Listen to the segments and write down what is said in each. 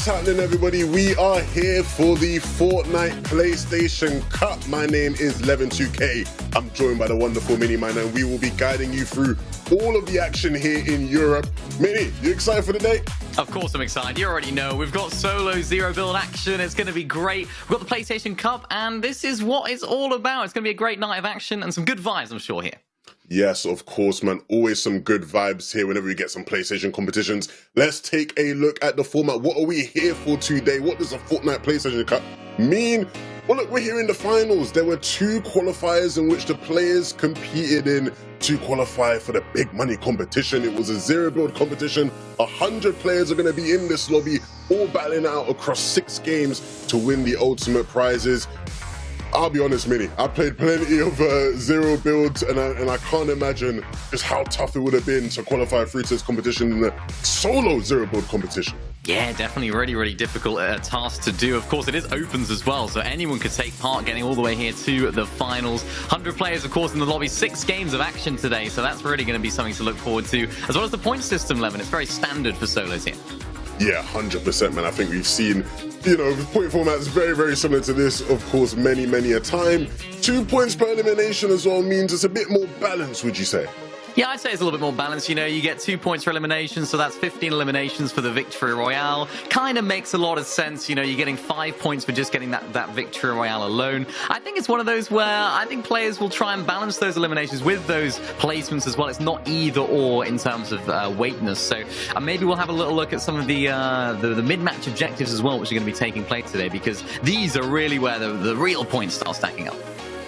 What's happening, everybody? We are here for the Fortnite PlayStation Cup. My name is Levin2K. I'm joined by the wonderful Mini Man, and we will be guiding you through all of the action here in Europe. Mini, you excited for the day? Of course I'm excited. You already know. We've got solo zero build action. It's going to be great. We've got the PlayStation Cup, and this is what it's all about. It's going to be a great night of action and some good vibes, I'm sure, here. Yes, of course, man. Always some good vibes here whenever we get some PlayStation competitions. Let's take a look at the format. What are we here for today? What does a Fortnite PlayStation Cup mean? Well, look, we're here in the finals. There were 2 qualifiers in which the players competed in to qualify for the big money competition. It was a zero build competition. 100 players are going to be in this lobby, all battling out across 6 games to win the ultimate prizes. I'll be honest, Mini, I played plenty of zero builds, and I can't imagine just how tough it would have been to qualify through to this competition in the solo zero build competition. Yeah, definitely really difficult task to do. Of course, it is opens as well, so anyone could take part, getting all the way here to the finals. 100 players, of course, in the lobby. 6 games of action today, so that's really going to be something to look forward to, as well as the point system, Levin. It's very standard for solos here. Yeah, 100%, man. I think we've seen, the point formats very similar to this, of course, many a time. 2 points per elimination as well means it's a bit more balanced, would you say? Yeah, I'd say it's a little bit more balanced. You get 2 points for elimination, so that's 15 eliminations for the victory royale. Kind of makes a lot of sense. You're getting 5 points for just getting that victory royale alone. I think it's one of those where I think players will try and balance those eliminations with those placements as well. It's not either or in terms of weightness. So maybe we'll have a little look at some of the mid-match objectives as well, which are going to be taking place today, because these are really where the real points start stacking up.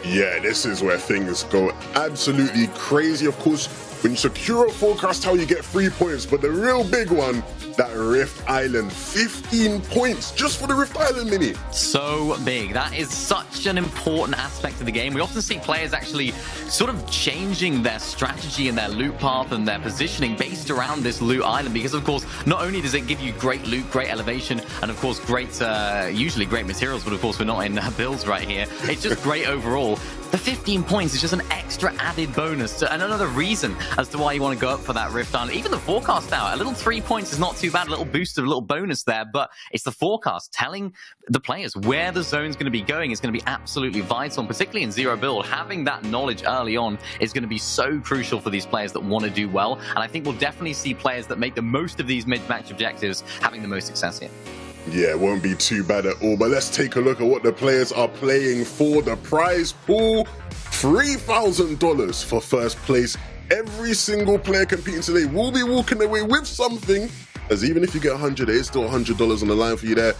Yeah, this is where things go absolutely crazy. Of course, when you secure a forecast tower, you get 3 points. But the real big one, that Rift Island, 15 points just for the Rift Island, Mini. So big. That is such an important aspect of the game. We often see players actually sort of changing their strategy and their loot path and their positioning based around this loot island, because, of course, not only does it give you great loot, great elevation, and, of course, usually great materials, but, of course, we're not in builds right here. It's just great overall. The 15 points is just an extra added bonus, and another reason as to why you want to go up for that Rift Island. Even the forecast tower, a little 3 points is not too bad, a little boost, a little bonus there, but it's the forecast telling the players where the zone's going to be going is going to be absolutely vital, and particularly in zero build. Having that knowledge early on is going to be so crucial for these players that want to do well, and I think we'll definitely see players that make the most of these mid-match objectives having the most success here. Yeah, it won't be too bad at all, but let's take a look at what the players are playing for. The prize pool, $3,000 for first place. Every single player competing today will be walking away with something, as even if you get 100, there's still $100 on the line for you there.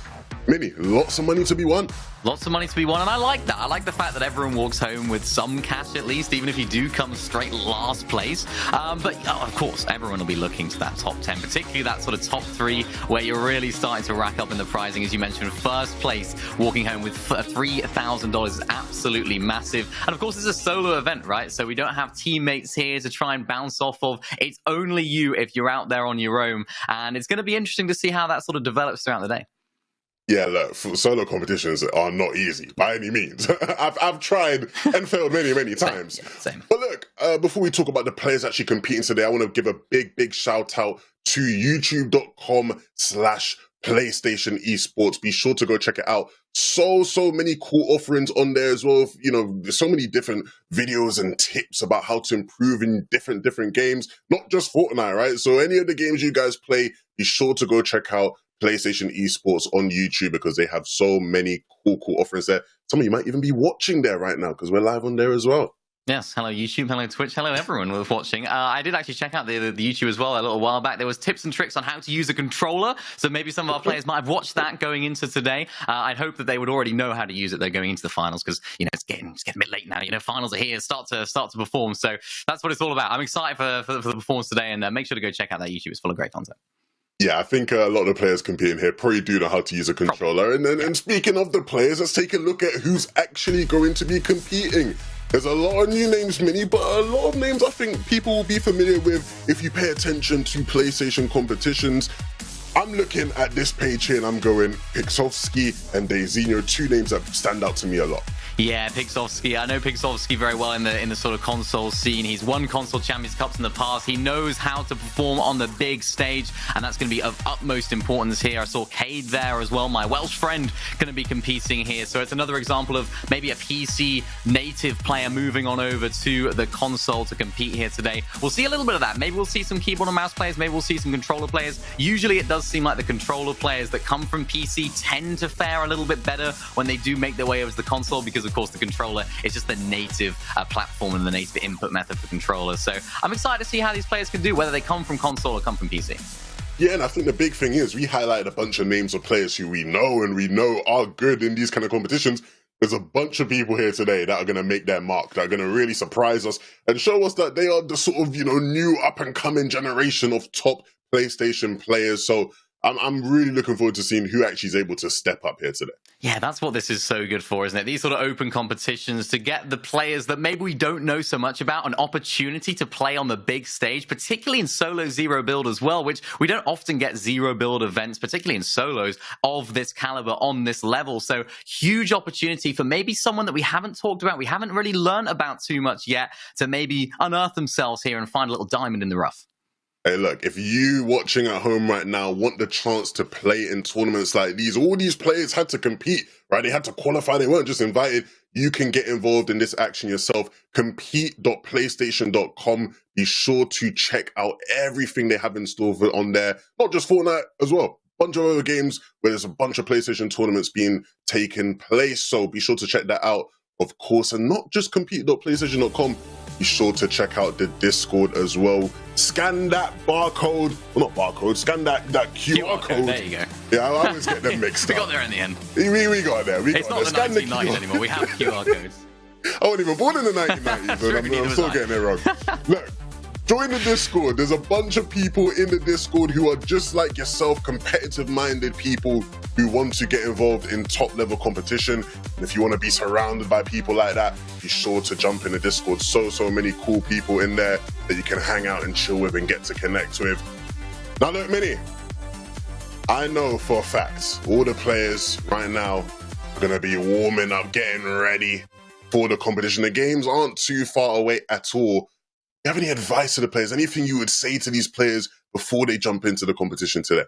Mini, lots of money to be won. Lots of money to be won, and I like that. I like the fact that everyone walks home with some cash at least, even if you do come straight last place. But of course, everyone will be looking to that top 10, particularly that sort of top 3 where you're really starting to rack up in the prizing. As you mentioned, first place, walking home with $3,000 is absolutely massive. And of course, it's a solo event, right? So we don't have teammates here to try and bounce off of. It's only you if you're out there on your own. And it's going to be interesting to see how that sort of develops throughout the day. Yeah, look, solo competitions are not easy by any means. I've tried and failed many times. Same. But look, before we talk about the players actually competing today, I want to give a big shout out to youtube.com/PlayStation Esports. Be sure to go check it out. So many cool offerings on there as well. There's so many different videos and tips about how to improve in different games, not just Fortnite, right? So any of the games you guys play, be sure to go check out PlayStation Esports on YouTube, because they have so many cool offerings there. Some of you might even be watching there right now, because we're live on there as well. Yes, hello YouTube, hello Twitch, hello everyone who was watching. I did actually check out the YouTube as well a little while back. There was tips and tricks on how to use a controller, so maybe some of our players might have watched that going into today. I'd hope that they would already know how to use it. They're going into the finals, because it's getting a bit late now. Finals are here, start to perform. So that's what it's all about. I'm excited for the performance today, and make sure to go check out that YouTube. It's full of great content. Yeah, I think a lot of the players competing here probably do know how to use a controller. And speaking of the players, let's take a look at who's actually going to be competing. There's a lot of new names, Mini, but a lot of names I think people will be familiar with if you pay attention to PlayStation competitions. I'm looking at this page here and I'm going Pixovsky and Daizinho, two names that stand out to me a lot. Yeah, Pixovsky. I know Pixovsky very well in the sort of console scene. He's won console Champions Cups in the past. He knows how to perform on the big stage, and that's going to be of utmost importance here. I saw Cade there as well, my Welsh friend, going to be competing here. So it's another example of maybe a PC native player moving on over to the console to compete here today. We'll see a little bit of that. Maybe we'll see some keyboard and mouse players. Maybe we'll see some controller players. Usually it does seem like the controller players that come from PC tend to fare a little bit better when they do make their way over to the console, because of course the controller is just the native platform and the native input method for controllers. So I'm excited to see how these players can do, whether they come from console or come from PC. Yeah, and I think the big thing is we highlighted a bunch of names of players who we know are good in these kind of competitions. There's a bunch of people here today that are going to make their mark, that are going to really surprise us and show us that they are the sort of, new up-and-coming generation of top PlayStation players. So I'm really looking forward to seeing who actually is able to step up here today. Yeah, that's what this is so good for, isn't it? These sort of open competitions to get the players that maybe we don't know so much about an opportunity to play on the big stage, particularly in solo zero build as well, which we don't often get zero build events, particularly in solos of this caliber on this level. So huge opportunity for maybe someone that we haven't talked about, we haven't really learned about too much yet, to maybe unearth themselves here and find a little diamond in the rough. Hey, look, if you watching at home right now want the chance to play in tournaments like these, all these players had to compete, right? They had to qualify. They weren't just invited. You can get involved in this action yourself. Compete.playstation.com. Be sure to check out everything they have in store on there. Not just Fortnite as well. Bunch of other games where there's a bunch of PlayStation tournaments being taken place. So be sure to check that out, of course. And not just compete.playstation.com. Be sure to check out the Discord as well. Scan that barcode, well, not barcode, scan that QR code. There you go. Yeah, I always get them mixed We up. got there in the end. We got there. It's not the 1990s anymore. We have QR codes. I wasn't even born in the 1990s, and I'm still getting it wrong. Look, join the Discord. There's a bunch of people in the Discord who are just like yourself, competitive-minded people who want to get involved in top-level competition. And if you want to be surrounded by people like that, be sure to jump in the Discord. So many cool people in there that you can hang out and chill with and get to connect with. Now look, Mini, I know for a fact all the players right now are going to be warming up, getting ready for the competition. The games aren't too far away at all. Do you have any advice to the players? Anything you would say to these players before they jump into the competition today?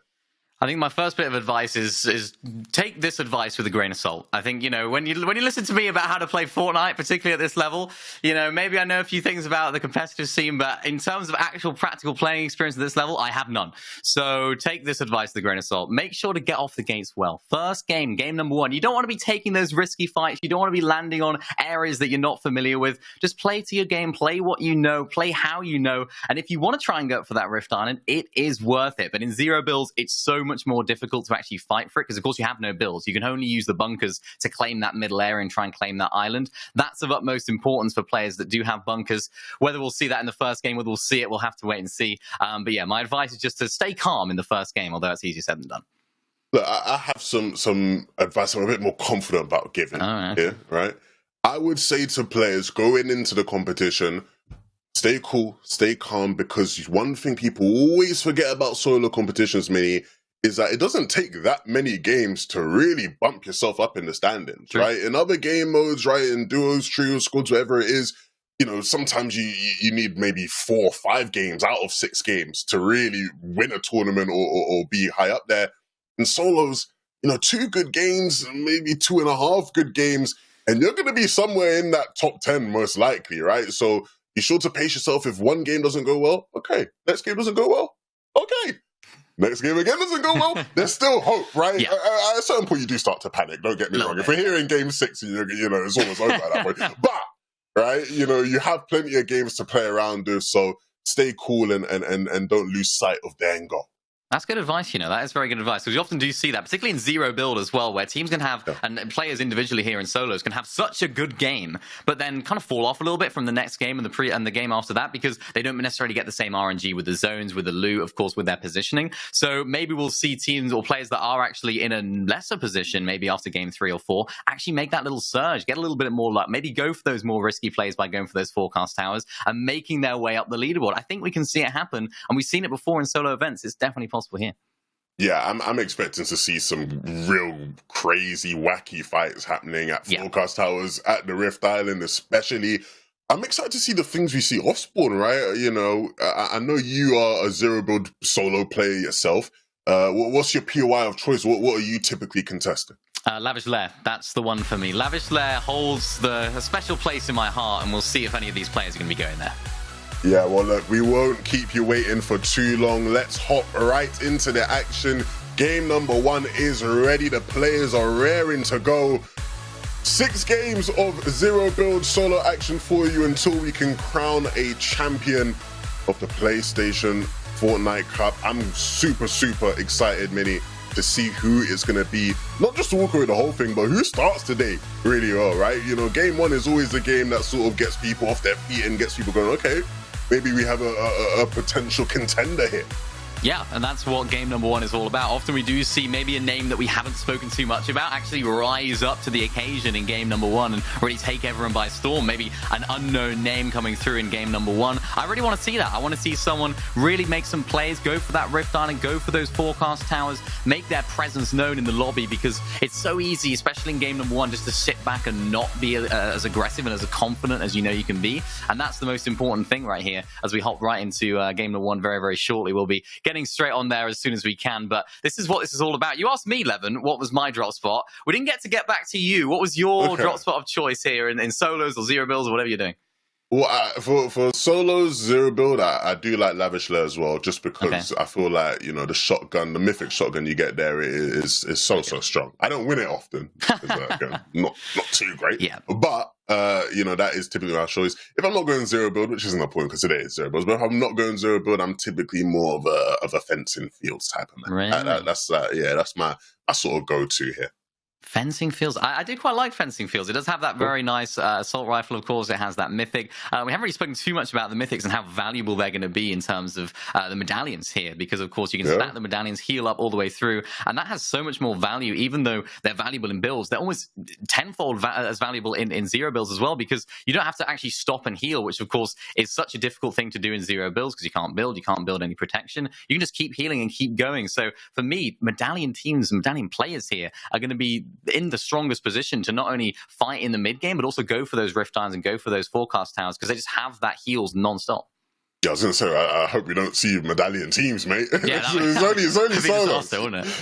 I think my first bit of advice is take this advice with a grain of salt. I think, when you listen to me about how to play Fortnite, particularly at this level, maybe I know a few things about the competitive scene, but in terms of actual practical playing experience at this level, I have none. So take this advice with a grain of salt. Make sure to get off the gates well. First game number one. You don't want to be taking those risky fights. You don't want to be landing on areas that you're not familiar with. Just play to your game, play what you know, play how you know. And if you want to try and go for that Rift Island, it is worth it. But in zero builds, it's so much more difficult to actually fight for it, because of course you have no builds. You can only use the bunkers to claim that middle area and try and claim that island. That's of utmost importance for players that do have bunkers. Whether we'll see that in the first game, whether we'll see it, we'll have to wait and see. But yeah, my advice is just to stay calm in the first game, although it's easier said than done. Look, I have some advice I'm a bit more confident about giving. Yeah, right? I would say to players going into the competition, stay cool, stay calm, because one thing people always forget about solo competitions, Mini, is that it doesn't take that many games to really bump yourself up in the standings, right? In other game modes, right, in duos, trios, squads, whatever it is, sometimes you need maybe 4 or 5 games out of 6 games to really win a tournament or be high up there. In solos, 2 good games, maybe 2.5 good games, and you're going to be somewhere in that top 10 most likely, right? So be sure to pace yourself. If one game doesn't go well, okay. Next game doesn't go well, okay. Next game again doesn't go well, there's still hope, right? Yeah. At a certain point, you do start to panic, don't get me wrong. If we're here in game 6, it's almost over at that point. But, right, you have plenty of games to play around with, so stay cool and don't lose sight of the end goal. That's good advice, That is very good advice, because you often do see that, particularly in zero build as well, where teams can have, and players individually here in solos can have such a good game, but then kind of fall off a little bit from the next game and the game after that, because they don't necessarily get the same RNG with the zones, with the loot, of course, with their positioning. So maybe we'll see teams or players that are actually in a lesser position, maybe after game 3 or 4, actually make that little surge, get a little bit more luck, maybe go for those more risky plays by going for those forecast towers and making their way up the leaderboard. I think we can see it happen, and we've seen it before in solo events. It's definitely possible here. Yeah, I'm expecting to see some real crazy, wacky fights happening at Forecast Towers, at the Rift Island especially. I'm excited to see the things we see off spawn, right? You know, I know you are a zero build solo player yourself. What's your POI of choice? What are you typically contesting? Lavish Lair, that's the one for me. Lavish Lair holds a special place in my heart, and we'll see if any of these players are going to be going there. Yeah, well, look, we won't keep you waiting for too long. Let's hop right into the action. Game number 1 is ready. The players are raring to go. 6 games of zero build solo action for you until we can crown a champion of the PlayStation Fortnite Cup. I'm super, super excited, Mini, to see who is going to be, not just to walk away the whole thing, but who starts today really well, right? You know, game 1 is always the game that sort of gets people off their feet and gets people going, okay, maybe we have a potential contender here. Yeah, and that's what game number 1 is all about. Often we do see maybe a name that we haven't spoken too much about actually rise up to the occasion in game number 1 and really take everyone by storm. Maybe an unknown name coming through in game number 1. I really want to see that. I want to see someone really make some plays, go for that Rift Island, go for those Forecast Towers, make their presence known in the lobby, because it's so easy, especially in game number 1, just to sit back and not be as aggressive and as confident as you know you can be. And that's the most important thing right here as we hop right into game number 1 very, very shortly. We'll be getting straight on there as soon as we can, but this is what this is all about. You asked me, Levin, what was my drop spot. We didn't get back to you. What was your drop spot of choice here in solos or zero builds or whatever you're doing? Well, for solos, zero build, I do like Lavish Lair as well, just because I feel like, you know, the shotgun, the mythic shotgun you get there is so strong. I don't win it often, not too great, but you know, that is typically our choice. If I'm not going zero build, which isn't the point because today is zero builds, but if I'm not going zero build, I'm typically more of a fencing fields type of man. Really? That's my sort of go-to here. Fencing fields. I do quite like fencing fields. It does have that very nice assault rifle, of course. It has that mythic. We haven't really spoken too much about the mythics and how valuable they're going to be in terms of the medallions here, because, of course, you can stack the medallions, heal up all the way through, and that has so much more value. Even though they're valuable in builds, they're almost tenfold as valuable in zero builds as well, because you don't have to actually stop and heal, which, of course, is such a difficult thing to do in zero builds because you can't build any protection. You can just keep healing and keep going. So, for me, medallion teams, medallion players here are going to be in the strongest position to not only fight in the mid game, but also go for those Rift Irons and go for those Forecast Towers, because they just have that heals non-stop. Yeah, I was going to say, I hope we don't see medallion teams, mate. Yeah, it's only solos.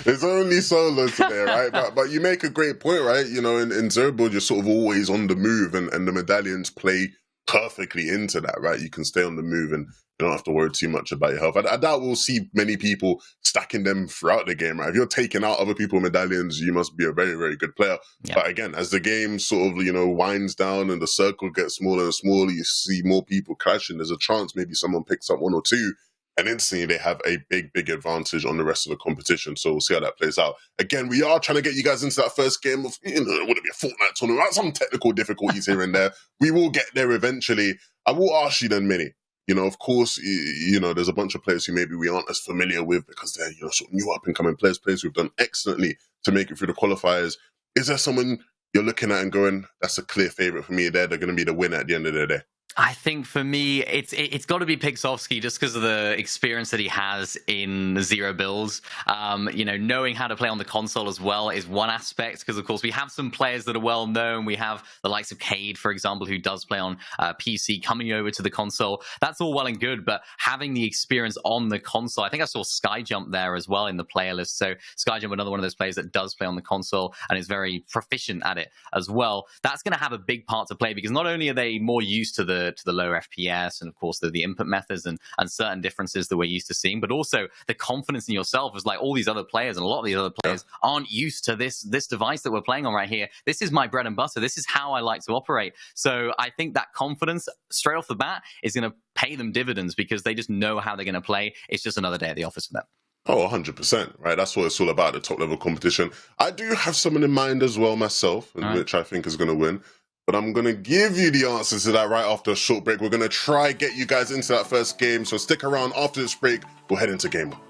It's only solos today, right? But you make a great point, right? You know, in zero build, you're sort of always on the move, and the medallions play perfectly into that, right? You can stay on the move and you don't have to worry too much about your health. I doubt we'll see many people stacking them throughout the game, right? If you're taking out other people's medallions, you must be a very, very good player. Yeah. But again, as the game sort of, you know, winds down and the circle gets smaller and smaller, you see more people clashing. There's a chance maybe someone picks up 1 or 2 and instantly they have a big advantage on the rest of the competition. So we'll see how that plays out. Again, we are trying to get you guys into that first game of, you know, would it be a Fortnite tournament? Some technical difficulties here and there. We will get there eventually. I will ask you then, Minnie. You know, of course, you know, there's a bunch of players who maybe we aren't as familiar with because they're, you know, sort of new up-and-coming players who've done excellently to make it through the qualifiers. Is there someone you're looking at and going, that's a clear favourite for me there, they're going to be the winner at the end of the day? I think for me, it's got to be Pixovsky just because of the experience that he has in zero builds. You know, knowing how to play on the console as well is one aspect, because of course we have some players that are well known. We have the likes of Cade, for example, who does play on PC, coming over to the console. That's all well and good, but having the experience on the console, I think I saw Skyjump there as well in the player list. So Skyjump, another one of those players that does play on the console and is very proficient at it as well. That's going to have a big part to play, because not only are they more used to the lower FPS and of course the input methods and certain differences that we're used to seeing, but also the confidence in yourself is like all these other players, and a lot of these other players aren't used to this device that we're playing on right here. This is my bread and butter. This is how I like to operate. So I think that confidence straight off the bat is going to pay them dividends, because they just know how they're going to play. It's just another day at the office for them. Oh, 100%, right? That's what it's all about, the top-level competition. I do have someone in mind as well myself, which I think is going to win. But I'm going to give you the answers to that right after a short break. We're going to try get you guys into that first game. So stick around. After this break, we'll head into game 1.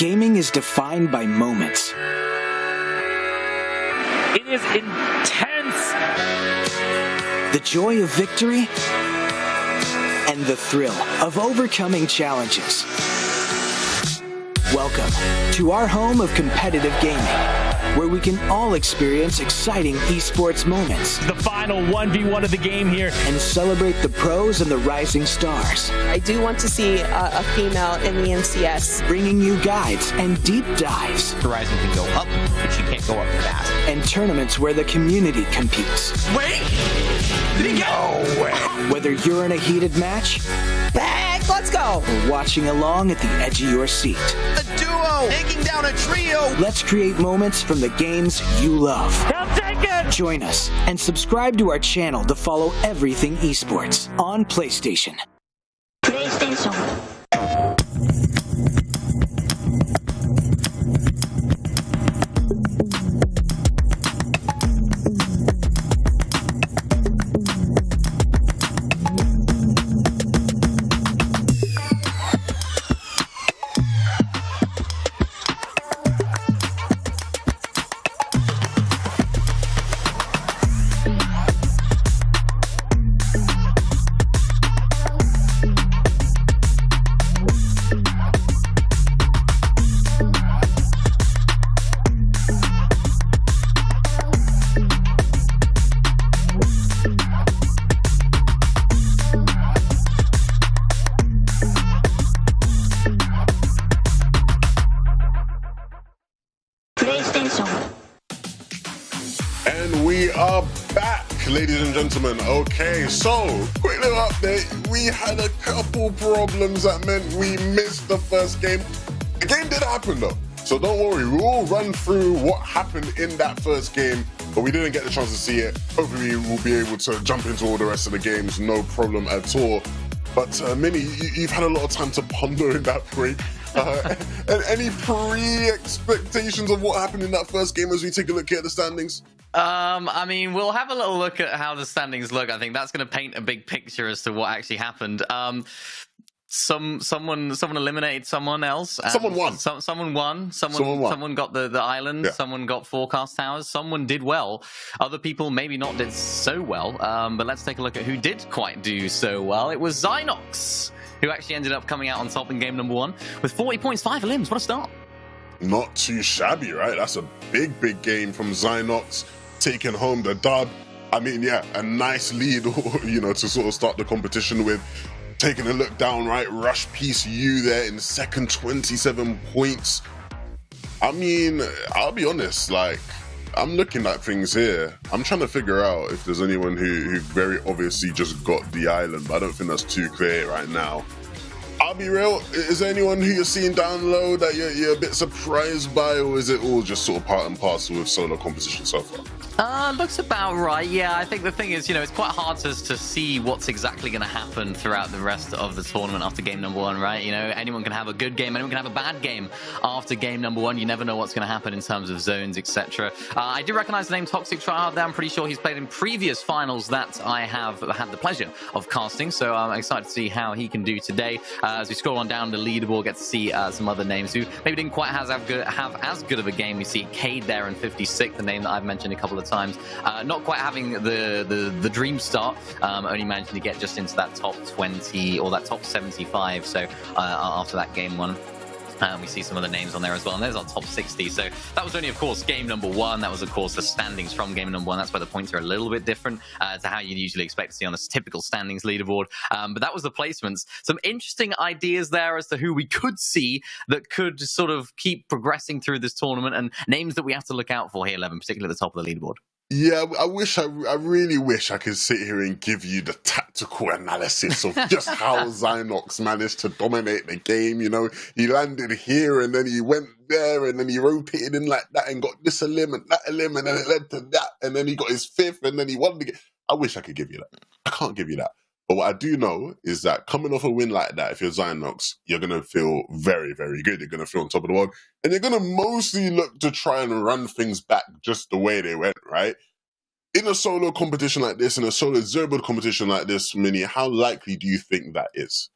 Gaming is defined by moments. It is intense. The joy of victory and the thrill of overcoming challenges. Welcome to our home of competitive gaming, where we can all experience exciting esports moments. The final 1v1 of the game here. And celebrate the pros and the rising stars. I do want to see a female in the MCS. Bringing you guides and deep dives. Horizon can go up, but she can't go up fast. And tournaments where the community competes. Wait! Did he go? No way! Whether you're in a heated match, Back, let's go! or watching along at the edge of your seat. A duo taking down a trio. Let's create moments from the games you love. He'll take it! Join us and subscribe to our channel to follow everything esports on PlayStation. PlayStation. And we are back, ladies and gentlemen. Okay, so quick little update. We had a couple problems that meant we missed the first game. The game did happen though, so don't worry. We'll run through what happened in that first game, but we didn't get the chance to see it. Hopefully we'll be able to jump into all the rest of the games, no problem at all. But Minnie, you've had a lot of time to ponder in that break. And any pre-expectations of what happened in that first game as we take a look at the standings? I mean, we'll have a little look at how the standings look. I think that's going to paint a big picture as to what actually happened. Someone eliminated someone else. Someone won. Someone won. Someone got the island. Yeah. Someone got forecast towers. Someone did well. Other people maybe not did so well. But let's take a look at who did quite do so well. It was Zynox, who actually ended up coming out on top in game number 1 with 40 points, 5 limbs. What a start. Not too shabby, right? That's a big game from Zynox, taking home the dub. I mean, yeah, a nice lead, to sort of start the competition with. Taking a look down, right? Rush Piece U there in second, 27 points. I mean, I'll be honest, like, I'm looking at things here. I'm trying to figure out if there's anyone who very obviously just got the island, but I don't think that's too clear right now. I'll be real, is there anyone who you're seeing down low that you're a bit surprised by, or is it all just sort of part and parcel with solo competition so far? Looks about right. Yeah, I think the thing is, it's quite hard to see what's exactly going to happen throughout the rest of the tournament after game number 1, right? Anyone can have a good game, anyone can have a bad game after game number 1. You never know what's going to happen in terms of zones, etc. I do recognize the name Toxic Tryhard there. I'm pretty sure he's played in previous finals that I have had the pleasure of casting, so I'm excited to see how he can do today. As we scroll on down the leaderboard, get to see some other names who maybe didn't quite have as good of a game. We see Cade there in 56, the name that I've mentioned a couple of times. Not quite having the dream start, only managing to get just into that top 20 or that top 75. So after that game 1. We see some other names on there as well, and there's our top 60. So that was only, of course, game number 1. That was, of course, the standings from game number 1. That's where the points are a little bit different to how you'd usually expect to see on a typical standings leaderboard. But that was the placements. Some interesting ideas there as to who we could see that could sort of keep progressing through this tournament, and names that we have to look out for here, 11, particularly at the top of the leaderboard. Yeah, I really wish I could sit here and give you the tactical analysis of just how Zynox managed to dominate the game. He landed here and then he went there and then he rotated in like that and got this elim and that elim and then it led to that and then he got his 5th and then he won the game. I wish I could give you that. I can't give you that. But what I do know is that coming off a win like that, if you're Zynox, you're going to feel very, very good. You're going to feel on top of the world. And you're going to mostly look to try and run things back just the way they went, right? In a solo competition like this, in a solo zero-board competition like this, Minnie, how likely do you think that is?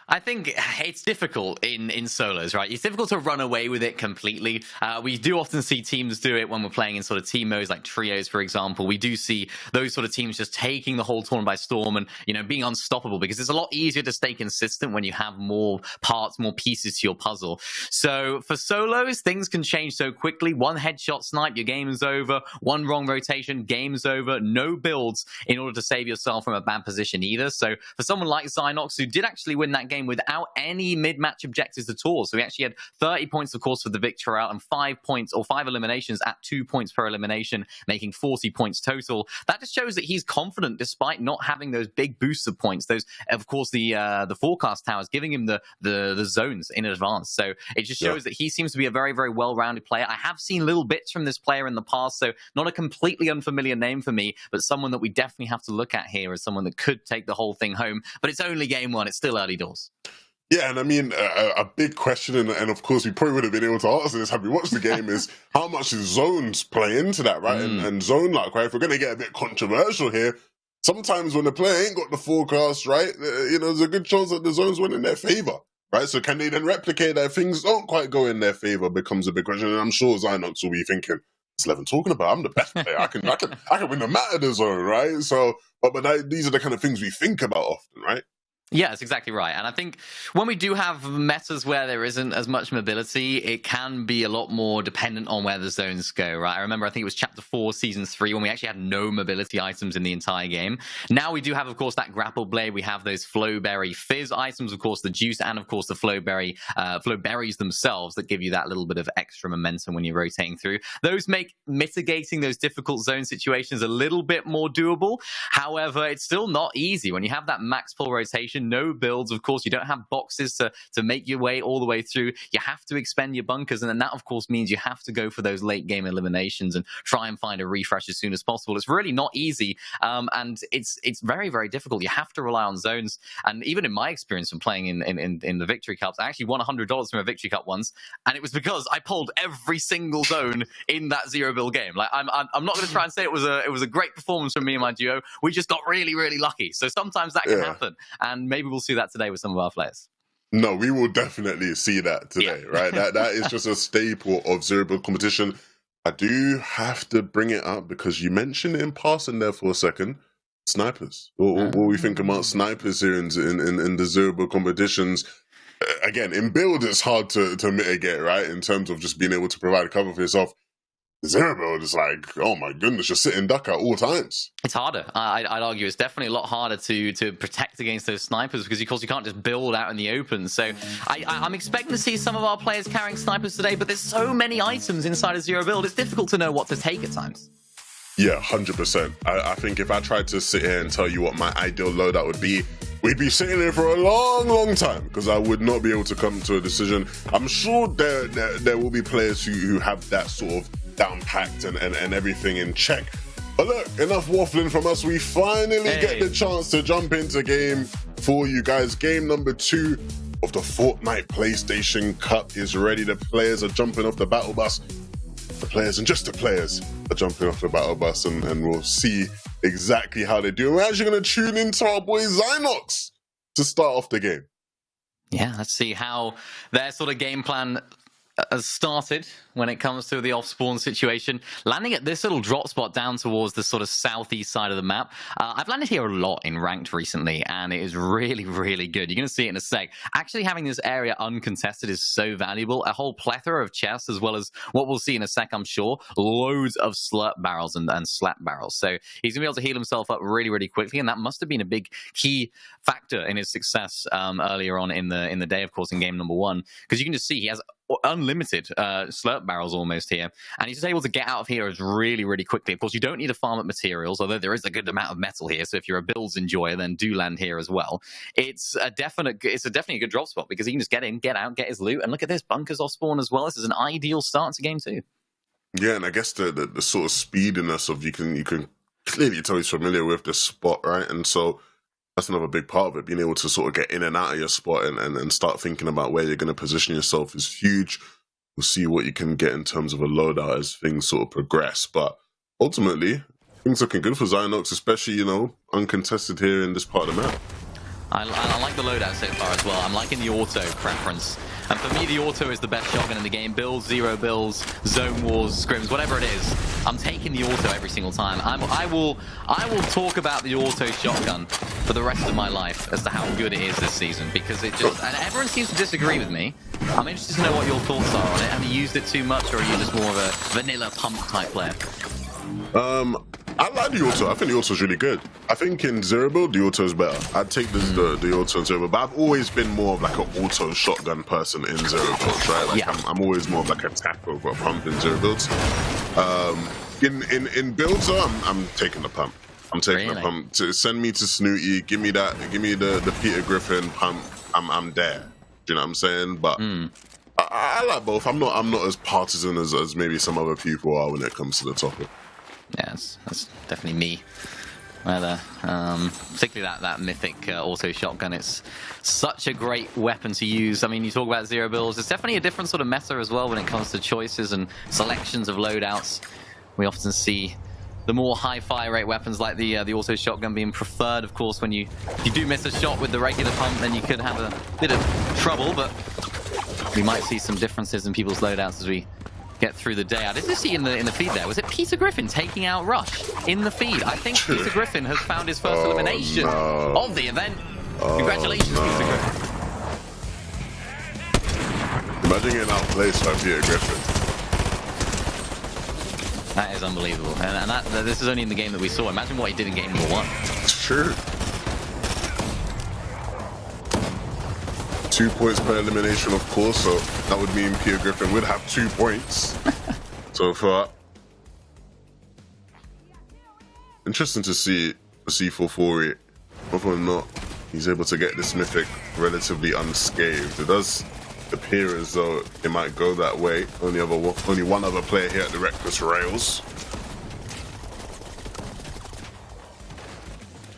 I think it's difficult in solos, right? It's difficult to run away with it completely. We do often see teams do it when we're playing in sort of team modes like trios, for example. We do see those sort of teams just taking the whole tournament by storm and, you know, being unstoppable, because it's a lot easier to stay consistent when you have more parts, more pieces to your puzzle. So for solos, things can change so quickly. One headshot snipe, your game is over. One wrong rotation, game's over. No builds in order to save yourself from a bad position either. So for someone like Zynox, who did actually win that game without any mid-match objectives at all. So he actually had 30 points, of course, for the victory route and 5 points or 5 eliminations at 2 points per elimination, making 40 points total. That just shows that he's confident despite not having those big boosts of points. Those, of course, the forecast towers giving him the zones in advance. So it just shows that he seems to be a very, very well-rounded player. I have seen little bits from this player in the past, so not a completely unfamiliar name for me, but someone that we definitely have to look at here as someone that could take the whole thing home. But it's only game one. It's still early doors. Yeah, and I mean, a big question, and of course we probably would have been able to answer this had we watched the game, is how much does zones play into that, right? And zone luck, right? If we're going to get a bit controversial here, sometimes when the player ain't got the forecast, right, you know, there's a good chance that the zones went in their favor, right? So can they then replicate that if things don't quite go in their favor becomes a big question, and I'm sure Zynox will be thinking, what's Levin talking about? I'm the best player. I can win the map of the zone, right? So, but these are the kind of things we think about often, right? Yeah, that's exactly right. And I think when we do have metas where there isn't as much mobility, it can be a lot more dependent on where the zones go, right? I remember, I think it was Chapter 4, Season 3, when we actually had no mobility items in the entire game. Now we do have, of course, that Grapple Blade. We have those Flowberry Fizz items, of course, the Juice, and, of course, the Flowberries themselves that give you that little bit of extra momentum when you're rotating through. Those make mitigating those difficult zone situations a little bit more doable. However, it's still not easy. When you have that max pull rotation, no builds, of course, you don't have boxes to make your way all the way through. You have to expend your bunkers, and then that, of course, means you have to go for those late game eliminations and try and find a refresh as soon as possible. It's really not easy, and it's very, very difficult. You have to rely on zones, and even in my experience from playing in the Victory Cups, I actually won $100 from a Victory Cup once, and it was because I pulled every single zone in that zero build game. Like, I'm not going to try and say it was a great performance from me and my duo. We just got really, really lucky. So sometimes that can happen, and maybe we'll see that today with some of our players. No, we will definitely see that today, right? That is just a staple of zero build competition. I do have to bring it up because you mentioned it in passing there for a second. Snipers. What we think about snipers here in the zero build competitions? Again, in build, it's hard to mitigate, right? In terms of just being able to provide cover for yourself. Zero build is like, oh my goodness, you're sitting duck at all times. It's harder. I'd argue it's definitely a lot harder to protect against those snipers because, of course, you can't just build out in the open. So I'm expecting to see some of our players carrying snipers today, but there's so many items inside a zero build, it's difficult to know what to take at times. Yeah, 100%. I think if I tried to sit here and tell you what my ideal loadout would be, we'd be sitting here for a long, long time because I would not be able to come to a decision. I'm sure there will be players who have that sort of down packed and everything in check. But look, enough waffling from us. We finally get the chance to jump into game for you guys. Game number 2 of the Fortnite PlayStation Cup is ready. The players are jumping off the battle bus. The players and just the players are jumping off the battle bus, and we'll see exactly how they do. And we're actually going to tune into our boy Zynox to start off the game. Yeah, let's see how their sort of game plan has started when it comes to the off-spawn situation. Landing at this little drop spot down towards the sort of southeast side of the map. I've landed here a lot in ranked recently, and it is really, really good. You're going to see it in a sec. Actually having this area uncontested is so valuable. A whole plethora of chests, as well as what we'll see in a sec, I'm sure. Loads of slurp barrels and slap barrels. So he's going to be able to heal himself up really, really quickly, and that must have been a big key factor in his success earlier on in the day, of course, in game number 1. Because you can just see he has unlimited slurp barrels almost here, and he's just able to get out of here really, really quickly. Of course, you don't need to farm up materials, although there is a good amount of metal here, so if you're a builds enjoyer, then do land here as well. It's definitely a good drop spot because he can just get in, get out, get his loot, and look at this, bunkers off spawn as well. This is an ideal start to game 2. Yeah, and I guess the sort of speediness of you can clearly tell he's familiar with the spot, right? And so that's another big part of it. Being able to sort of get in and out of your spot and start thinking about where you're going to position yourself is huge. We'll see what you can get in terms of a loadout as things sort of progress. But ultimately, things looking good for Zynox, especially, uncontested here in this part of the map. I like the loadout so far as well. I'm liking the auto preference. And for me, the auto is the best shotgun in the game. Builds, zero builds, zone wars, scrims, whatever it is. I'm taking the auto every single time. I will talk about the auto shotgun for the rest of my life as to how good it is this season, because it just, and everyone seems to disagree with me. I'm interested to know what your thoughts are on it. Have you used it too much, or are you just more of a vanilla pump type player? I like the auto. I think the auto is really good. I think in zero build, the auto is better. I'd take the auto in zero build, but I've always been more of like an auto shotgun person in zero builds, right? Like Yeah. I'm always more of like a tap over a pump in zero builds. In builds, though, I'm taking the pump. I'm taking the pump. To send me to Snooty, give me the Peter Griffin pump. I'm there. Do you know what I'm saying? But I like both. I'm not as partisan as maybe some other people are when it comes to the topic. Yeah, that's definitely me. Rather, particularly that mythic auto shotgun. It's such a great weapon to use. I mean, you talk about zero builds. It's definitely a different sort of meta as well when it comes to choices and selections of loadouts. We often see the more high fire rate weapons like the auto shotgun being preferred. Of course, when you do miss a shot with the regular pump, then you could have a bit of trouble. But we might see some differences in people's loadouts as we get through the day. I did see in the feed there, was it Peter Griffin taking out Rush in the feed? I think Peter Griffin has found his first elimination of the event. Congratulations, Peter Griffin. Imagine getting outplaced by Peter Griffin. That is unbelievable. And this is only in the game that we saw. Imagine what he did in game number 1. Sure. 2 points per elimination, of course, so that would mean Peter Griffin would have 2 points so far. Interesting to see C440. Whether or not he's able to get this mythic relatively unscathed. It does appear as though it might go that way. Only one other player here at the Reckless Rails.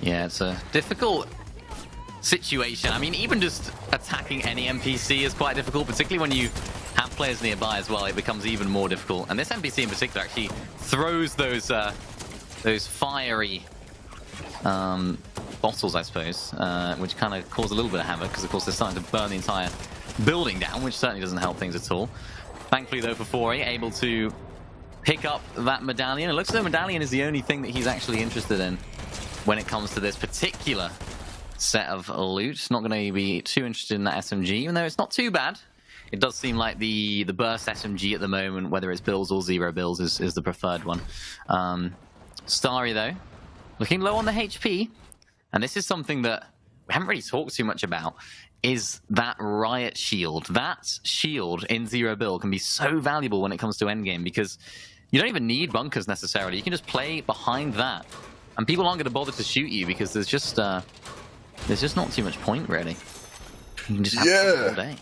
Yeah, it's a difficult situation. I mean, even just attacking any NPC is quite difficult, particularly when you have players nearby as well. It becomes even more difficult. And this NPC in particular actually throws those fiery bottles, I suppose, which kind of cause a little bit of havoc because, of course, they're starting to burn the entire building down, which certainly doesn't help things at all. Thankfully, though, for Fori, able to pick up that medallion. It looks as though medallion is the only thing that he's actually interested in when it comes to this particular set of loot. Not going to be too interested in that SMG, even though it's not too bad. It does seem like the burst SMG at the moment, whether it's bills or zero bills, is the preferred one. Starry, though, looking low on the HP. And this is something that we haven't really talked too much about, is that Riot Shield. That shield in zero build can be so valuable when it comes to endgame, because you don't even need bunkers necessarily. You can just play behind that, and people aren't going to bother to shoot you because there's just not too much point, really. You can just have fun all day.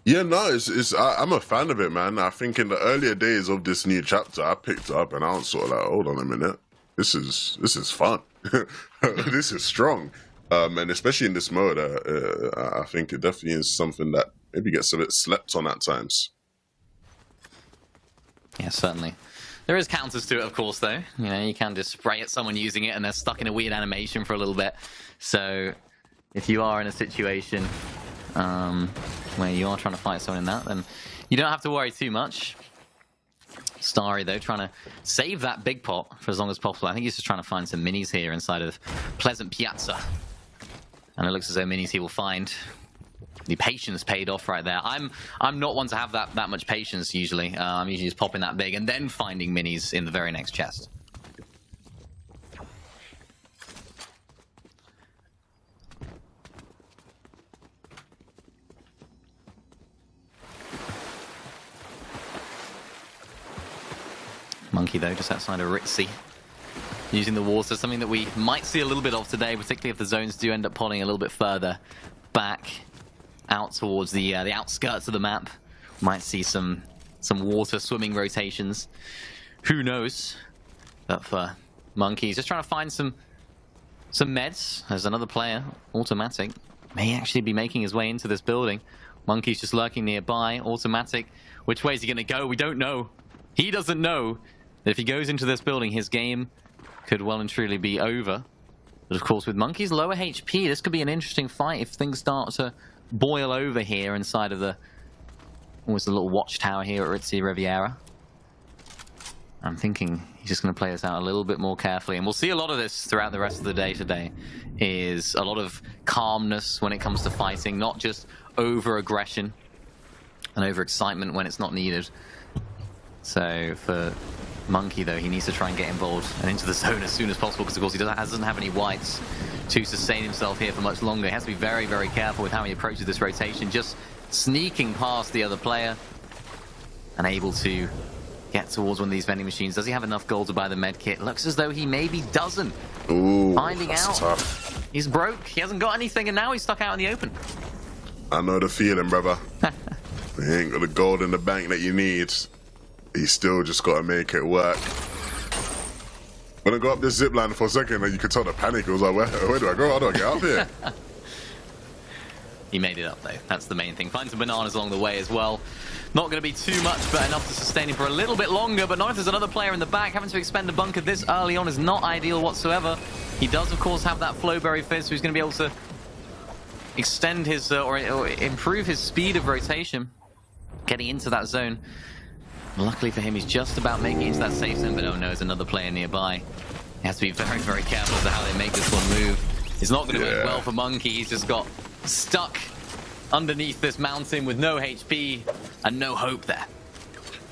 Yeah, no, I'm a fan of it, man. I think in the earlier days of this new chapter, I picked it up and I was sort of like, hold on a minute, this is fun. This is strong. And especially in this mode, I think it definitely is something that maybe gets a bit slept on at times. Yeah, certainly. There is counters to it, of course, though. You know, you can just spray at someone using it and they're stuck in a weird animation for a little bit. So if you are in a situation where you are trying to fight someone in that, then you don't have to worry too much. Starry, though, trying to save that big pot for as long as possible. I think he's just trying to find some minis here inside of Pleasant Piazza. And it looks as though minis he will find. The patience paid off right there. I'm not one to have that much patience usually. I'm usually just popping that big and then finding minis in the very next chest. Monkey, though, just outside of Ritzy, using the water, something that we might see a little bit of today, particularly if the zones do end up polling a little bit further back out towards the outskirts of the map. Might see some water swimming rotations. Who knows? But for Monkey, he's just trying to find some meds. There's another player, Automatic, may actually be making his way into this building. Monkey's just lurking nearby. Automatic, which way is he going to go? We don't know. He doesn't know that if he goes into this building, his game could well and truly be over. But of course, with Monkey's lower HP, this could be an interesting fight if things start to boil over here inside of the... almost a little watchtower here at Ritzy Riviera. I'm thinking he's just going to play this out a little bit more carefully. And we'll see a lot of this throughout the rest of the day today. Is a lot of calmness when it comes to fighting, not just over-aggression and over-excitement when it's not needed. So for Monkey, though, he needs to try and get involved and into the zone as soon as possible, because of course he doesn't have any whites to sustain himself here for much longer. He has to be very, very careful with how he approaches this rotation, just sneaking past the other player and able to get towards one of these vending machines. Does he have enough gold to buy the med kit? Looks as though he maybe doesn't. Ooh, finding that's out. Tough. He's broke. He hasn't got anything, and now he's stuck out in the open. I know the feeling, brother. He ain't got the gold in the bank that you need. He's still just got to make it work. When I got up this zip line for a second, you could tell the panic. It was like, where do I go? How do I get up here? He made it up, though. That's the main thing. Find some bananas along the way as well. Not going to be too much, but enough to sustain him for a little bit longer. But not if there's another player in the back. Having to expend a bunker this early on is not ideal whatsoever. He does, of course, have that Flowberry Fizz, so he's going to be able to extend his, or improve his speed of rotation, getting into that zone. Luckily for him, he's just about making it into that safe zone, but oh no, there's another player nearby. He has to be very, very careful as to how they make this one move. It's not going to end well for Monkey. He's just got stuck underneath this mountain with no HP and no hope there.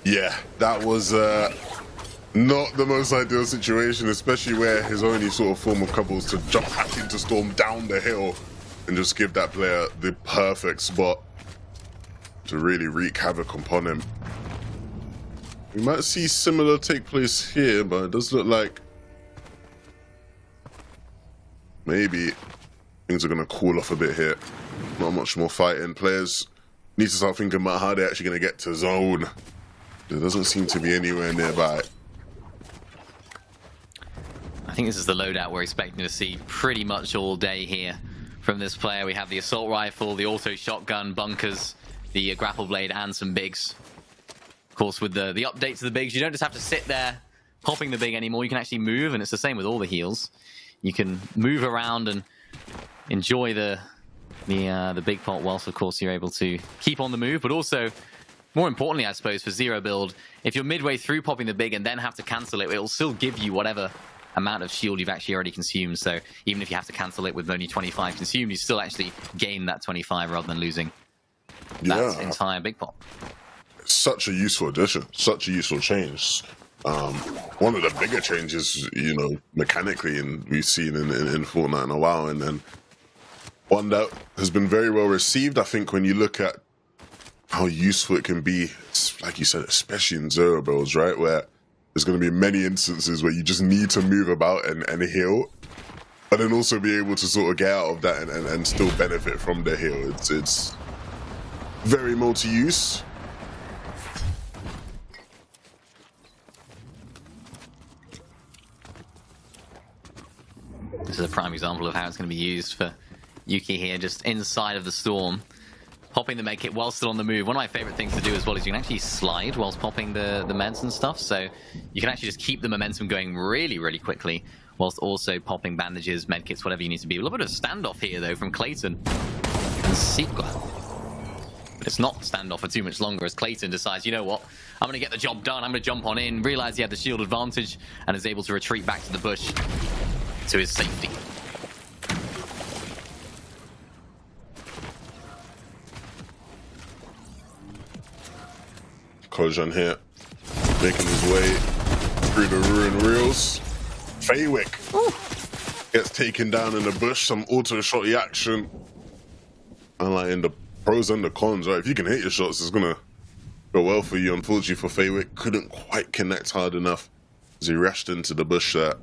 Yeah, that was not the most ideal situation, especially where his only sort of form of cover was to jump back into Storm down the hill and just give that player the perfect spot to really wreak havoc upon him. We might see similar take place here, but it does look like maybe things are going to cool off a bit here. Not much more fighting. Players need to start thinking about how they're actually going to get to zone. There doesn't seem to be anywhere nearby. I think this is the loadout we're expecting to see pretty much all day here from this player. We have the assault rifle, the auto shotgun, bunkers, the grapple blade, and some bigs. Of course, with the update to the bigs, you don't just have to sit there popping the big anymore. You can actually move, and it's the same with all the heals. You can move around and enjoy the big pot whilst, of course, you're able to keep on the move. But also, more importantly, I suppose, for zero build, if you're midway through popping the big and then have to cancel it, it'll still give you whatever amount of shield you've actually already consumed. So even if you have to cancel it with only 25 consumed, you still actually gain that 25 rather than losing that entire big pot. Such a useful addition, such a useful change. One of the bigger changes, you know, mechanically, and we've seen in Fortnite in a while, and then one that has been very well received. I think when you look at how useful it can be, like you said, especially in zero builds, right, where there's going to be many instances where you just need to move about and heal, but then also be able to sort of get out of that and still benefit from the heal. It's very multi-use. This is a prime example of how it's going to be used for Yuki here, just inside of the storm, popping the med kit while still on the move. One of my favorite things to do as well is you can actually slide whilst popping the meds and stuff, so you can actually just keep the momentum going really, really quickly whilst also popping bandages, med kits, whatever you need to be. A little bit of standoff here, though, from Clayton and Sequel. But it's not standoff for too much longer as Clayton decides, you know what, I'm going to get the job done, I'm going to jump on in, realize he had the shield advantage, and is able to retreat back to the bush to his safety. Kojan here, making his way through the ruined reels. Faywick gets taken down in the bush, some auto shotty action. Unlike in the pros and the cons, right? If you can hit your shots, it's gonna go well for you. Unfortunately for Faywick, couldn't quite connect hard enough as he rushed into the bush there.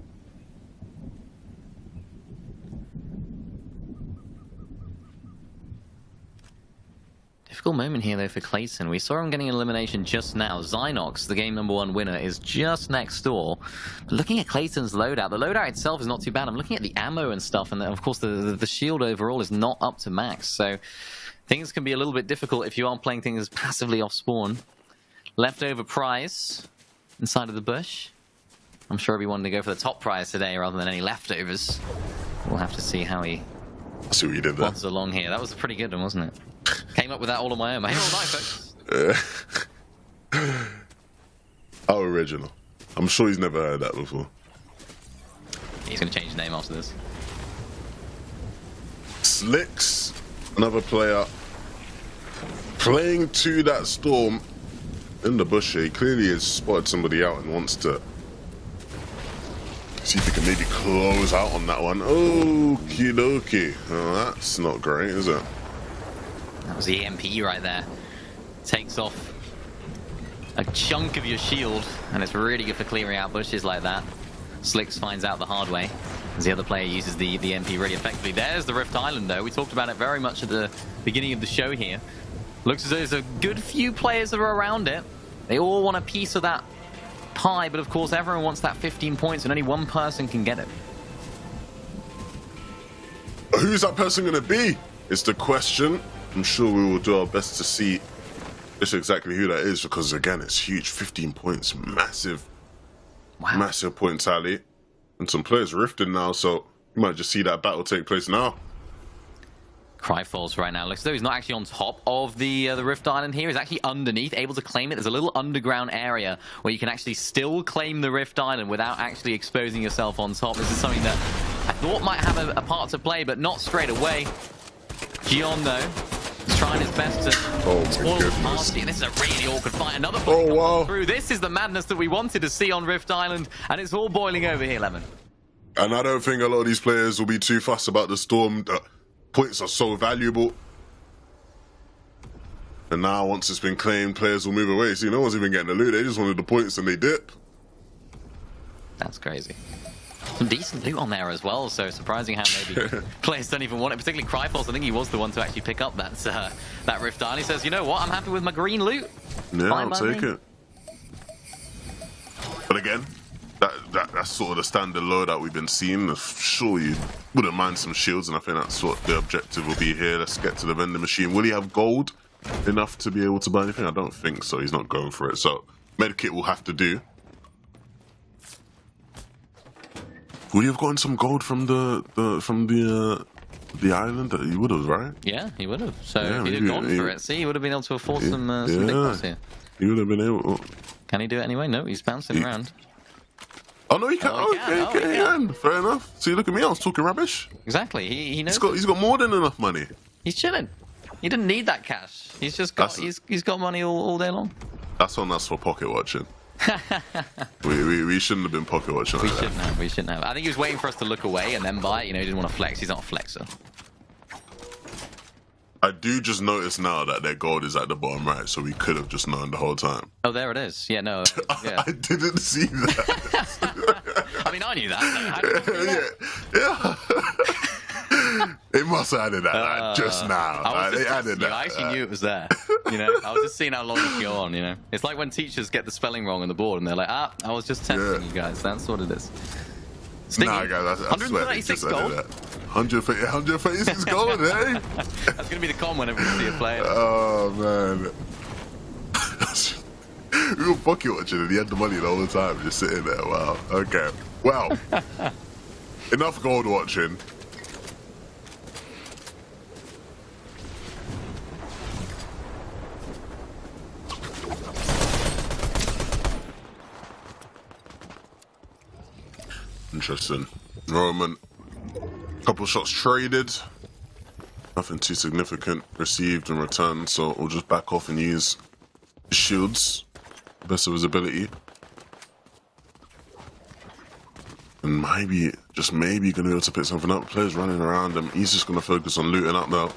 Difficult moment here, though, for Clayton. We saw him getting an elimination just now. Zynox, the game #1 winner, is just next door. But looking at Clayton's loadout, the loadout itself is not too bad. I'm looking at the ammo and stuff, and of course the shield overall is not up to max. So things can be a little bit difficult if you aren't playing things passively off spawn. Leftover prize inside of the bush. I'm sure we wanted to go for the top prize today rather than any leftovers. We'll have to see how he I see what you did there. plods along here. That was a pretty good one, wasn't it? Came up with that all on my own. Hey, all right, folks. How original. I'm sure he's never heard that before. He's going to change his name after this. Slicks, another player, playing to that Storm in the bush here. He clearly has spotted somebody out and wants to see if he can maybe close out on that one. Okie dokie. Oh, that's not great, is it? That was the EMP right there. Takes off a chunk of your shield, and it's really good for clearing out bushes like that. Slicks finds out the hard way, as the other player uses the EMP really effectively. There's the Rift Island, though. We talked about it very much at the beginning of the show here. Looks as though there's a good few players that are around it. They all want a piece of that pie, but of course everyone wants that 15 points, and only one person can get it. Who's that person going to be? Is the question. I'm sure we will do our best to see just exactly who that is, because again, it's huge. 15 points, massive, massive point tally, and some players rifting now, so you might just see that battle take place now. Cry falls right now. Looks as though he's not actually on top of the Rift Island here. He's actually underneath, able to claim it. There's a little underground area where you can actually still claim the Rift Island without actually exposing yourself on top. This is something that I thought might have a part to play, but not straight away. Gion, though, is trying his best to spoil the party. This is a really awkward fight. Another player comes through. This is the madness that we wanted to see on Rift Island, and it's all boiling over here, Lemon. And I don't think a lot of these players will be too fussed about the Storm. Points are so valuable. And now, once it's been claimed, players will move away. See, no one's even getting the loot. They just wanted the points and they dip. That's crazy. Some decent loot on there as well, so surprising how maybe players don't even want it, particularly Cryfalls. I think he was the one to actually pick up that Rift Island. He says, you know what, I'm happy with my green loot. Yeah, Fine I'll take it. But again, that's sort of the standard low that we've been seeing. I'm sure you wouldn't mind some shields, and I think that's what the objective will be here. Let's get to the vending machine. Will he have gold enough to be able to buy anything? I don't think so. He's not going for it. So medkit will have to do. Would you have gotten some gold from the island? He would have, right? Yeah, he would have. So Yeah, if he'd have gone for it, see, he would have been able to afford some big bucks here. He would have been able. Can he do it anyway? No, he's bouncing around. Oh no, he can. He can. Fair enough. See, look at me. I was talking rubbish. Exactly. He knows. He's got more than enough money. He's chilling. He didn't need that cash. He's just got. He's got money all day long. That's on us for pocket watching. we shouldn't have been pocket watching. We shouldn't have. I think he was waiting for us to look away and then buy it. You know, he didn't want to flex. He's not a flexer. I do just notice now that their gold is at the bottom right, so we could have just known the whole time. Oh, there it is. Yeah, no. Yeah. I didn't see that. I mean, I knew that. Yeah. It must have added that just now. They added that. I actually knew it was there. You know, I was just seeing how long it could go on. You know, it's like when teachers get the spelling wrong on the board and they're like, I was just testing you guys. That's what it is. Nah, guys, I swear 136 gold. 136 gold, eh? That's gonna be the con whenever we see a player. Oh man. We were pocket watching and he had the money the whole time, just sitting there. Wow. Okay. Well, enough gold watching. Interesting. Roman, couple shots traded. Nothing too significant received in return, so we'll just back off and use shields, best of his ability. And maybe, just maybe, gonna be able to pick something up. Players running around him. He's just gonna focus on looting up now.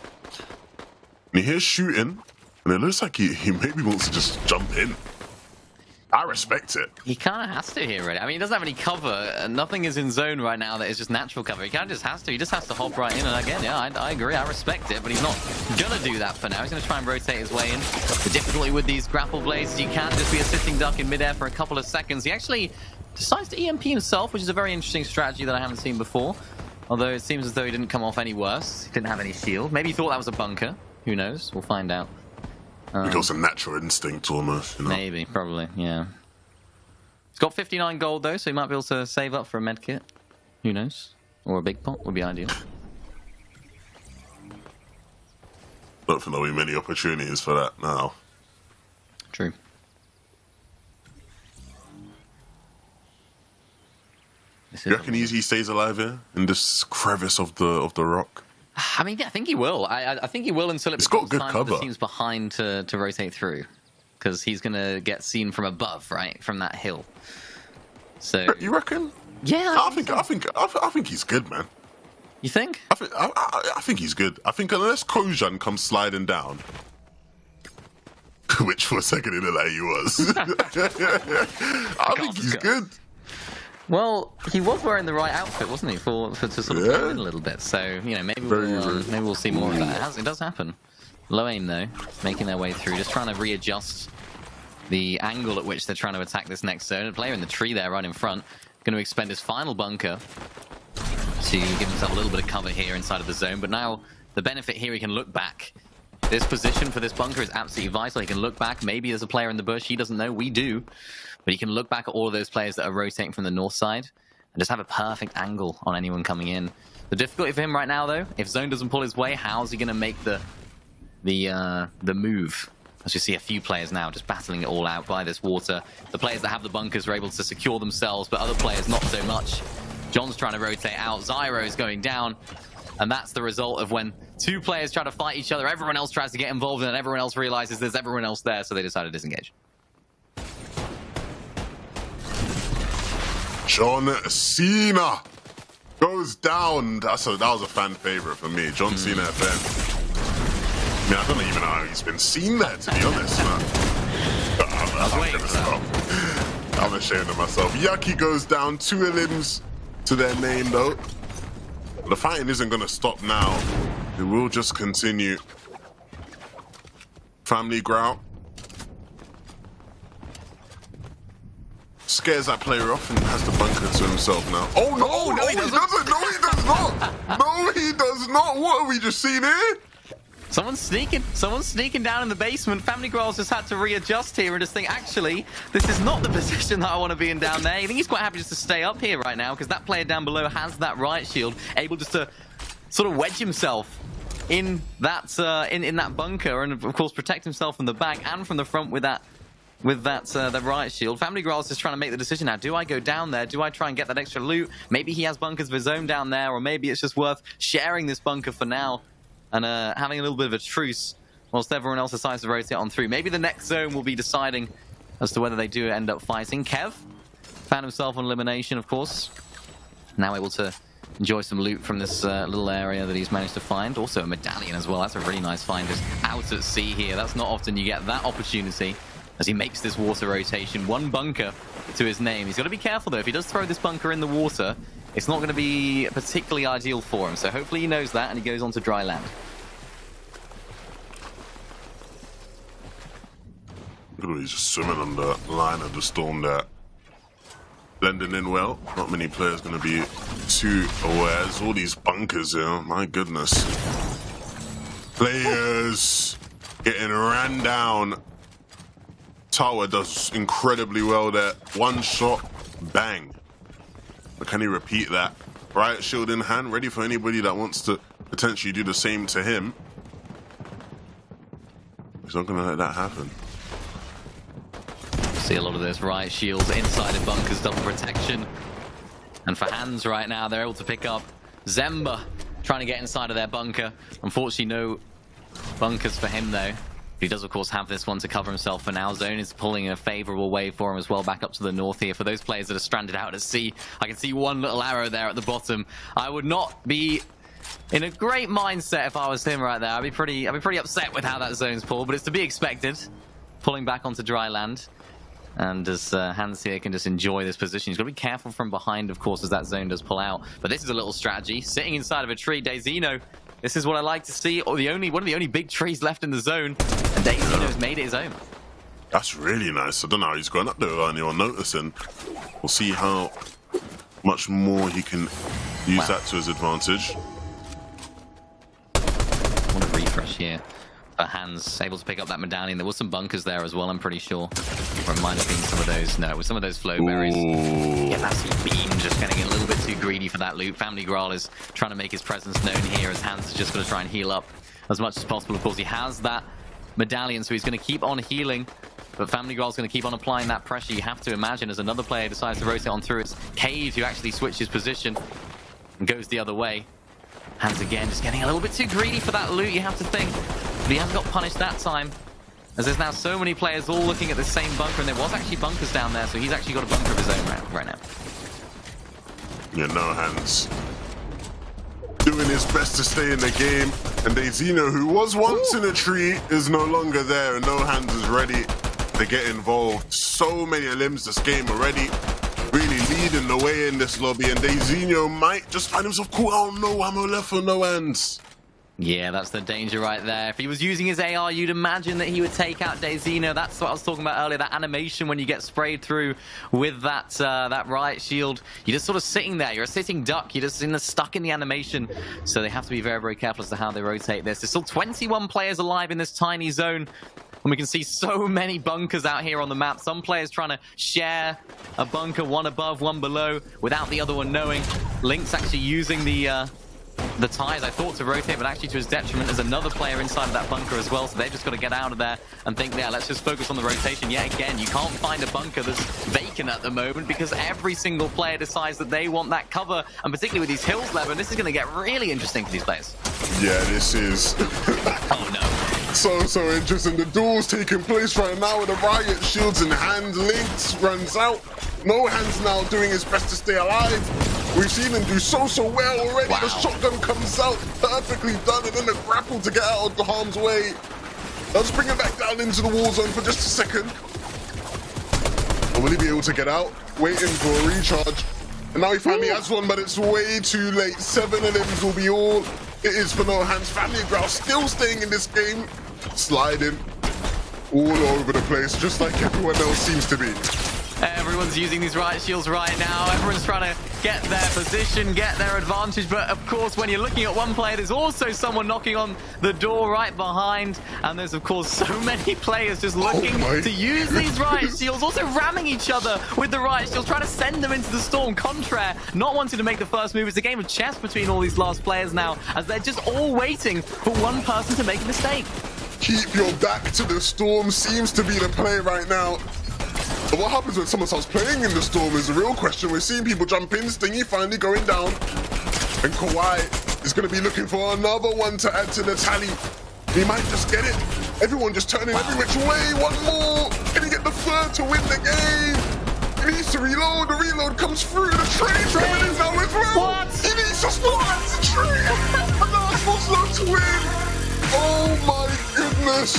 And he hears shooting, and it looks like he maybe wants to just jump in. I respect it. He kind of has to here, really. I mean, he doesn't have any cover. Nothing is in zone right now that is just natural cover. He kind of just has to. He just has to hop right in. And again, yeah, I agree. I respect it. But he's not going to do that for now. He's going to try and rotate his way in. The difficulty with these grapple blades is you can just be a sitting duck in midair for a couple of seconds. He actually decides to EMP himself, which is a very interesting strategy that I haven't seen before. Although it seems as though he didn't come off any worse. He didn't have any shield. Maybe he thought that was a bunker. Who knows? We'll find out. He got some natural instinct almost, you know? Maybe, probably, yeah. He's got 59 gold though, so he might be able to save up for a med kit. Who knows? or a big pot would be ideal. Don't think there'll be many opportunities for that now. True. You reckon he stays alive here in this crevice of the rock? I mean, yeah, I think he will. I think he will until it becomes time for the teams behind to rotate through, because he's gonna get seen from above, right, from that hill. So you reckon? Yeah, I think he's good, man. You think? I think he's good. I think unless Kojan comes sliding down, which for a second it looked like he was, I think he's good. Well, he was wearing the right outfit, wasn't he, for to sort of go in a little bit. So you know, maybe we'll see more of that. It does happen. Low aim though, making their way through, just trying to readjust the angle at which they're trying to attack this next zone. A player in the tree there, right in front, going to expend his final bunker to give himself a little bit of cover here inside of the zone. But now the benefit here, he can look back. This position for this bunker is absolutely vital. He can look back. Maybe there's a player in the bush. He doesn't know. We do. But he can look back at all of those players that are rotating from the north side and just have a perfect angle on anyone coming in. The difficulty for him right now, though, if zone doesn't pull his way, how's he going to make the move? As you see a few players now just battling it all out by this water. The players that have the bunkers are able to secure themselves, but other players not so much. John's trying to rotate out. Zyro's going down. And that's the result of when two players try to fight each other, everyone else tries to get involved, and then everyone else realizes there's everyone else there, so they decide to disengage. John Cena goes down. That was a fan favorite for me. John Cena FM. I mean, I don't even know how he's been seen there, to be honest. I'm ashamed of myself. Yaki goes down. 2 elims to their name, though. The fighting isn't going to stop now. It will just continue. Family grout. Scares that player off and has the bunker to himself now. Oh, no, no, he doesn't. No, he does not. No, he does not. What have we just seen here? Someone's sneaking down in the basement. Family Growl's just had to readjust here and just think, actually, this is not the position that I want to be in down there. I think he's quite happy just to stay up here right now, because that player down below has that riot shield, able just to sort of wedge himself in that in that bunker, and of course protect himself from the back and from the front with that the riot shield. Family Growl's just trying to make the decision now. Do I go down there? Do I try and get that extra loot? Maybe he has bunkers of his own down there, or maybe it's just worth sharing this bunker for now and having a little bit of a truce whilst everyone else decides to rotate on through. Maybe the next zone will be deciding as to whether they do end up fighting. Kev found himself on elimination, of course. Now able to enjoy some loot from this little area that he's managed to find. Also a medallion as well. That's a really nice find, just out at sea here. That's not often you get that opportunity as he makes this water rotation. 1 bunker to his name. He's got to be careful, though. If he does throw this bunker in the water, it's not going to be particularly ideal for him. So hopefully he knows that and he goes on to dry land. He's just swimming on the line of the storm there. Blending in well. Not many players going to be too aware. There's all these bunkers here. My goodness. Players getting ran down. Tower does incredibly well there. 1 shot, bang. But can he repeat that? Riot shield in hand, ready for anybody that wants to potentially do the same to him. He's not going to let that happen. See a lot of those riot shields inside of bunkers, double protection. And for hands right now, they're able to pick up Zemba trying to get inside of their bunker. Unfortunately, no bunkers for him, though. He does, of course, have this one to cover himself for now. Zone is pulling a favorable way for him as well, back up to the north here. For those players that are stranded out at sea, I can see 1 little arrow there at the bottom. I would not be in a great mindset if I was him right there. I'd be pretty upset with how that zone's pulled, but it's to be expected. Pulling back onto dry land. And as Hans here can just enjoy this position. He's got to be careful from behind, of course, as that zone does pull out. But this is a little strategy. Sitting inside of a tree, DayZino. This is what I like to see. One of the only big trees left in the zone. And DayZino's made it his own. That's really nice. I don't know how he's going up there without anyone noticing. We'll see how much more he can use that to his advantage. What a refresh here. Hands able to pick up that medallion. There was some bunkers there as well, I'm pretty sure. Or it might have been some of those. No, it was some of those flow berries. Yeah, that's Beam just getting a little bit too greedy for that loot. Family Graal is trying to make his presence known here as Hands is just going to try and heal up as much as possible. Of course, he has that medallion, so he's going to keep on healing. But Family Graal is going to keep on applying that pressure. You have to imagine as another player decides to rotate on through, it's Cave who actually switches position and goes the other way. Hands again, just getting a little bit too greedy for that loot, you have to think. But he hasn't got punished that time, as there's now so many players all looking at the same bunker, and there was actually bunkers down there, so he's actually got a bunker of his own right now. Yeah, no Hands doing his best to stay in the game, and Dazino, who was once in a tree, is no longer there, and no Hands is ready to get involved. So many limbs this game already, really leading the way in this lobby, and Dazino might just find himself caught out. No ammo left for no Hands. Yeah, that's the danger right there. If he was using his AR, you'd imagine that he would take out Dazino. That's what I was talking about earlier, that animation when you get sprayed through with that that riot shield. You're just sort of sitting there. You're a sitting duck. You're just stuck in the animation. So they have to be very, very careful as to how they rotate this. There's still 21 players alive in this tiny zone. And we can see so many bunkers out here on the map. Some players trying to share a bunker, one above, one below, without the other one knowing. Link's actually using the ties, I thought, to rotate, but actually to his detriment. There's another player inside of that bunker as well, so they've just got to get out of there and think, yeah, let's just focus on the rotation. Yet again, you can't find a bunker that's vacant at the moment because every single player decides that they want that cover, and particularly with these hills, Levin, this is going to get really interesting for these players. Yeah, this is... Oh, no. So interesting. The duel's taking place right now with the riot shields in hand. Lynx runs out. No Hands now doing his best to stay alive. We've seen him do so well already. Wow. The shotgun comes out perfectly done, and then the grapple to get out of the harm's way. Let's bring him back down into the war zone for just a second. And will he be able to get out? Waiting for a recharge. And now he finally has one, but it's way too late. 7 limbs will be all it is for no Hands. Family Graal still staying in this game. Sliding all over the place, just like everyone else seems to be. Everyone's using these riot shields right now. Everyone's trying to get their position, get their advantage. But of course, when you're looking at one player, there's also someone knocking on the door right behind. And there's, of course, so many players just looking to use these riot shields, also ramming each other with the riot shields, trying to send them into the storm. Contraire, not wanting to make the first move. It's a game of chess between all these last players now, as they're just all waiting for one person to make a mistake. Keep your back to the storm seems to be the play right now. But what happens when someone starts playing in the storm is the real question. We're seeing people jump in, Stingy finally going down. And Kawhi is going to be looking for another one to add to the tally. He might just get it. Everyone just turning every which way. One more. Can he get the third to win the game? He needs to reload. The reload comes through. The train's coming in now as well. What? He needs to stop the train. And now it's supposed to win. Oh my goodness.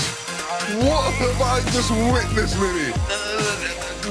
What have I just witnessed, Minnie?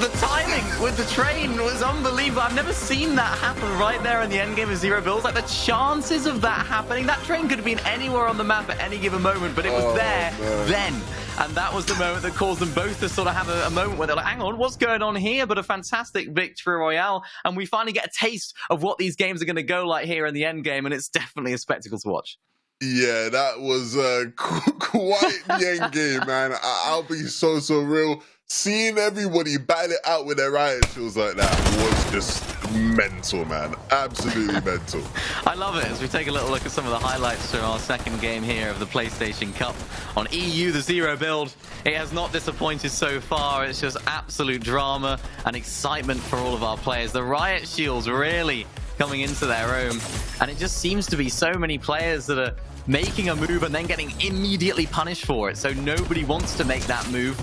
The timing with the train was unbelievable. I've never seen that happen right there in the end game of Zero Bills. Like, the chances of that happening, that train could have been anywhere on the map at any given moment, but it was there then. And that was the moment that caused them both to sort of have a moment where they're like, hang on, what's going on here? But a fantastic victory Royale. And we finally get a taste of what these games are going to go like here in the end game. And it's definitely a spectacle to watch. Yeah, that was quite the end game, man. I'll be so real. Seeing everybody battle it out with their riot shields like that was just mental, man. Absolutely mental. I love it as we take a little look at some of the highlights from our second game here of the PlayStation Cup on EU, the Zero build. It has not disappointed so far. It's just absolute drama and excitement for all of our players. The riot shields really coming into their own, and it just seems to be so many players that are making a move and then getting immediately punished for it. So nobody wants to make that move,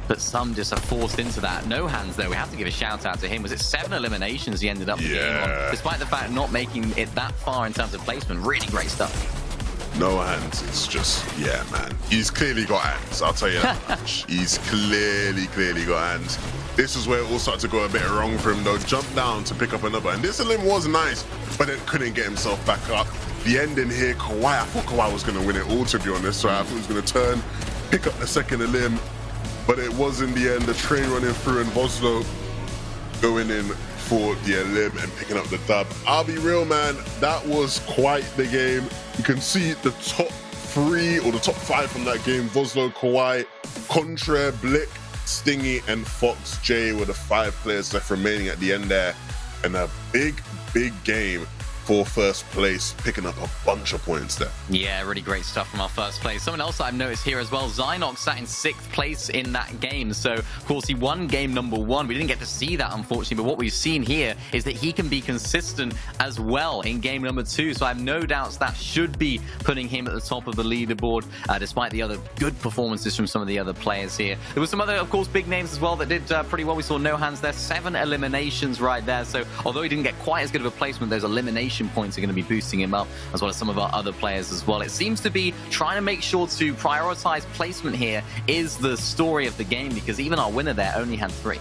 but some just are forced into that. No Hands, though, we have to give a shout out to him. Was it 7 eliminations he ended up the game on, despite the fact not making it that far in terms of placement? Really great stuff. No Hands, it's just, yeah, man. He's clearly got hands, I'll tell you that much. He's clearly got hands. This is where it all started to go a bit wrong for him, though. Jump down to pick up another, and this limb was nice, but then couldn't get himself back up. The ending here, Kawhi, I thought Kawhi was going to win it all, to be honest. So I thought he was going to turn, pick up the second limb, but it was in the end the train running through and Voslo going in for the limb and picking up the dub. I'll be real, man, that was quite the game. You can see the top 3 or the top 5 from that game, Voslo, Kawhi, Contra, Blick, Stingy, and Fox J were the 5 players left remaining at the end there. And a big game for first place, picking up a bunch of points there. Yeah, really great stuff from our first place. Someone else I've noticed here as well, Zynox sat in 6th place in that game. So, of course, he won game number 1. We didn't get to see that, unfortunately, but what we've seen here is that he can be consistent as well in game number 2. So I have no doubts that should be putting him at the top of the leaderboard, despite the other good performances from some of the other players here. There were some other, of course, big names as well that did pretty well. We saw No Hands there, 7 eliminations right there. So although he didn't get quite as good of a placement, those elimination points are going to be boosting him up, as well as some of our other players as well. It seems to be trying to make sure to prioritize placement here is the story of the game, because even our winner there only had 3.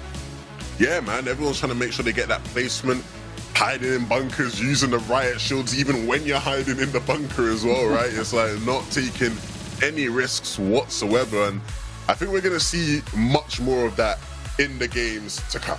Yeah, man, everyone's trying to make sure they get that placement, hiding in bunkers, using the riot shields even when you're hiding in the bunker as well, right? It's like not taking any risks whatsoever, and I think we're going to see much more of that in the games to come.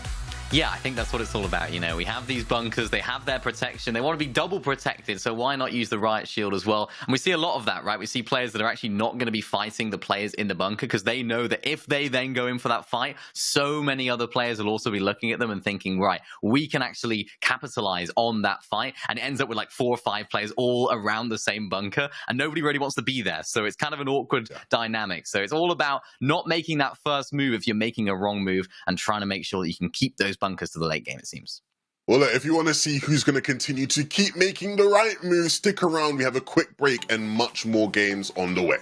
Yeah, I think that's what it's all about. You know, we have these bunkers, they have their protection, they want to be double protected, so why not use the riot shield as well? And we see a lot of that, right? We see players that are actually not going to be fighting the players in the bunker because they know that if they then go in for that fight, so many other players will also be looking at them and thinking, right, we can actually capitalize on that fight. And it ends up with like 4 or 5 players all around the same bunker, and nobody really wants to be there. So it's kind of an awkward dynamic. So it's all about not making that first move if you're making a wrong move, and trying to make sure that you can keep those bunkers to the late game, it seems. Well, look, if you want to see who's going to continue to keep making the right moves, stick around. We have a quick break and much more games on the way.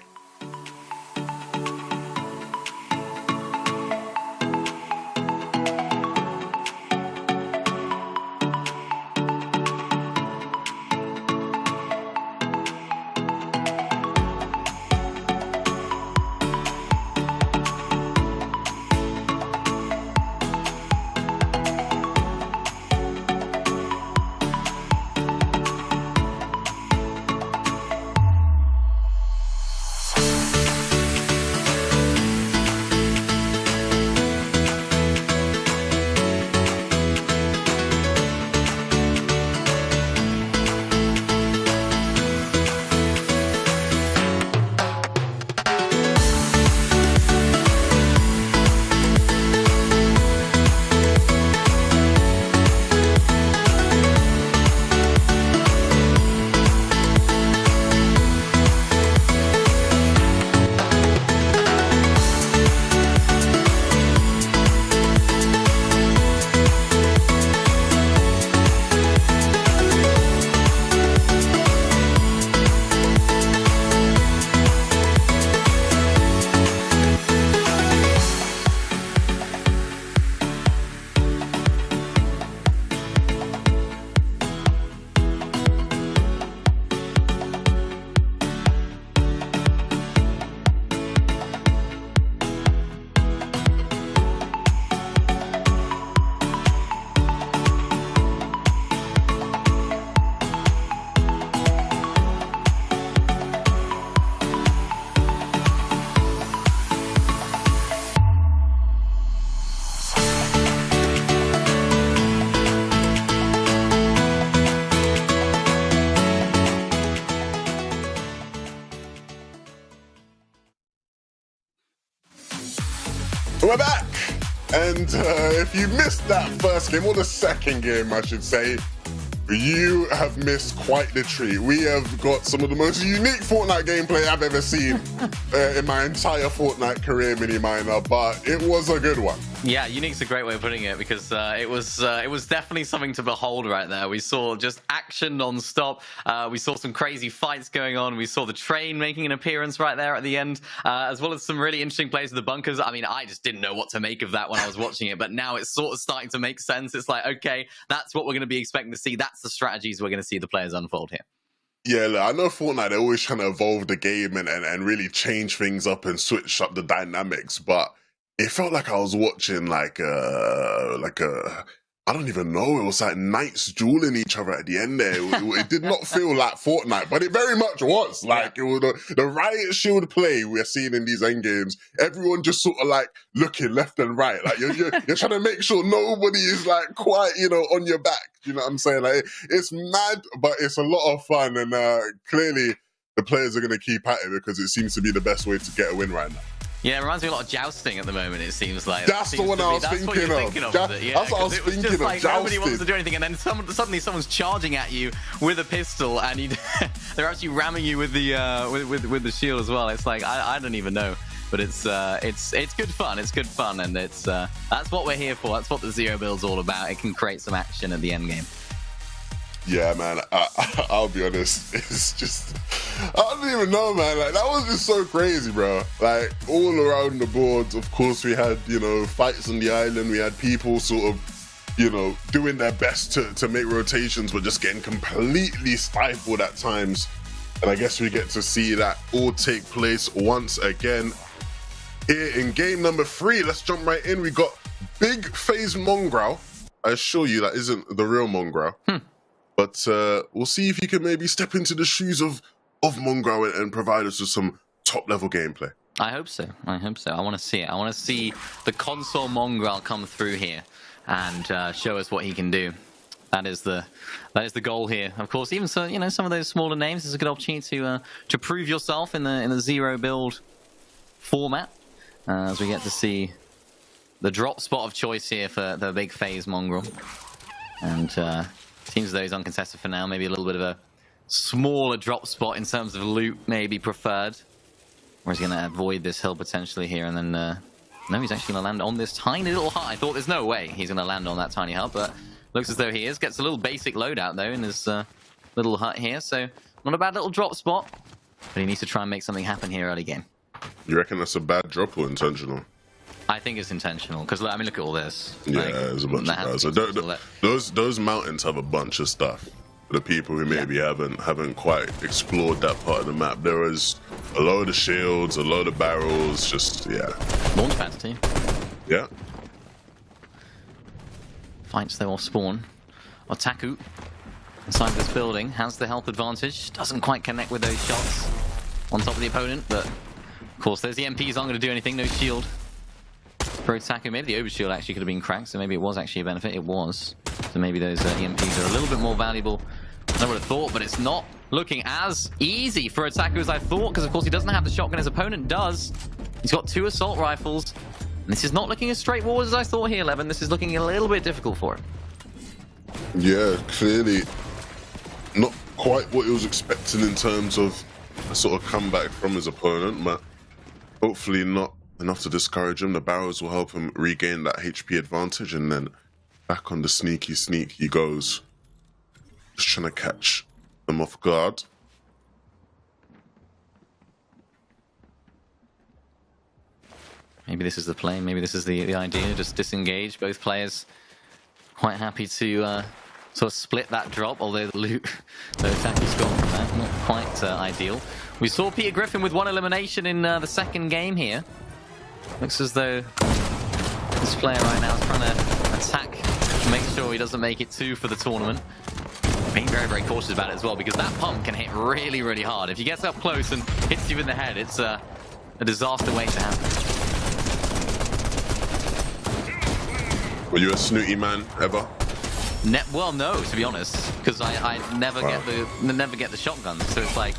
We're back, and if you missed that first game, or the second game I should say, you have missed quite the treat. We have got some of the most unique Fortnite gameplay I've ever seen in my entire Fortnite career, Mini Miner, but it was a good one. Yeah, unique's a great way of putting it, because it was definitely something to behold right there. We saw just action non-stop. We saw some crazy fights going on. We saw the train making an appearance right there at the end, as well as some really interesting plays with the bunkers. I mean, I just didn't know what to make of that when I was watching it, but now it's sort of starting to make sense. It's like, okay, that's what we're going to be expecting to see. That's the strategies we're going to see the players unfold here. Yeah, look, I know Fortnite, they're always trying to evolve the game and really change things up and switch up the dynamics, but it felt like I was watching like a I don't even know, it was like knights dueling each other at the end there. It did not feel like Fortnite, but it very much was. Like, it was the riot shield play we're seeing in these end games. Everyone just sort of like looking left and right. Like, you're trying to make sure nobody is like quite, on your back. You know what I'm saying? Like, it's mad, but it's a lot of fun. And clearly, the players are going to keep at it because it seems to be the best way to get a win right now. Yeah, it reminds me a lot of jousting at the moment, it seems like. That's the one I was thinking of. That's what I was thinking of, like nobody wants to jousting. do anything, and then suddenly someone's charging at you with a pistol, and they're actually ramming you with the shield as well. It's like, I don't even know. But it's good fun. It's good fun, and that's what we're here for. That's what the Zero build's all about. It can create some action at the end game. Yeah, man. I'll be honest. It's just, I don't even know, man. Like, that was just so crazy, bro. Like, all around the boards, of course, we had, you know, fights on the island. We had people sort of, you know, doing their best to make rotations, but just getting completely stifled at times. And I guess we get to see that all take place once again here in game number 3. Let's jump right in. We got Big FaZe Mongrel. I assure you that isn't the real Mongrel. But we'll see if you can maybe step into the shoes of Mongrel and provide us with some top-level gameplay. I hope so. I hope so. I want to see it. I want to see the console Mongrel come through here and show us what he can do. That is the goal here. Of course, even so, you know, some of those smaller names is a good opportunity to prove yourself in the Zero build format, as we get to see the drop spot of choice here for the Big FaZe Mongrel. And seems as though he's uncontested for now. Maybe a little bit of a smaller drop spot in terms of loot maybe preferred. Or is he going to avoid this hill potentially here, and then no, he's actually going to land on this tiny little hut. I thought there's no way he's going to land on that tiny hut, but looks as though he is. Gets a little basic loadout though in his little hut here, so not a bad little drop spot. But he needs to try and make something happen here early game. You reckon that's a bad drop or intentional? I think it's intentional, because I mean, look at all this. Yeah, like, there's a bunch of guys. So those mountains have a bunch of stuff. For the people who maybe haven't quite explored that part of the map, there is a load of shields, a load of barrels, just, yeah. Launch pads too. Yeah. Fights though off spawn. Otaku inside this building has the health advantage. Doesn't quite connect with those shots on top of the opponent, but of course there's the MPs aren't going to do anything. No shield. For Otaku, maybe the overshield actually could have been cracked, so maybe it was actually a benefit. It was. So maybe those EMPs are a little bit more valuable than I would have thought, but it's not looking as easy for Otaku as I thought, because of course he doesn't have the shotgun. His opponent does. He's got 2 assault rifles. And this is not looking as straightforward as I thought here, Levin. This is looking a little bit difficult for him. Yeah, clearly not quite what he was expecting in terms of a sort of comeback from his opponent, but hopefully not enough to discourage him. The barrels will help him regain that HP advantage, and then back on the sneak he goes. Just trying to catch them off guard. Maybe this is the play, maybe this is the idea, just disengage. Both players quite happy to sort of split that drop, although the loot, the attack is gone from that, not quite ideal. We saw Peter Griffin with 1 elimination in the second game here. Looks as though this player right now is trying to attack to make sure he doesn't make it 2 for the tournament. Being very, very cautious about it as well, because that pump can hit really, really hard. If he gets up close and hits you in the head, it's a disaster waiting to happen. Were you a snooty man ever? Well, no, to be honest, because I never get the shotgun, so it's like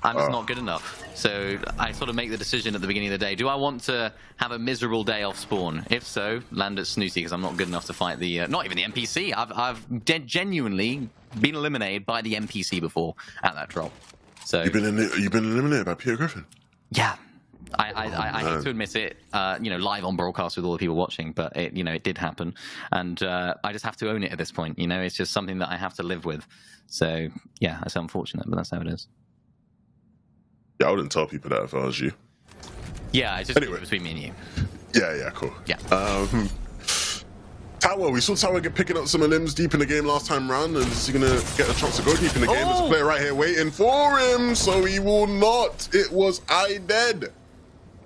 I'm just not good enough. So I sort of make the decision at the beginning of the day: do I want to have a miserable day off spawn? If so, land at snooty, because I'm not good enough to fight the not even the NPC. I've genuinely been eliminated by the NPC before at that drop. So you've been eliminated by Peter Griffin. Yeah. I hate to admit it, you know, live on broadcast with all the people watching, but it, you know, it did happen, and I just have to own it at this point. You know, it's just something that I have to live with. So yeah, that's unfortunate, but that's how it is. Yeah, I wouldn't tell people that if I was you. Yeah, it's just anyway, between me and you. Yeah, cool. Yeah. Tower, we saw Tower picking up some limbs deep in the game last time round, and is he gonna get a chance to go deep in the game? There's a player right here waiting for him, so he will not. It was iDead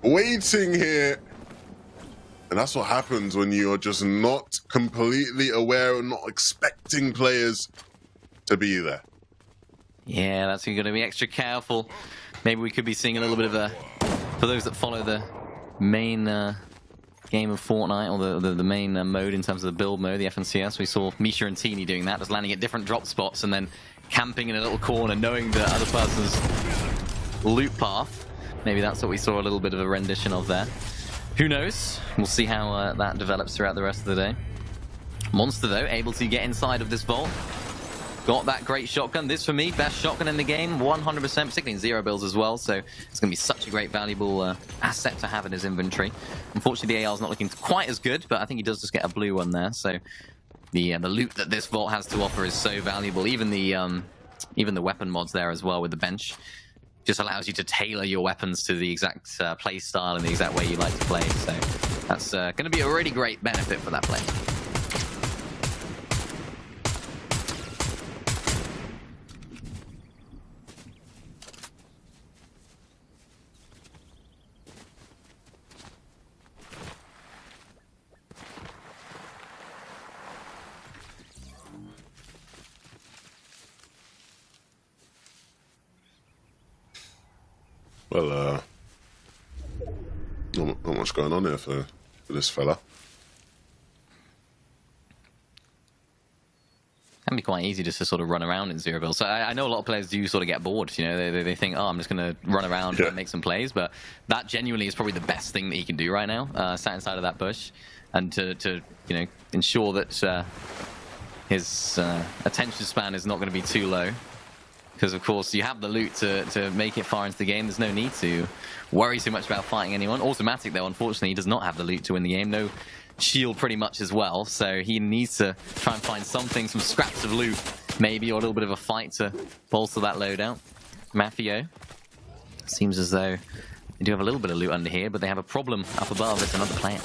waiting here. And that's what happens when you're just not completely aware and not expecting players to be there. Yeah, that's going to be extra careful. Maybe we could be seeing a little bit of a, for those that follow the main game of Fortnite, or the main mode in terms of the build mode, the FNCS, we saw Misha and Teeny doing that, just landing at different drop spots and then camping in a little corner, knowing that other person's loot path. Maybe that's what we saw a little bit of a rendition of there. Who knows? We'll see how that develops throughout the rest of the day. Monster, though, able to get inside of this vault. Got that great shotgun. This, for me, best shotgun in the game, 100%, particularly in zero builds as well. So it's going to be such a great, valuable asset to have in his inventory. Unfortunately, the AR is not looking quite as good, but I think he does just get a blue one there. So the loot that this vault has to offer is so valuable. Even the weapon mods there as well with the bench just allows you to tailor your weapons to the exact play style and the exact way you like to play. So that's going to be a really great benefit for that play. Well, not much going on here for this fella. Can be quite easy just to sort of run around in zero build. So I know a lot of players do sort of get bored. You know, they think, oh, I'm just going to run around and make some plays. But that genuinely is probably the best thing that he can do right now, sat inside of that bush, and to you know, ensure that his attention span is not going to be too low. Because, of course, you have the loot to make it far into the game. There's no need to worry too much about fighting anyone. Automatic, though, unfortunately, he does not have the loot to win the game. No shield pretty much as well. So he needs to try and find something, some scraps of loot, maybe, or a little bit of a fight to bolster that loadout. Mafio. Seems as though they do have a little bit of loot under here, but they have a problem up above. It's another player.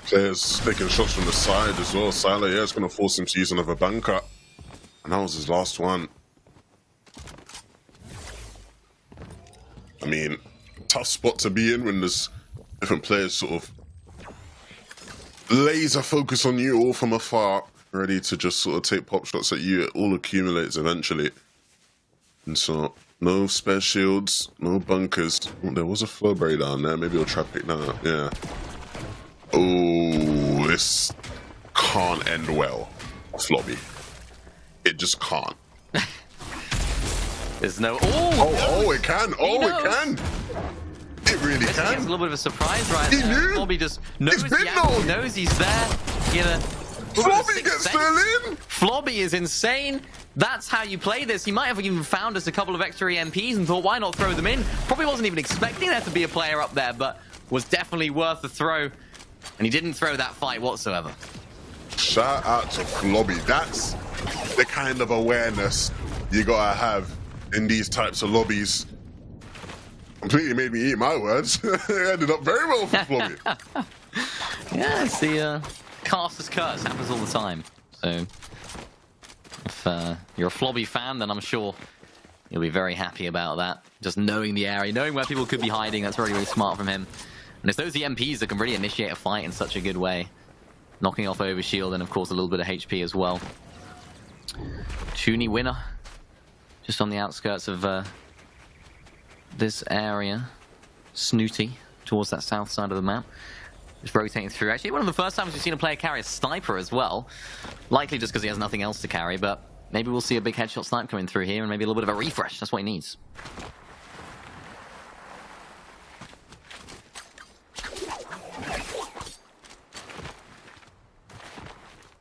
Players taking shots from the side as well. Salah, yeah, it's going to force him to use another bunker. And that was his last one. I mean, tough spot to be in when there's different players sort of laser focus on you all from afar, ready to just sort of take pop shots at you. It all accumulates eventually. And so, no spare shields, no bunkers. Oh, there was a flowberry down there. Maybe I'll try to pick that up. Yeah. Oh, this can't end well, Flobby. It just can't. There's no... Oh, it can. Oh, it can. It really can. It's a little bit of a surprise right he there. Knew. Flobby just knows knows he's there. Flobby gets still in. Flobby is insane. That's how you play this. He might have even found us a couple of extra EMPs and thought, why not throw them in? Probably wasn't even expecting there to be a player up there, but was definitely worth the throw. And he didn't throw that fight whatsoever. Shout out to Flobby. That's the kind of awareness you gotta have in these types of lobbies. Completely made me eat my words. It ended up very well for Flobby. Yeah, it's the caster's curse. Happens all the time. So if you're a Flobby fan, then I'm sure you'll be very happy about that. Just knowing the area, knowing where people could be hiding, that's really, really smart from him. And it's those EMPs that can really initiate a fight in such a good way. Knocking off overshield and, of course, a little bit of HP as well. Toonie winner. Just on the outskirts of this area. Snooty towards that south side of the map. Just rotating through. Actually, one of the first times we've seen a player carry a sniper as well. Likely just because he has nothing else to carry, but maybe we'll see a big headshot snipe coming through here and maybe a little bit of a refresh. That's what he needs.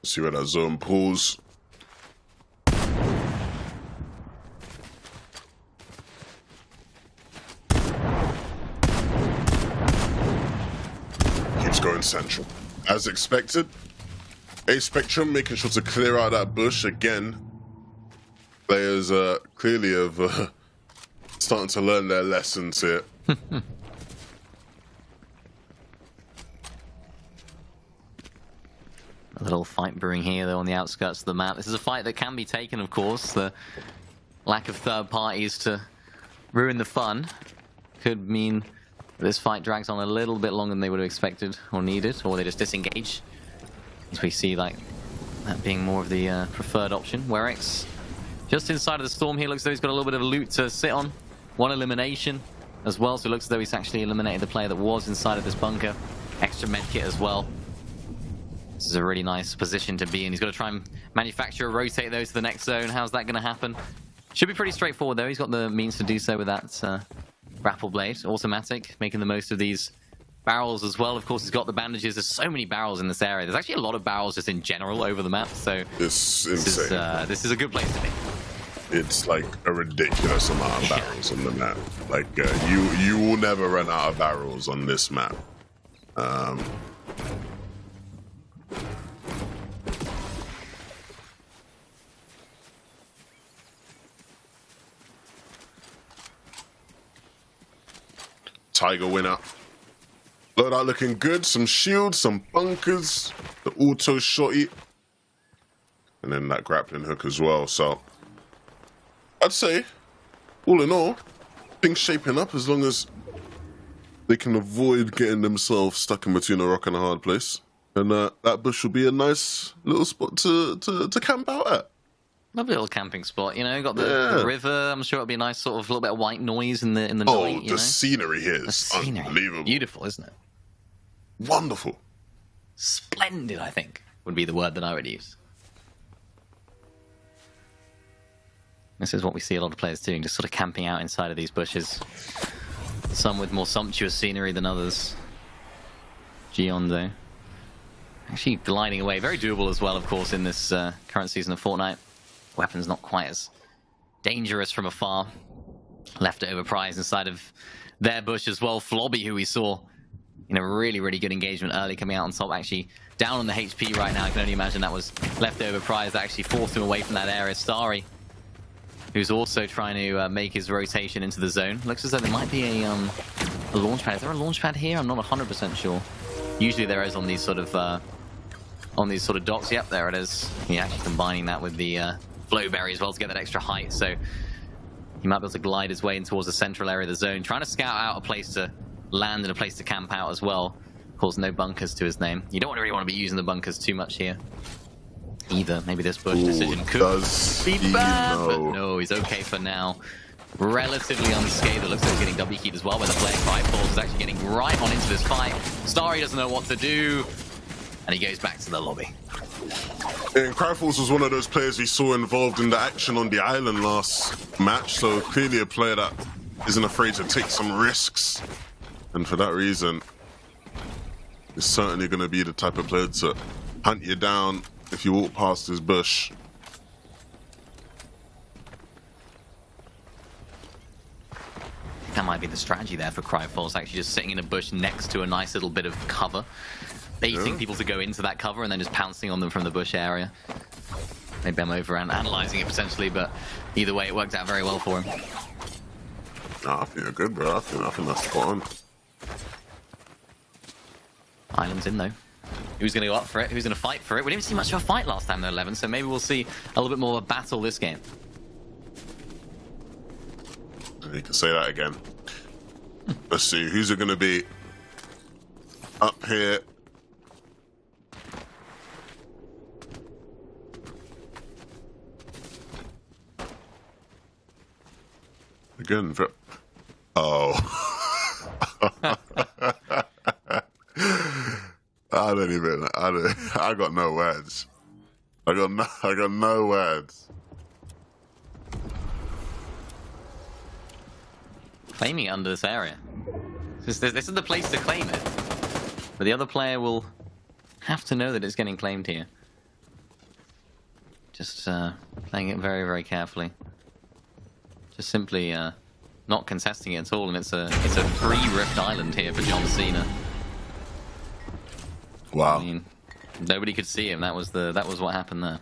See where that zone pulls. Keeps going central. As expected, A Spectrum making sure to clear out that bush again. Players clearly have starting to learn their lessons here. A little fight brewing here, though, on the outskirts of the map. This is a fight that can be taken, of course. The lack of third parties to ruin the fun could mean this fight drags on a little bit longer than they would have expected or needed, or they just disengage. As we see, like, that being more of the preferred option. Werex just inside of the storm here. Looks as though he's got a little bit of loot to sit on. One elimination as well, so it looks as though he's actually eliminated the player that was inside of this bunker. Extra medkit as well. This is a really nice position to be in. He's got to try and manufacture a rotate those to the next zone. How's that going to happen? Should be pretty straightforward, though. He's got the means to do so with that grapple blade. Automatic, making the most of these barrels as well. Of course, he's got the bandages. There's so many barrels in this area. There's actually a lot of barrels just in general over the map, so It's insane. this is a good place to be. It's like a ridiculous amount of barrels on the map. Like you will never run out of barrels on this map. Tiger winner. Loadout looking good. Some shields, some bunkers, the auto shotty, and then that grappling hook as well. So I'd say, all in all, things shaping up as long as they can avoid getting themselves stuck in between a rock and a hard place. And that bush will be a nice little spot to camp out at. Lovely little camping spot, you know. Got the river. I'm sure it'll be a nice sort of little bit of white noise in the night. The scenery here is scenery. Unbelievable. Beautiful, isn't it? Wonderful. Splendid, I think, would be the word that I would use. This is what we see a lot of players doing, just sort of camping out inside of these bushes. Some with more sumptuous scenery than others. Gion, though, actually gliding away. Very doable as well, of course, in this current season of Fortnite. Weapons not quite as dangerous from afar. Leftover prize inside of their bush as well. Flobby, who we saw in a really, really good engagement early, coming out on top, actually down on the HP right now. I can only imagine that was leftover prize that actually forced him away from that area. Starry, who's also trying to make his rotation into the zone. Looks as though there might be a launch pad. Is there a launch pad here? I'm not 100% sure. Usually there is on these sort of docks. Yep, there it is. Yeah, actually combining that with the Flowberry as well to get that extra height. So he might be able to glide his way in towards the central area of the zone, trying to scout out a place to land and a place to camp out as well. Of course, no bunkers to his name. You don't really want to be using the bunkers too much here either. Maybe this bush decision could be bad, but no, he's okay for now. Relatively unscathed. It looks like he's getting W keyed as well, where the player Cryfalls is actually getting right on into this fight. Starry doesn't know what to do, and he goes back to the lobby. And Cryfalls was one of those players we saw involved in the action on the island last match, so clearly a player that isn't afraid to take some risks. And for that reason, is certainly going to be the type of player to hunt you down if you walk past his bush. That might be the strategy there for Cryfalls, actually just sitting in a bush next to a nice little bit of cover, baiting people to go into that cover and then just pouncing on them from the bush area. Maybe I'm over and analyzing it potentially, but either way, it worked out very well for him. Nah, I think you're good, bro. I think that's spot on. Island's in, though. Who's going to go up for it? Who's going to fight for it? We didn't see much of a fight last time, though, 11, so maybe we'll see a little bit more of a battle this game. You can say that again. Let's see, who's it going to be? Up here. Again, oh. I got no words. I got no words. Claiming it under this area. This is the place to claim it. But the other player will have to know that it's getting claimed here. Just playing it very, very carefully. Just simply not contesting it at all, and it's a free Rift Island here for John Cena. Wow. I mean, nobody could see him. That was what happened there.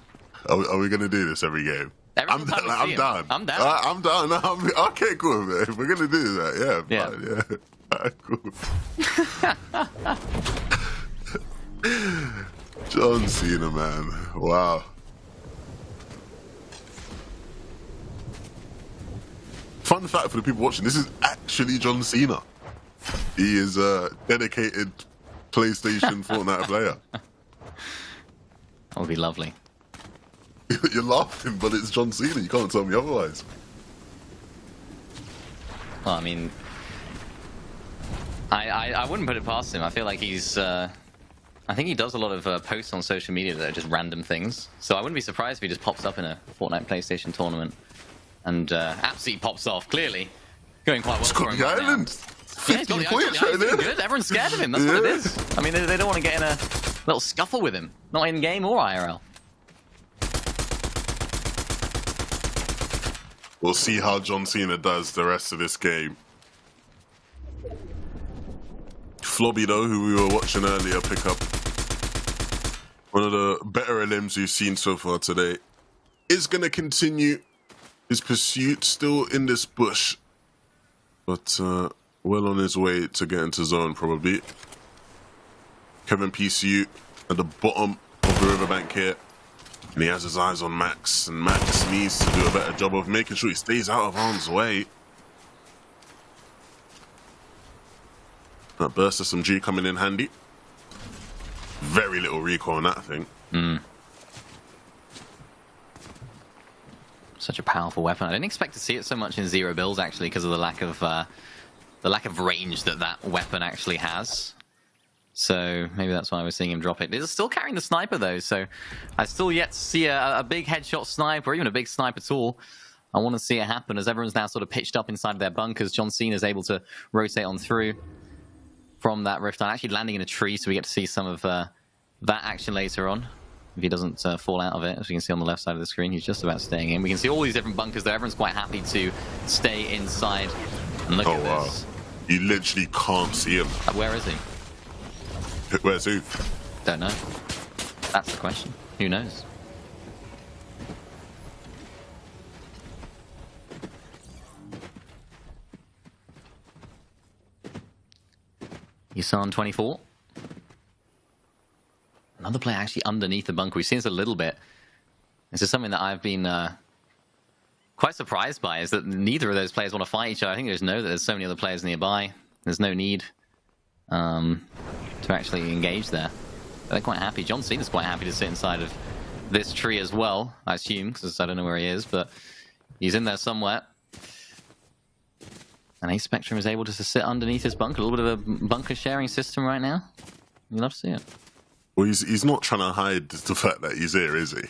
Are we gonna do this every game? I'm down. I'm down. I'm down. No, okay, cool, man. If we're gonna do that, yeah, fine, yeah. Cool. John Cena, man. Wow. Fun fact for the people watching: this is actually John Cena. He is a dedicated PlayStation Fortnite player. That would be lovely. You're laughing, but it's John Cena. You can't tell me otherwise. Well, I mean, I wouldn't put it past him. I feel like he's... I think he does a lot of posts on social media that are just random things. So I wouldn't be surprised if he just pops up in a Fortnite PlayStation tournament And absolutely pops off, clearly. Going quite well He's for got him the right island. now. 50 Yeah, points right there. good. Everyone's scared of him. That's what it is. I mean, they don't want to get in a little scuffle with him. Not in game or IRL. We'll see how John Cena does the rest of this game. Flobby, though, who we were watching earlier, pick up one of the better LMs we've seen so far today, is going to continue his pursuit still in this bush, but well on his way to get into zone, probably. Kevin PCU at the bottom of the riverbank here, and he has his eyes on Max, and Max needs to do a better job of making sure he stays out of harm's way. That burst of some G coming in handy. Very little recoil on that, I think. Such a powerful weapon. I didn't expect to see it so much in zero builds, actually, because of the lack of range that weapon actually has. So maybe that's why we're seeing him drop it. He's still carrying the sniper, though, so I still yet to see a big headshot snipe, or even a big snipe at all. I want to see it happen as everyone's now sort of pitched up inside their bunkers. John Cena is able to rotate on through from that rift line, actually landing in a tree, so we get to see some of that action later on. If he doesn't fall out of it, as you can see on the left side of the screen, he's just about staying in. We can see all these different bunkers there. Everyone's quite happy to stay inside. And look at this. You literally can't see him. Where is he? Where's who? Don't know. That's the question. Who knows? Yusan 24. Another player actually underneath the bunker. We've seen this a little bit. This is something that I've been quite surprised by, is that neither of those players want to fight each other. I think they just know that there's so many other players nearby. There's no need to actually engage there. But they're quite happy. John Cena's quite happy to sit inside of this tree as well, I assume, because I don't know where he is, but he's in there somewhere. And Ace Spectrum is able to sit underneath his bunker. A little bit of a bunker sharing system right now. You'd love to see it. Well, he's not trying to hide the fact that he's here, is he?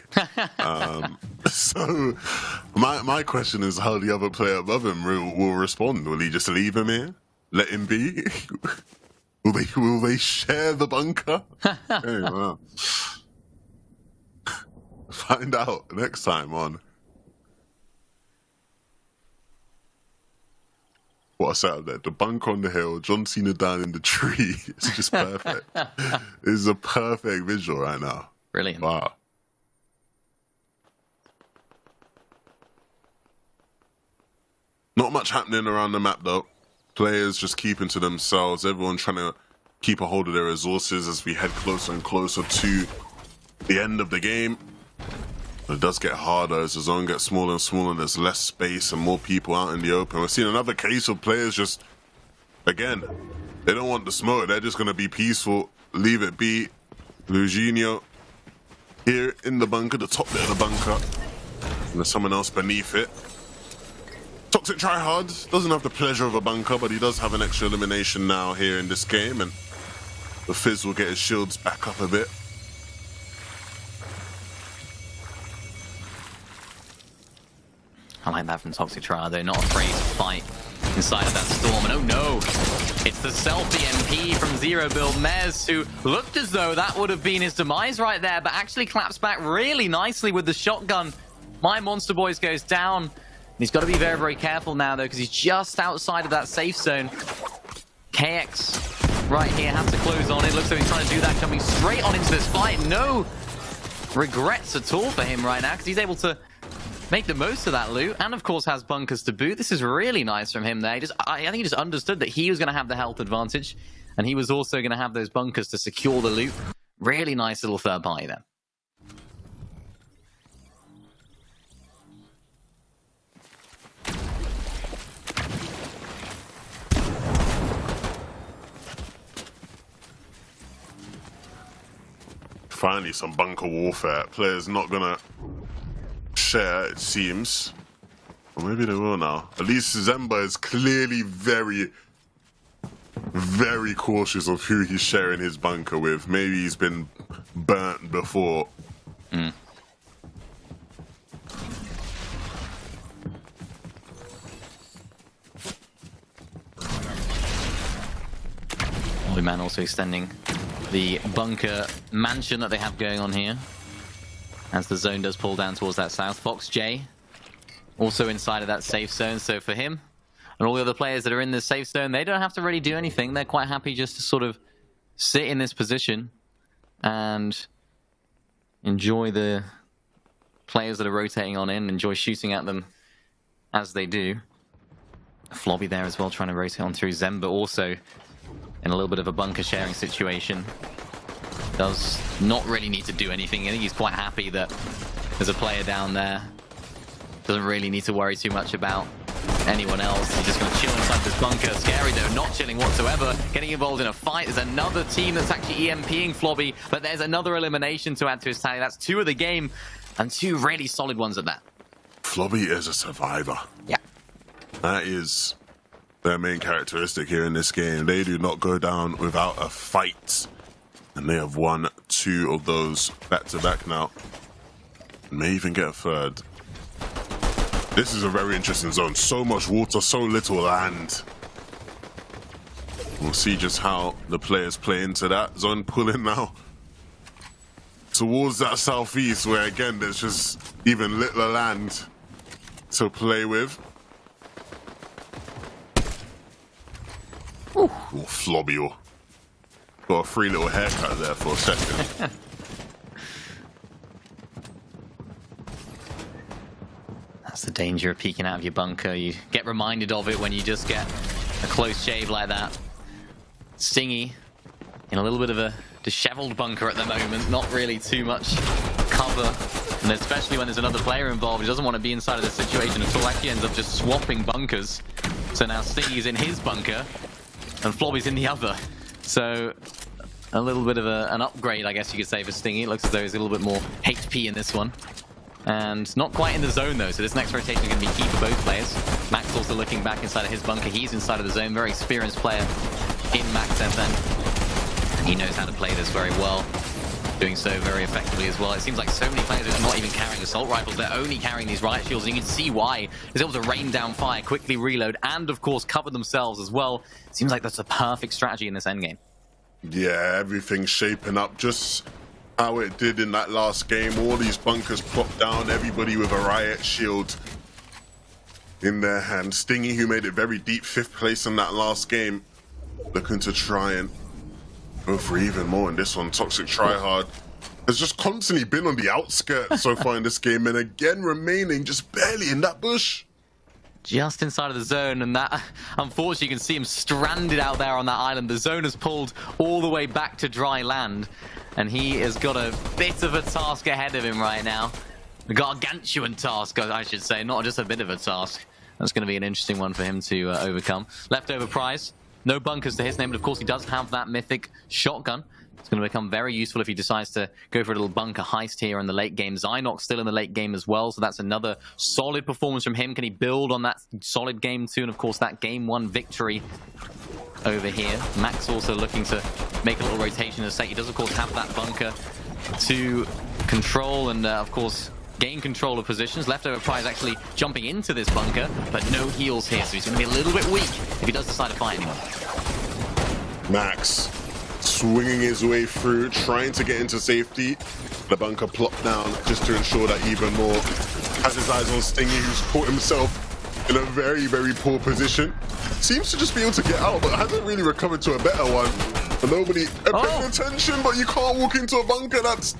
So my question is how the other player above him will respond. Will he just leave him here? Let him be? Will they share the bunker? Hey, wow. Find out next time on what I said there. The bunker on the hill, John Cena down in the tree. It's just perfect. It's a perfect visual right now. Brilliant. Wow. Not much happening around the map though. Players just keeping to themselves. Everyone trying to keep a hold of their resources as we head closer and closer to the end of the game. But it does get harder as the zone gets smaller and smaller. There's less space and more people out in the open. We're seeing another case of players just, again, they don't want the smoke. They're just going to be peaceful, leave it be. Luginio here in the bunker, the top bit of the bunker. And there's someone else beneath it. Toxic Tryhard doesn't have the pleasure of a bunker, but he does have an extra elimination now here in this game, and the Fizz will get his shields back up a bit. I like that from Toxic Tryhard. They're not afraid to fight inside of that storm. And oh no, it's the selfie MP from Zero Build Mez, who looked as though that would have been his demise right there, but actually claps back really nicely with the shotgun. My Monster Boys goes down. He's got to be very, very careful now, though, because he's just outside of that safe zone. KX right here has to close on it. Looks like he's trying to do that, coming straight on into this fight. No regrets at all for him right now, because he's able to make the most of that loot, and of course has bunkers to boot. This is really nice from him there. I think he just understood that he was going to have the health advantage, and he was also going to have those bunkers to secure the loot. Really nice little third party there. Finally, some bunker warfare. Players not gonna share, it seems. Or maybe they will now. At least Zemba is clearly very, very cautious of who he's sharing his bunker with. Maybe he's been burnt before. Man also extending the bunker mansion that they have going on here. As the zone does pull down towards that south. Fox J also inside of that safe zone. So for him and all the other players that are in this safe zone, they don't have to really do anything. They're quite happy just to sort of sit in this position and enjoy the players that are rotating on in, enjoy shooting at them as they do. Flobby there as well, trying to rotate on through Zemba, also in a little bit of a bunker sharing situation. Does not really need to do anything. I think he's quite happy that there's a player down there. Doesn't really need to worry too much about anyone else. He's just going to chill inside this bunker. Scary though, not chilling whatsoever. Getting involved in a fight. There's another team that's actually EMPing Flobby, but there's another elimination to add to his tally. That's 2 of the game, and 2 really solid ones at that. Flobby is a survivor. Yeah. That is their main characteristic here in this game. They do not go down without a fight. And they have won 2 of those back-to-back now. May even get a 3rd. This is a very interesting zone. So much water, so little land. We'll see just how the players play into that. Zone pulling now towards that southeast, where again there's just even littler land to play with. Ooh, Flobby got a free little haircut there for a second. That's the danger of peeking out of your bunker. You get reminded of it when you just get a close shave like that. Stingy in a little bit of a disheveled bunker at the moment. Not really too much cover. And especially when there's another player involved, he doesn't want to be inside of this situation at all. Actually ends up just swapping bunkers. So now Stingy's in his bunker and Flobby's in the other. So a little bit of an upgrade, I guess you could say, for Stingy. It looks as though he's a little bit more HP in this one. And not quite in the zone though, so this next rotation is going to be key for both players. Max also looking back inside of his bunker. He's inside of the zone. Very experienced player in Max FN. He knows how to play this very well. Doing so very effectively as well. It seems like so many players are not even carrying assault rifles. They're only carrying these riot shields. And you can see why. He's able to rain down fire, quickly reload, and of course cover themselves as well. Seems like that's a perfect strategy in this endgame. Yeah, everything's shaping up just how it did in that last game. All these bunkers plopped down, everybody with a riot shield in their hand. Stingy, who made it very deep, 5th place in that last game, looking to try and go for even more in this one. Toxic Tryhard has just constantly been on the outskirts so far in this game, and again remaining just barely in that bush. Just inside of the zone, and that, unfortunately, you can see him stranded out there on that island. The zone has pulled all the way back to dry land, and he has got a bit of a task ahead of him right now. A gargantuan task, I should say, not just a bit of a task. That's going to be an interesting one for him to overcome. Leftover prize, no bunkers to his name, but of course he does have that mythic shotgun. It's going to become very useful if he decides to go for a little bunker heist here in the late game. Zynox still in the late game as well, so that's another solid performance from him. Can he build on that solid game 2 and of course that game 1 victory over here? Max also looking to make a little rotation in a sec. He does of course have that bunker to control and of course gain control of positions. Leftover prize actually jumping into this bunker, but no heals here, so he's going to be a little bit weak if he does decide to fight anyone. Max swinging his way through, trying to get into safety. The bunker plopped down just to ensure that even more has his eyes on Stingy, who's caught himself in a very, very poor position. Seems to just be able to get out, but hasn't really recovered to a better one. And nobody paying attention, but you can't walk into a bunker. That's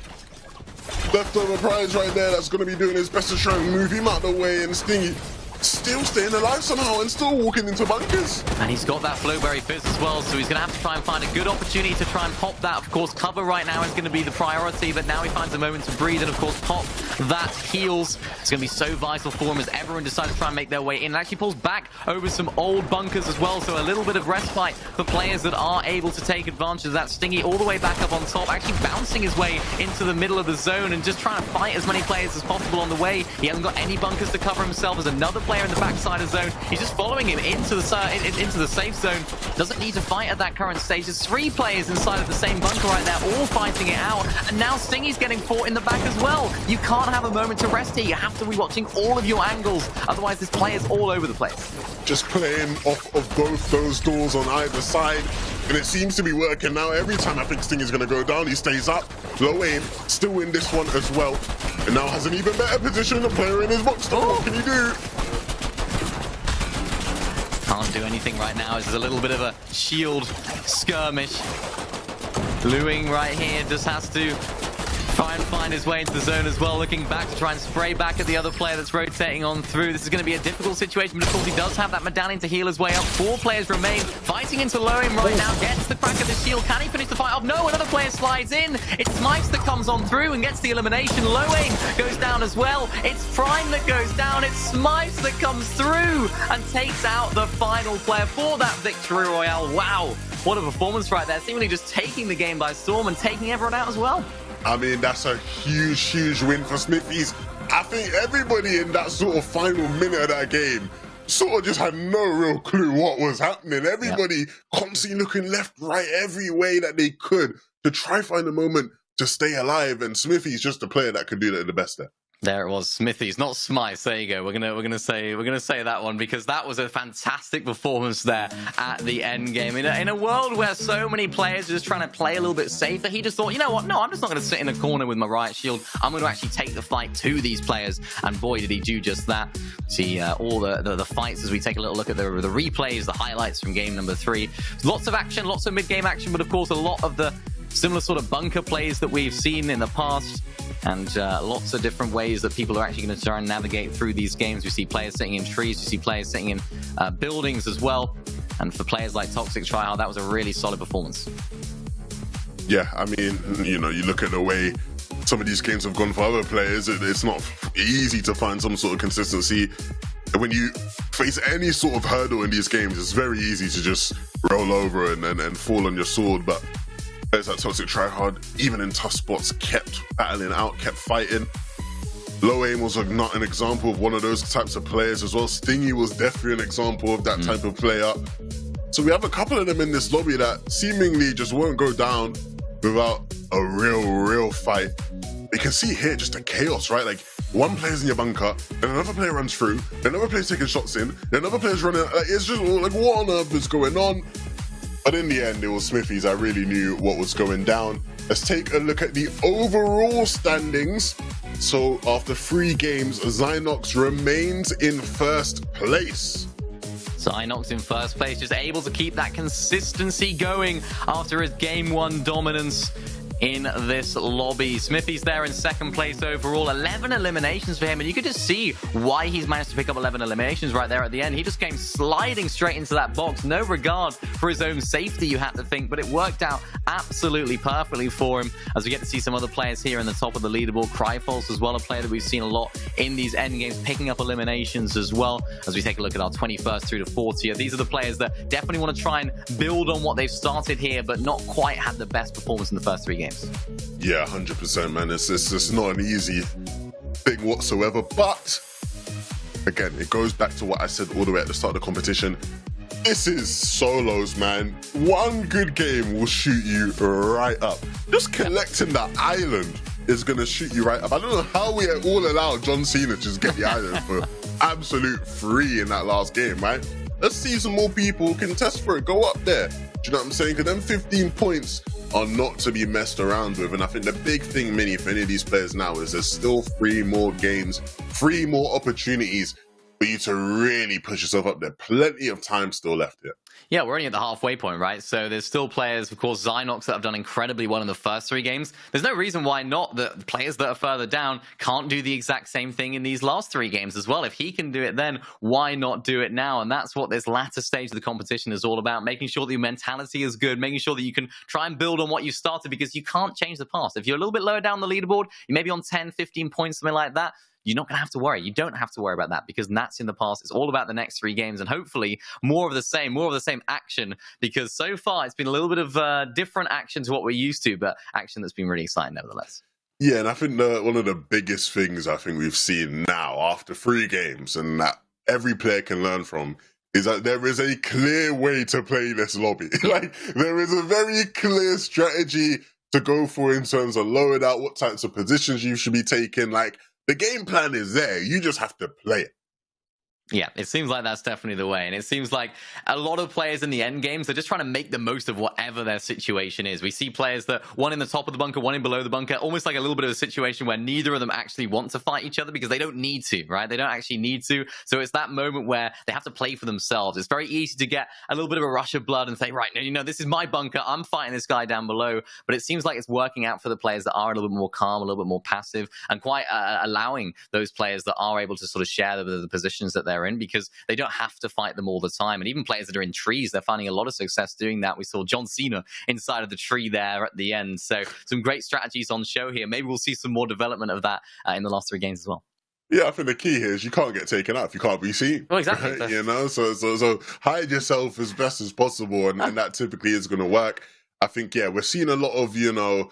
leftover prize right there. That's going to be doing his best to try and move him out of the way, and Stingy still staying alive somehow and still walking into bunkers. And he's got that Flowberry Fizz as well, so he's going to have to try and find a good opportunity to try and pop that. Of course, cover right now is going to be the priority, but now he finds a moment to breathe and, of course, pop that heals. It's going to be so vital for him as everyone decides to try and make their way in. And actually pulls back over some old bunkers as well, so a little bit of respite for players that are able to take advantage of that. Stingy all the way back up on top, actually bouncing his way into the middle of the zone and just trying to fight as many players as possible on the way. He hasn't got any bunkers to cover himself. There's another player in the backside of zone. He's just following him into the safe zone. Doesn't need to fight at that current stage. There's 3 players inside of the same bunker right there, all fighting it out. And now Stingy's getting fought in the back as well. You can't have a moment to rest here. You have to be watching all of your angles. Otherwise, this player's all over the place. Just playing off of both those doors on either side. And it seems to be working now. Every time I think Sting is going to go down, he stays up. Low aim, still in this one as well. And now has an even better position. The player in his box. What can he do? Can't do anything right now. This is a little bit of a shield skirmish. Luing right here just has to try and find his way into the zone as well, looking back to try and spray back at the other player that's rotating on through. This is going to be a difficult situation, but of course he does have that medallion to heal his way up. 4 players remain, fighting into low aim right now, gets the crack of the shield. Can he finish the fight off? No, another player slides in. It's Smice that comes on through and gets the elimination. Low aim goes down as well. It's Prime that goes down. It's Smice that comes through and takes out the final player for that victory royale. Wow, what a performance right there. Seemingly just taking the game by storm and taking everyone out as well. I mean, that's a huge win for Smithies. I think everybody in that sort of final minute of that game sort of just had no real clue what was happening. Everybody constantly looking left, right, every way that they could to try find a moment to stay alive. And Smithy's just a player that could do that the best there. There it was, Smithies, not Smice. There you go. We're gonna say that one because that was a fantastic performance there at the end game. In a world where so many players are just trying to play a little bit safer, he just thought, you know what? No, I'm just not going to sit in a corner with my riot shield. I'm going to actually take the fight to these players, and boy, did he do just that. See all the fights as we take a little look at the replays, the highlights from game number 3. Lots of action, lots of mid-game action, but of course a lot of the similar sort of bunker plays that we've seen in the past. And lots of different ways that people are actually going to try and navigate through these games. We see players sitting in trees, we see players sitting in buildings as well. And for players like Toxic Tryhard, that was a really solid performance. Yeah, I mean, you know, you look at the way some of these games have gone for other players, it's not easy to find some sort of consistency. When you face any sort of hurdle in these games, it's very easy to just roll over and fall on your sword. But players like Toxic Tryhard, even in tough spots, kept battling out, kept fighting. Low aim was not an example of one of those types of players as well. Stingy was definitely an example of that type of player. So we have a couple of them in this lobby that seemingly just won't go down without a real fight. You can see here just a chaos, right? Like, one player's in your bunker, then another player runs through, then another player's taking shots in, then another player's running. Like, it's just like, what on earth is going on? But in the end, it was Smithies. I really knew what was going down. Let's take a look at the overall standings. So after 3 games, Zynox remains in first place. Zynox in first place, just able to keep that consistency going after his game 1 dominance in this lobby. Smithy's there in second place overall. 11 eliminations for him, and you could just see why he's managed to pick up 11 eliminations right there at the end. He just came sliding straight into that box. No regard for his own safety, you had to think, but it worked out absolutely perfectly for him as we get to see some other players here in the top of the leaderboard. Cryfalse as well, a player that we've seen a lot in these end games, picking up eliminations as well as we take a look at our 21st through to 40th. These are the players that definitely want to try and build on what they've started here, but not quite had the best performance in the first 3 games. Yeah, 100%, man. It's just not an easy thing whatsoever. But again, it goes back to what I said all the way at the start of the competition. This is solos, man. One good game will shoot you right up. Just collecting that island is going to shoot you right up. I don't know how we all allowed John Cena to just get the island for absolute free in that last game, right? Let's see some more people contest for it. Go up there. Do you know what I'm saying? Because them 15 points are not to be messed around with. And I think the big thing, Mini, for any of these players now is there's still 3 more games, 3 more opportunities for you to really push yourself up there. Plenty of time still left here. Yeah, we're only at the halfway point, right? So there's still players, of course, Zynox, that have done incredibly well in the first 3 games. There's no reason why not the players that are further down can't do the exact same thing in these last 3 games as well. If he can do it then, why not do it now? And that's what this latter stage of the competition is all about, making sure that your mentality is good, making sure that you can try and build on what you started, because you can't change the past. If you're a little bit lower down the leaderboard, you may be on 10, 15 points, something like that, you're not going to have to worry. You don't have to worry about that because that's in the past. It's all about the next 3 games and hopefully more of the same action, because so far it's been a little bit of different action to what we're used to, but action that's been really exciting nevertheless. Yeah, and I think one of the biggest things I think we've seen now after 3 games and that every player can learn from is that there is a clear way to play this lobby. Like, there is a very clear strategy to go for in terms of load out, what types of positions you should be taking. Like, the game plan is there. You just have to play it. Yeah, it seems like that's definitely the way. And it seems like a lot of players in the end games are just trying to make the most of whatever their situation is. We see players that one in the top of the bunker, one in below the bunker, almost like a little bit of a situation where neither of them actually want to fight each other because they don't need to, right? They don't actually need to. So it's that moment where they have to play for themselves. It's very easy to get a little bit of a rush of blood and say, right, you know, this is my bunker. I'm fighting this guy down below. But it seems like it's working out for the players that are a little bit more calm, a little bit more passive, and quite allowing those players that are able to sort of share the positions that they're in, because they don't have to fight them all the time. And even players that are in trees, they're finding a lot of success doing that. We saw John Cena inside of the tree there at the end. So some great strategies on show here. Maybe we'll see some more development of that in the last 3 games as well. Yeah, I think the key here is you can't get taken out if you can't be seen. Well, exactly. Right? You know, so hide yourself as best as possible, and that typically is going to work. I think, yeah, we're seeing a lot of, you know,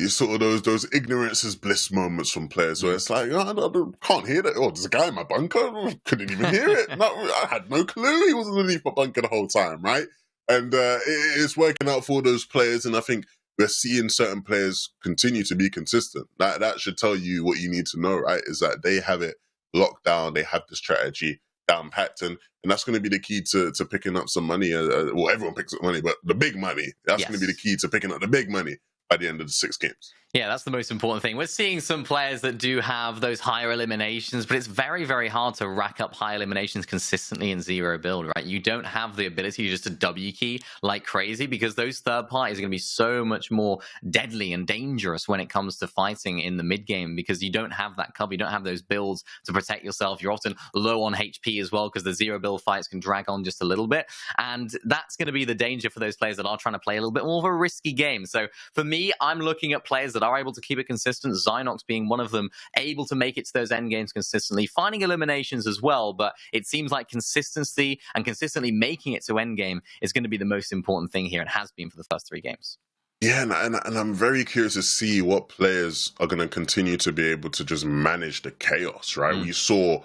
sort of those ignorance is bliss moments from players where it's like, oh, I can't hear that. Oh, there's a guy in my bunker. Couldn't even hear it. No, I had no clue he was underneath my bunker the whole time, right? And it's working out for those players, and I think we're seeing certain players continue to be consistent. That should tell you what you need to know, right? Is that they have it locked down, they have the strategy down packed, and that's going to be the key to picking up some money. Well, everyone picks up money, but the big money, that's going to be the key to picking up the big money by the end of the 6 games. Yeah, that's the most important thing. We're seeing some players that do have those higher eliminations, but it's very, very hard to rack up high eliminations consistently in zero build, right? You don't have the ability just to W key like crazy, because those third parties are going to be so much more deadly and dangerous when it comes to fighting in the mid game, because you don't have that cover, you don't have those builds to protect yourself. You're often low on HP as well, because the zero build fights can drag on just a little bit, and that's going to be the danger for those players that are trying to play a little bit more of a risky game. So for me, I'm looking at players that are able to keep it consistent, Zynox being one of them, able to make it to those end games consistently, finding eliminations as well, but it seems like consistency and consistently making it to end game is going to be the most important thing here, and has been for the first 3 games. Yeah, and I'm very curious to see what players are going to continue to be able to just manage the chaos, right? We saw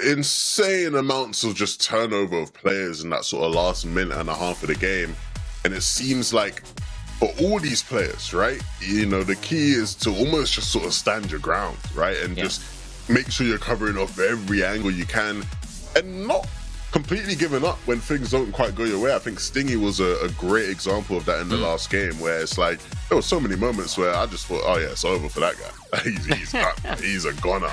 insane amounts of just turnover of players in that sort of last minute and a half of the game, and it seems like for all these players, right, you know, the key is to almost just sort of stand your ground, right, and just make sure you're covering off every angle you can, and not completely giving up when things don't quite go your way. I think Stingy was a great example of that in the last game, where it's like there were so many moments where I just thought, oh yeah, it's over for that guy. he's a goner,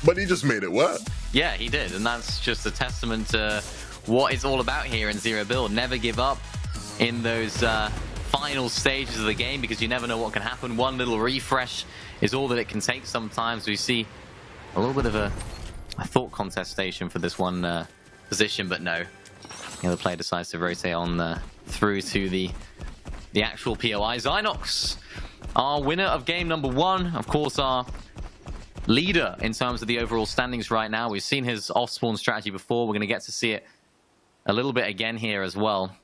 but he just made it work. Yeah, he did, and that's just a testament to what it's all about here in zero build. Never give up in those final stages of the game, because you never know what can happen. One little refresh is all that it can take. Sometimes we see a little bit of a thought contestation for this one position, but no, the other player decides to rotate on through to the actual POI. Zynox, our winner of game number 1, of course, our leader in terms of the overall standings right now. We've seen his off-spawn strategy before. We're going to get to see it a little bit again here as well,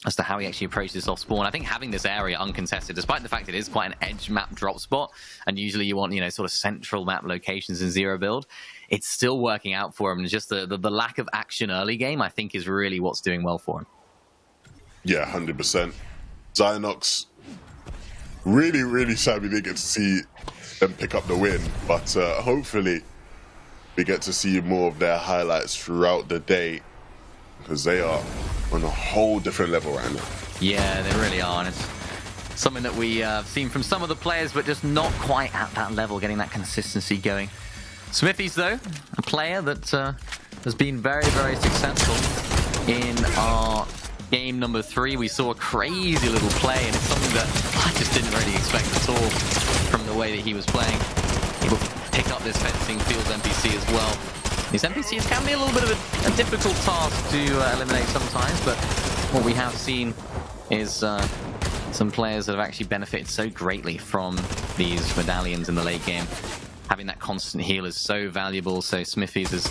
as to how he actually approaches this off spawn. I think having this area uncontested, despite the fact it is quite an edge map drop spot, and usually you want, you know, sort of central map locations in zero build, it's still working out for him. And just the lack of action early game, I think, is really what's doing well for him. Yeah, 100%. Zynox, really, really sad we didn't get to see them pick up the win, but hopefully we get to see more of their highlights throughout the day, because they are on a whole different level right now. Yeah, they really are, and it's something that we've seen from some of the players, but just not quite at that level, getting that consistency going. Smithies, though, a player that has been very, very successful in our game number 3. We saw a crazy little play, and it's something that I just didn't really expect at all from the way that he was playing. Able to pick up this fencing field NPC as well. These NPCs can be a little bit of a difficult task to eliminate sometimes, but what we have seen is some players that have actually benefited so greatly from these medallions in the late game. Having that constant heal is so valuable, so Smithies is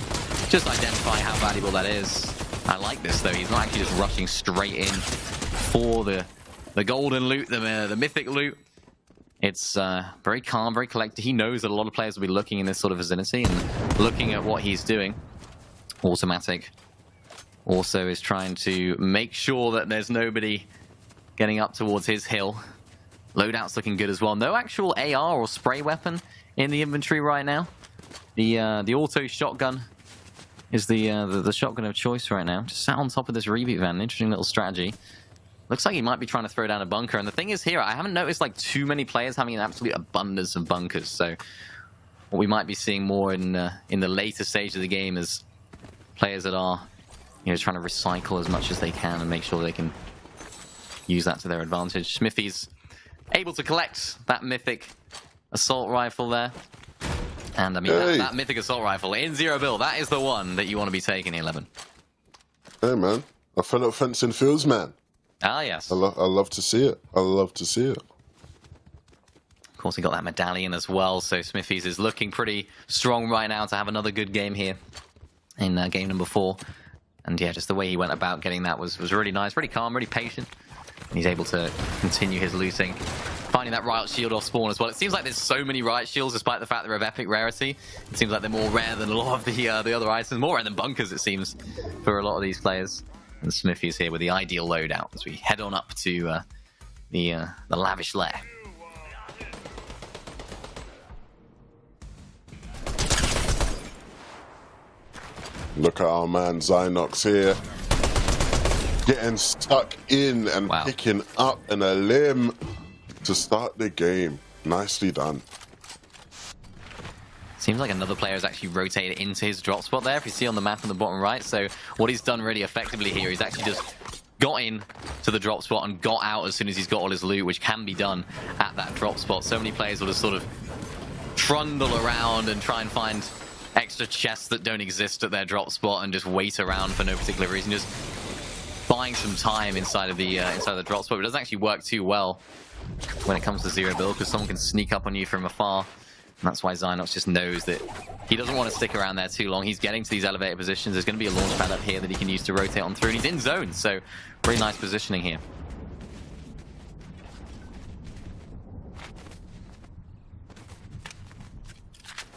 just identify how valuable that is. I like this, though. He's not actually just rushing straight in for the golden loot, the mythic loot. It's very calm, very collected. He knows that a lot of players will be looking in this sort of vicinity and looking at what he's doing. Automatic also is trying to make sure that there's nobody getting up towards his hill. Loadout's looking good as well. No actual AR or spray weapon in the inventory right now. The auto shotgun is the shotgun of choice right now. Just sat on top of this reboot van. Interesting little strategy. Looks like he might be trying to throw down a bunker. And the thing is here, I haven't noticed like too many players having an absolute abundance of bunkers. So what we might be seeing more in the later stage of the game is players that are, you know, trying to recycle as much as they can and make sure they can use that to their advantage. Smithy's able to collect that mythic assault rifle there. And I mean, that mythic assault rifle in Zero Bill, that is the one that you want to be taking, 11. Hey, man. I fell up fencing fields, man. Ah, yes. I love to see it. I love to see it. Of course, he got that medallion as well, so Smithy's is looking pretty strong right now to have another good game here in game number 4. And yeah, just the way he went about getting that was really nice, really calm, really patient. And he's able to continue his looting. Finding that riot shield off spawn as well. It seems like there's so many riot shields despite the fact they're of epic rarity. It seems like they're more rare than a lot of the other items. More rare than bunkers, it seems, for a lot of these players. And Smithy is here with the ideal loadout as we head on up to the lavish lair. Look at our man Zynox here. Getting stuck in and picking up a limb to start the game. Nicely done. Seems like another player has actually rotated into his drop spot there, if you see on the map on the bottom right. So what he's done really effectively here, he's actually just got in to the drop spot and got out as soon as he's got all his loot, which can be done at that drop spot. So many players will just sort of trundle around and try and find extra chests that don't exist at their drop spot and just wait around for no particular reason, just buying some time inside of the drop spot. But it doesn't actually work too well when it comes to Zero Build, because someone can sneak up on you from afar. And that's why Zynox just knows that he doesn't want to stick around there too long. He's getting to these elevated positions. There's going to be a launch pad up here that he can use to rotate on through. And he's in zone, so very nice positioning here.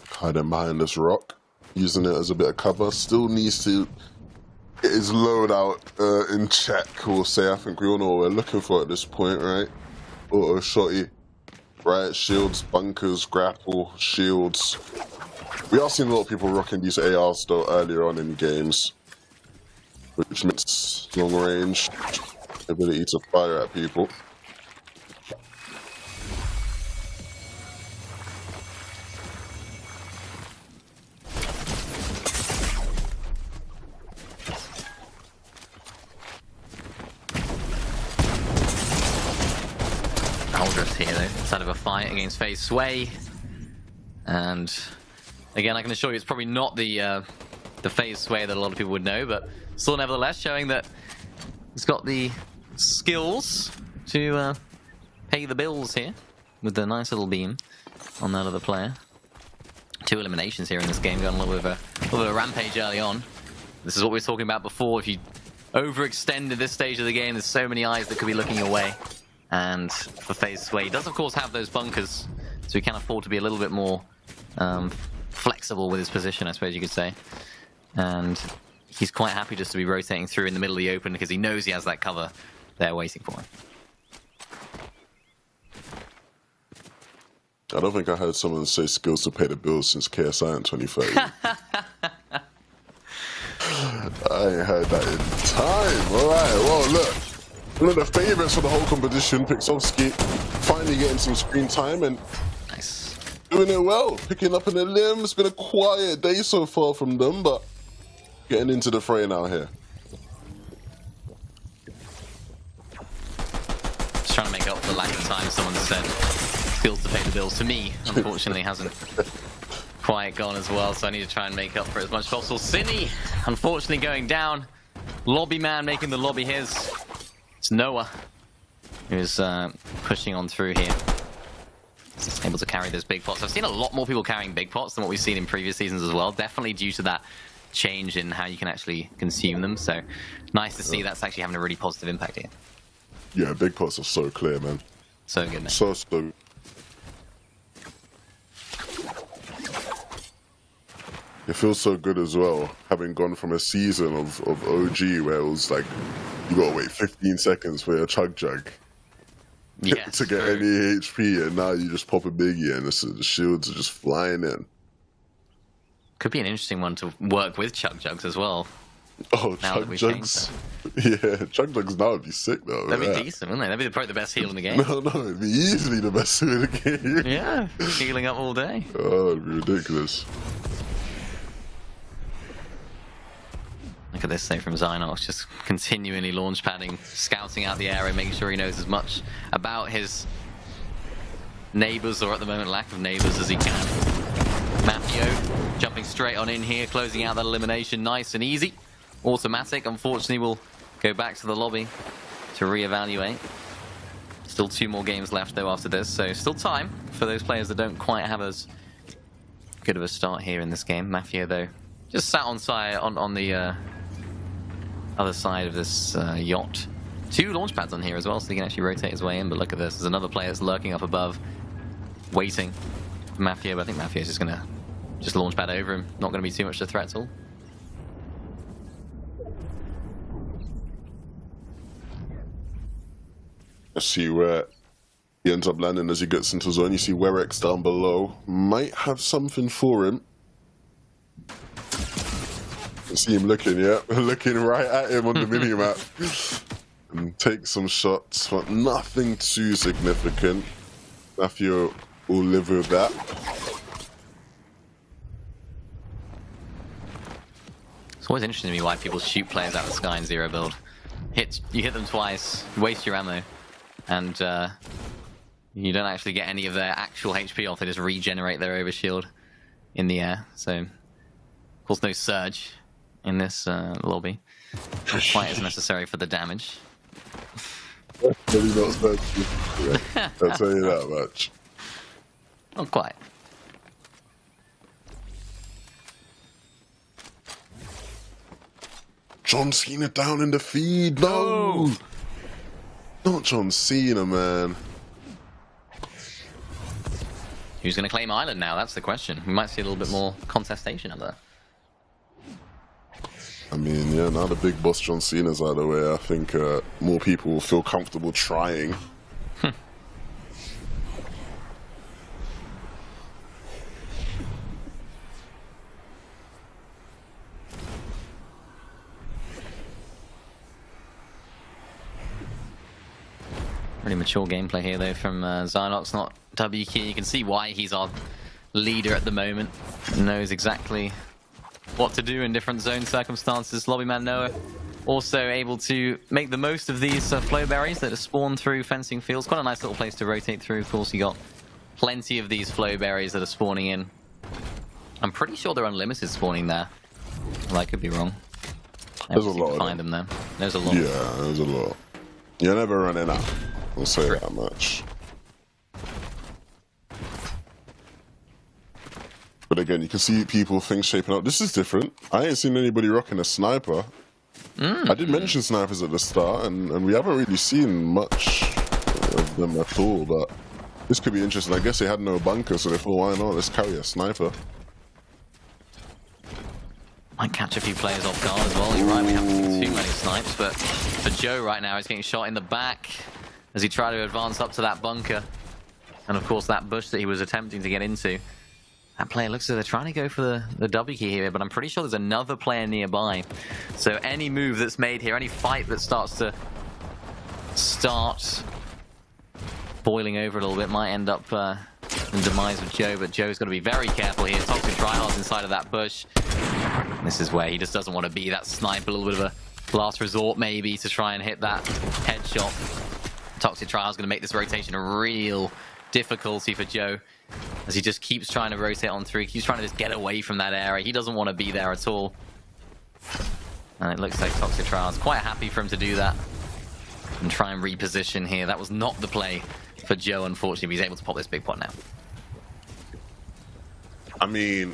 Hiding behind this rock, using it as a bit of cover. Still needs to get his loadout in check, we'll say. I think we all know what we're looking for at this point, right? Auto shotty. Right, shields, bunkers, grapple, shields. We are seeing a lot of people rocking these ARs though earlier on in games, which makes long range ability to fire at people. Here though, inside of a fight against FaZe Sway, and again I can assure you it's probably not the FaZe Sway that a lot of people would know, but still nevertheless showing that he's got the skills to pay the bills here with the nice little beam on that other player. 2 eliminations here in this game, going a little bit of a rampage early on. This is what we were talking about before. If you overextend at this stage of the game, there's so many eyes that could be looking away. And for FaZe Sway, he does of course have those bunkers, so he can afford to be a little bit more flexible with his position, I suppose you could say. And he's quite happy just to be rotating through in the middle of the open because he knows he has that cover there waiting for him. I don't think I heard someone say skills to pay the bills since KSI in 2030. I ain't heard that in time. Alright, well look. One of the favourites for the whole competition, Pixovsky, finally getting some screen time and nice. Doing it well, picking up in the limb. It's been a quiet day so far from them, but getting into the fray now here. Just trying to make up for the lack of time. Someone said skills to pay the bills. To me, unfortunately, hasn't quite gone as well, so I need to try and make up for it as much as possible. Cinny, unfortunately, going down. Lobby man making the lobby his. It's Noah who's pushing on through here. Able to carry those big pots. I've seen a lot more people carrying big pots than what we've seen in previous seasons as well. Definitely due to that change in how you can actually consume them. So nice to see that's actually having a really positive impact here. Yeah, big pots are so clear, man. So good, man. So. It feels so good as well, having gone from a season of OG where it was like, you gotta wait 15 seconds for your chug jug yes, to get any HP, and now you just pop a biggie and the shields are just flying in. Could be an interesting one to work with Chug Jugs as well. Oh, Now that Chug we've Jugs. Yeah, Chug Jugs now would be sick though. That'd be yeah. decent, wouldn't they? That'd be probably the best heal in the game. No, it'd be easily the best in the game. Yeah, healing up all day. Oh, it'd be ridiculous. Look at this save from Zynox, just continually launch padding, scouting out the area, making sure he knows as much about his neighbors, or at the moment lack of neighbors, as he can. Mafio jumping straight on in here, closing out that elimination nice and easy. Automatic, unfortunately, will go back to the lobby to reevaluate. Still 2 more games left though after this, so still time for those players that don't quite have as good of a start here in this game. Mafio though just sat on side on the other side of this yacht. 2 launch pads on here as well, so he can actually rotate his way in. But look at this, there's another player that's lurking up above, waiting for Mafio. But I think Mafio's just gonna launch pad over him. Not gonna be too much of a threat at all. Let's see where he ends up landing as he gets into zone. You see Werex down below. Might have something for him. See him looking, yeah, looking right at him on the minimap. And take some shots, but nothing too significant. Mafio will live with that. It's always interesting to me why people shoot players out of the sky in zero build. You hit them twice, waste your ammo, and you don't actually get any of their actual HP off. They just regenerate their overshield in the air. So, of course, no surge in this lobby. Not quite as necessary for the damage. Maybe not special. Yeah, I'll tell you that much. Not quite. John Cena down in the feed. No! Not John Cena, man. Who's going to claim Island now? That's the question. We might see a little bit more contestation up there. I mean, yeah, now the big boss John Cena's out of the way, I think more people will feel comfortable trying. Pretty mature gameplay here, though, from Zynox, not W key. You can see why he's our leader at the moment. Knows exactly what to do in different zone circumstances. Lobbyman Noah also able to make the most of these flow berries that are spawned through fencing fields. Quite a nice little place to rotate through. Of course, you got plenty of these flow berries that are spawning in. I'm pretty sure they're unlimited spawning there. Well, I could be wrong. There's a lot of find them there. There's a lot. Yeah, there's a lot. You're never running out. I'll say that much. But again, you can see people, things shaping up. This is different. I ain't seen anybody rocking a sniper. I did mention snipers at the start, and we haven't really seen much of them at all, but this could be interesting. I guess they had no bunker, so they thought, why not? Let's carry a sniper. Might catch a few players off guard as well. You're right, we haven't seen too many snipes, but for Joe right now, he's getting shot in the back as he tried to advance up to that bunker. And of course, that bush that he was attempting to get into. That player looks like they're trying to go for the W key here, but I'm pretty sure there's another player nearby. So any move that's made here, any fight that starts boiling over a little bit might end up in demise of Joe, but Joe's got to be very careful here. Toxic Tryhard's inside of that bush. This is where he just doesn't want to be that sniper, a little bit of a last resort maybe to try and hit that headshot. Toxic Tryhard's going to make this rotation a real difficulty for Joe, as he just keeps trying to rotate on through, keeps trying to just get away from that area. He doesn't want to be there at all. And it looks like Toxic Tryhard's quite happy for him to do that and try and reposition here. That was not the play for Joe, unfortunately, but he's able to pop this big pot now. I mean,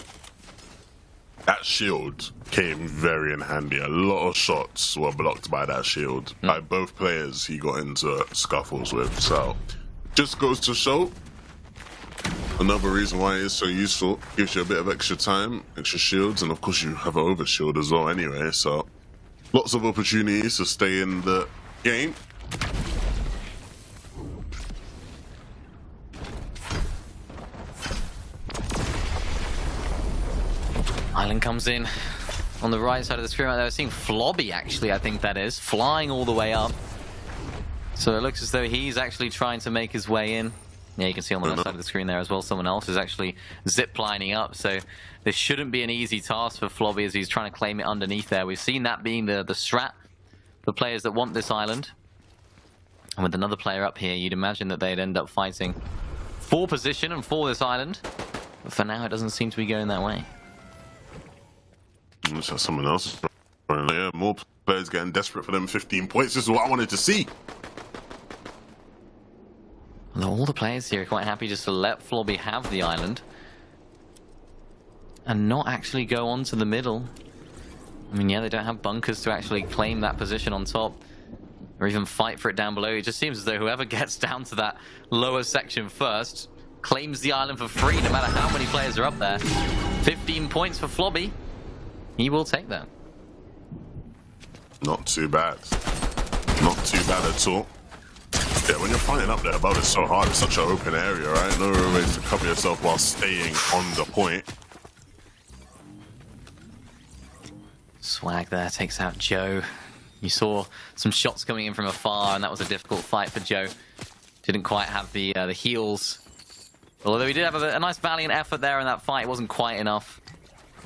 that shield came very in handy. A lot of shots were blocked by that shield by both players he got into scuffles with. So, just goes to show another reason why it is so useful. Gives you a bit of extra time, extra shields, and of course you have an overshield as well anyway. So, lots of opportunities to stay in the game. Island comes in on the right side of the screen right there. We're seeing Flobby, actually, I think that is, flying all the way up. So it looks as though he's actually trying to make his way in. Yeah, you can see on the left side of the screen there as well, someone else is actually zip-lining up. So this shouldn't be an easy task for Flobby as he's trying to claim it underneath there. We've seen that being the strat for players that want this island. And with another player up here, you'd imagine that they'd end up fighting for position and for this island. But for now, it doesn't seem to be going that way. Looks like someone else. Yeah, more players getting desperate for them 15 points. This is what I wanted to see. All the players here are quite happy just to let Flobby have the island and not actually go on to the middle. I mean, yeah, they don't have bunkers to actually claim that position on top or even fight for it down below. It just seems as though whoever gets down to that lower section first claims the island for free, no matter how many players are up there. 15 points for Flobby. He will take that. Not too bad. Not too bad at all. Yeah, when you're fighting up there above, it's so hard. It's such an open area, right? No real ways to cover yourself while staying on the point. Swag there takes out Joe. You saw some shots coming in from afar, and that was a difficult fight for Joe. Didn't quite have the heals. Although he did have a nice valiant effort there in that fight, it wasn't quite enough.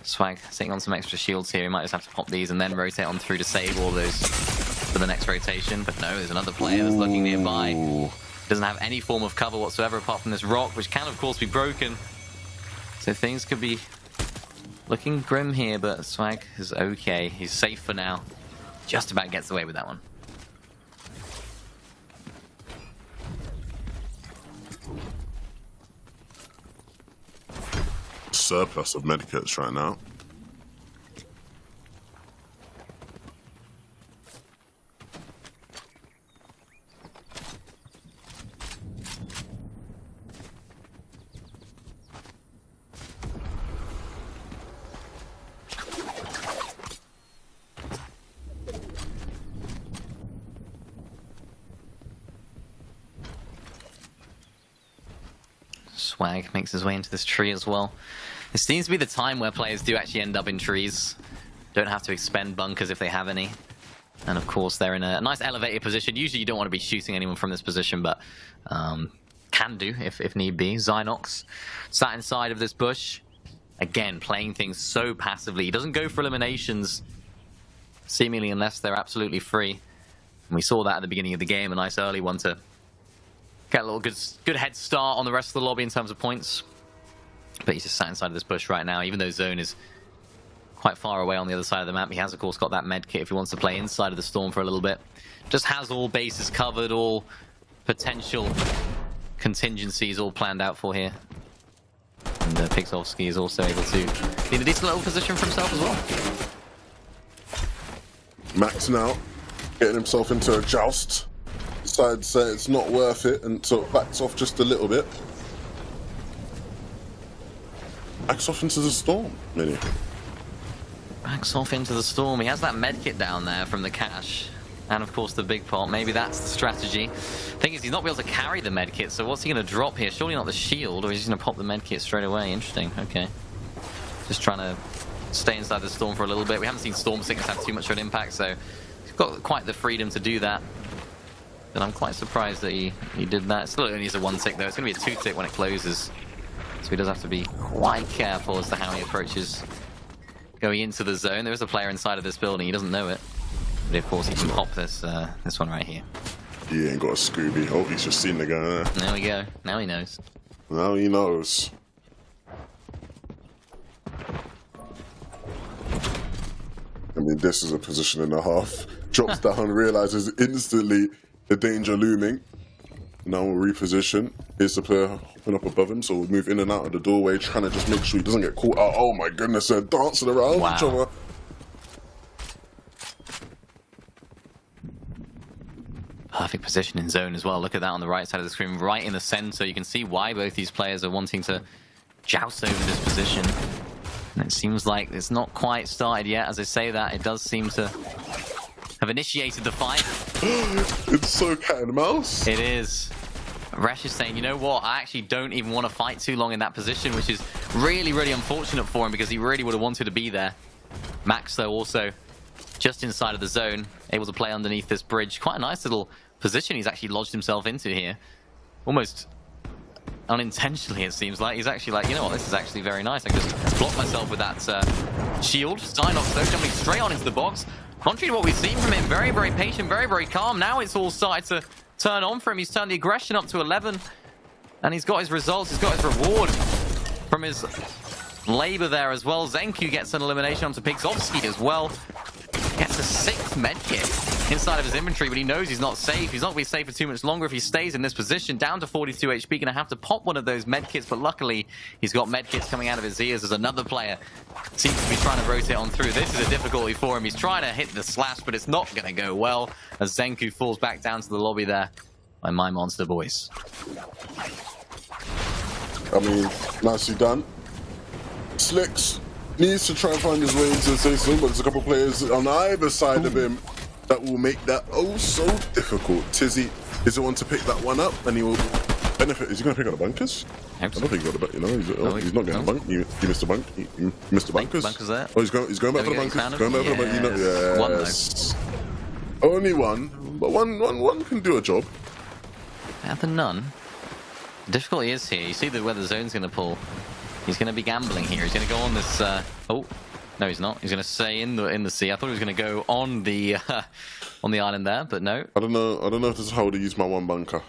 Swag sitting on some extra shields here. He might just have to pop these and then rotate on through to save all those for the next rotation. But no, there's another player that's looking nearby. Doesn't have any form of cover whatsoever apart from this rock, which can of course be broken. So things could be looking grim here, but Swag is okay. He's safe for now. Just about gets away with that one. Surplus of medikits right now. Swag makes his way into this tree as well. This seems to be the time where players do actually end up in trees. Don't have to expend bunkers if they have any. And of course, they're in a nice elevated position. Usually you don't want to be shooting anyone from this position, but can do if need be. Zynox sat inside of this bush. Again, playing things so passively. He doesn't go for eliminations, seemingly unless they're absolutely free. And we saw that at the beginning of the game, a nice early one to get a little good head start on the rest of the lobby in terms of points. But he's just sat inside of this bush right now, even though Zone is quite far away on the other side of the map. He has, of course, got that med kit if he wants to play inside of the storm for a little bit. Just has all bases covered, all potential contingencies all planned out for here. And Pixovsky is also able to be in a decent little position for himself as well. Max now, getting himself into a joust. Decides that it's not worth it and sort of backs off just a little bit. Backs off into the storm, Mini. Backs off into the storm. He has that medkit down there from the cache. And of course the big pot. Maybe that's the strategy. Thing is, he's not able to carry the medkit, so what's he going to drop here? Surely not the shield, or he's going to pop the medkit straight away. Interesting, okay. Just trying to stay inside the storm for a little bit. We haven't seen Storm Sickness have too much of an impact, so he's got quite the freedom to do that. But I'm quite surprised that he did that. It still only is a 1-tick though. It's going to be a 2-tick when it closes. So he does have to be quite careful as to how he approaches going into the zone. There is a player inside of this building. He doesn't know it. But of course he can pop this one right here. He ain't got a Scooby. Hope he's just seen the guy there. There we go. Now he knows. Now he knows. I mean, this is a position and a half. Drops down, realizes instantly the danger looming. Now we'll reposition. Here's the player hopping up above him, so we'll move in and out of the doorway, trying to just make sure he doesn't get caught out. Oh my goodness, they're dancing around each other. Perfect position in zone as well. Look at that on the right side of the screen, right in the center. You can see why both these players are wanting to joust over this position. And it seems like it's not quite started yet. As I say that, it does seem to have initiated the fight. It's so cat and mouse. It is. Resh is saying, you know what, I actually don't even want to fight too long in that position, which is really, really unfortunate for him because he really would have wanted to be there. Max, though, also just inside of the zone, able to play underneath this bridge. Quite a nice little position he's actually lodged himself into here. Almost unintentionally, it seems like. He's actually like, you know what, this is actually very nice. I can just block myself with that shield. Zynox, though, jumping straight on into the box. Contrary to what we've seen from him, very, very patient, very, very calm. Now it's all started to turn on for him. He's turned the aggression up to 11. And he's got his results. He's got his reward from his labor there as well. Zenku gets an elimination onto Pixovsky as well. Gets a 6th medkit inside of his inventory, but he knows he's not safe. He's not going to be safe for too much longer if he stays in this position. Down to 42 HP, going to have to pop one of those medkits, but luckily he's got medkits coming out of his ears as another player seems to be trying to rotate on through. This is a difficulty for him. He's trying to hit the slash, but it's not going to go well as Zenku falls back down to the lobby there by My Monster Boys. I mean, nicely done. Slicks needs to try and find his way into the safe zone, but there's a couple players on either side of him that will make that oh so difficult. Tizzy is the one to pick that one up, and he will benefit. Is he going to pick out the bunkers? I don't think he got the bunkers. You know, he's not getting a bunk. He missed the bunk. He missed the bunkers. Bunkers there. Oh, he's going back for the bunkers. He's going back for the bunkers. You know, yes. One, though. Only one, but one can do a job. Better than none. The difficulty is here. You see where the zone's going to pull. He's going to be gambling here. He's going to go on this. Oh, no, he's not. He's going to stay in the sea. I thought he was going to go on the island there, but no. I don't know if this is how to use my one bunker.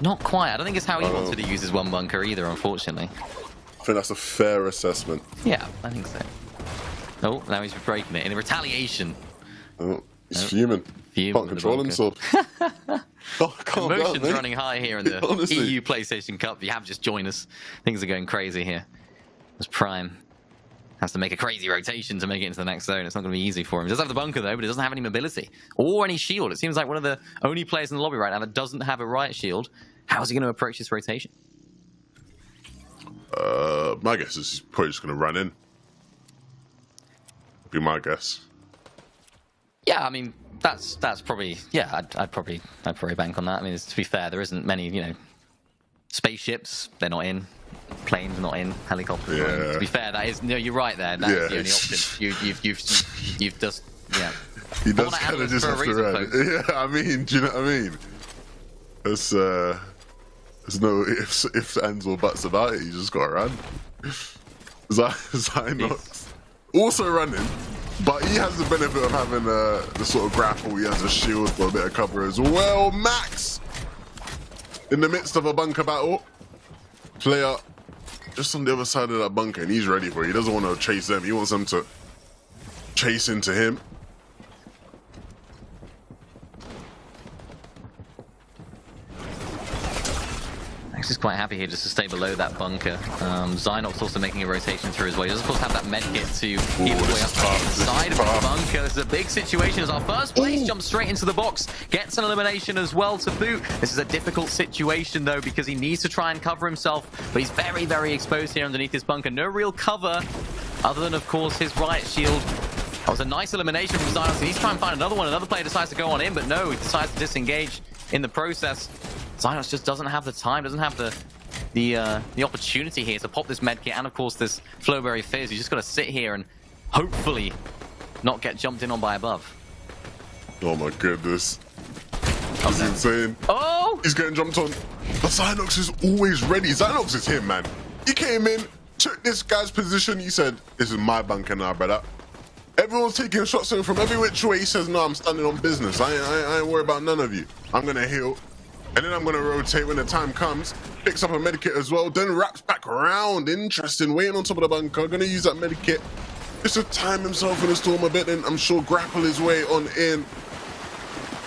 Not quite. I don't think it's how he wanted to use his one bunker either, unfortunately. I think that's a fair assessment. Yeah, I think so. Oh, now he's breaking it in retaliation. Oh, he's fuming. Can't control himself. Emotions running high here in the EU PlayStation Cup. You have just joined us. Things are going crazy here. As Prime has to make a crazy rotation to make it into the next zone. It's not going to be easy for him. He does have the bunker, though, but he doesn't have any mobility or any shield. It seems like one of the only players in the lobby right now that doesn't have a riot shield. How is he going to approach this rotation? My guess is he's probably just going to run in. Be my guess. Yeah, I mean, that's probably, yeah, I'd probably bank on that. I mean, to be fair, there isn't many, you know, spaceships, they're not in. Planes not in, helicopters not in. To be fair, that is, no, you're right there. That's the only option. You've just, yeah. He does kind of just have to run. Folks. Yeah, I mean, do you know what I mean? There's no ifs, ands, or buts about it. You just gotta run. Zynox also running, but he has the benefit of having the sort of grapple. He has a shield for a bit of cover as well. Max in the midst of a bunker battle. Player just on the other side of that bunker, and he's ready for it. He doesn't want to chase them. He wants them to chase into him. Max is quite happy here just to stay below that bunker. Zynox also making a rotation through as well. He does, of course, have that med kit to keep the way up to the inside of the bunker. This is a big situation as our first place jumps straight into the box. Gets an elimination as well to boot. This is a difficult situation, though, because he needs to try and cover himself, but he's very, very exposed here underneath this bunker. No real cover, other than, of course, his riot shield. That was a nice elimination from Zynox. He needs to try and find another one. Another player decides to go on in, but no, he decides to disengage in the process. Zynox just doesn't have the time, doesn't have the opportunity here to pop this medkit and, of course, this Flowberry Fizz. He's just got to sit here and hopefully not get jumped in on by above. Oh my goodness. This is insane. Oh! He's getting jumped on. But Zynox is always ready. Zynox is him, man. He came in, took this guy's position. He said, this is my bunker now, brother. Everyone's taking shots at him from every which way. He says, no, I'm standing on business. I ain't worried about none of you. I'm going to heal. And then I'm going to rotate when the time comes. Picks up a medikit as well. Then wraps back around. Interesting. Waiting on top of the bunker. Going to use that medikit just to time himself in the storm a bit. And I'm sure grapple his way on in.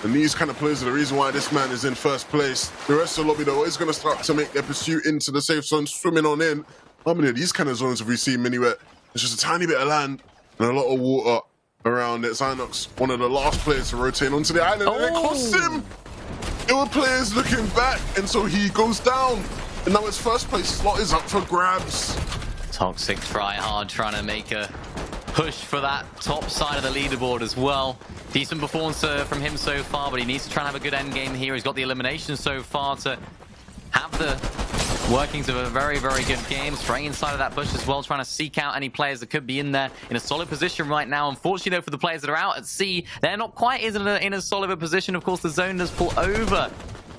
And these kind of plays are the reason why this man is in first place. The rest of the lobby, though, is going to start to make their pursuit into the safe zone. Swimming on in. How many of these kind of zones have we seen anywhere? There's just a tiny bit of land and a lot of water around it. Zynox, one of the last players to rotate onto the island. And it costs him. There were players looking back, and so he goes down. And now his first place slot is up for grabs. Toxic try hard, trying to make a push for that top side of the leaderboard as well. Decent performance from him so far, but he needs to try and have a good end game here. He's got the elimination so far to have the workings of a very, very good game. Straying inside of that bush as well, trying to seek out any players that could be in there in a solid position right now. Unfortunately, though, for the players that are out at sea, they're not quite in as solid a position. Of course, the zone does pull over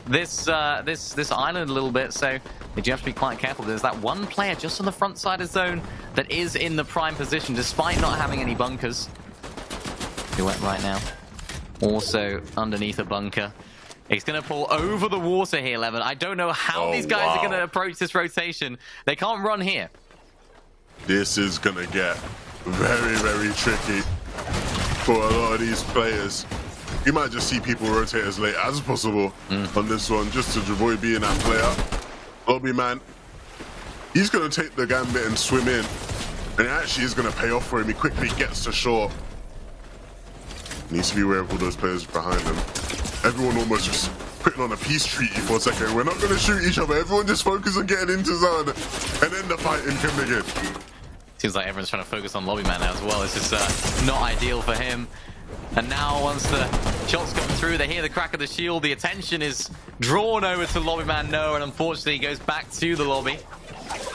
this island a little bit, so they do have to be quite careful. There's that one player just on the front side of zone that is in the prime position, despite not having any bunkers. Duet right now, also underneath a bunker. He's going to pull over the water here, Levin. I don't know how these guys are going to approach this rotation. They can't run here. This is going to get very, very tricky for a lot of these players. You might just see people rotate as late as possible on this one, just to avoid being that player. Lobby man, he's going to take the gambit and swim in. And it actually is going to pay off for him. He quickly gets to shore. Needs to be aware of all those players behind him. Everyone almost just putting on a peace treaty for a second. We're not going to shoot each other. Everyone just focus on getting into zone. And then the fighting can begin. Seems like everyone's trying to focus on Lobby Man now as well. This is not ideal for him. And now once the shots come through, they hear the crack of the shield. The attention is drawn over to Lobby Man No, and unfortunately he goes back to the lobby.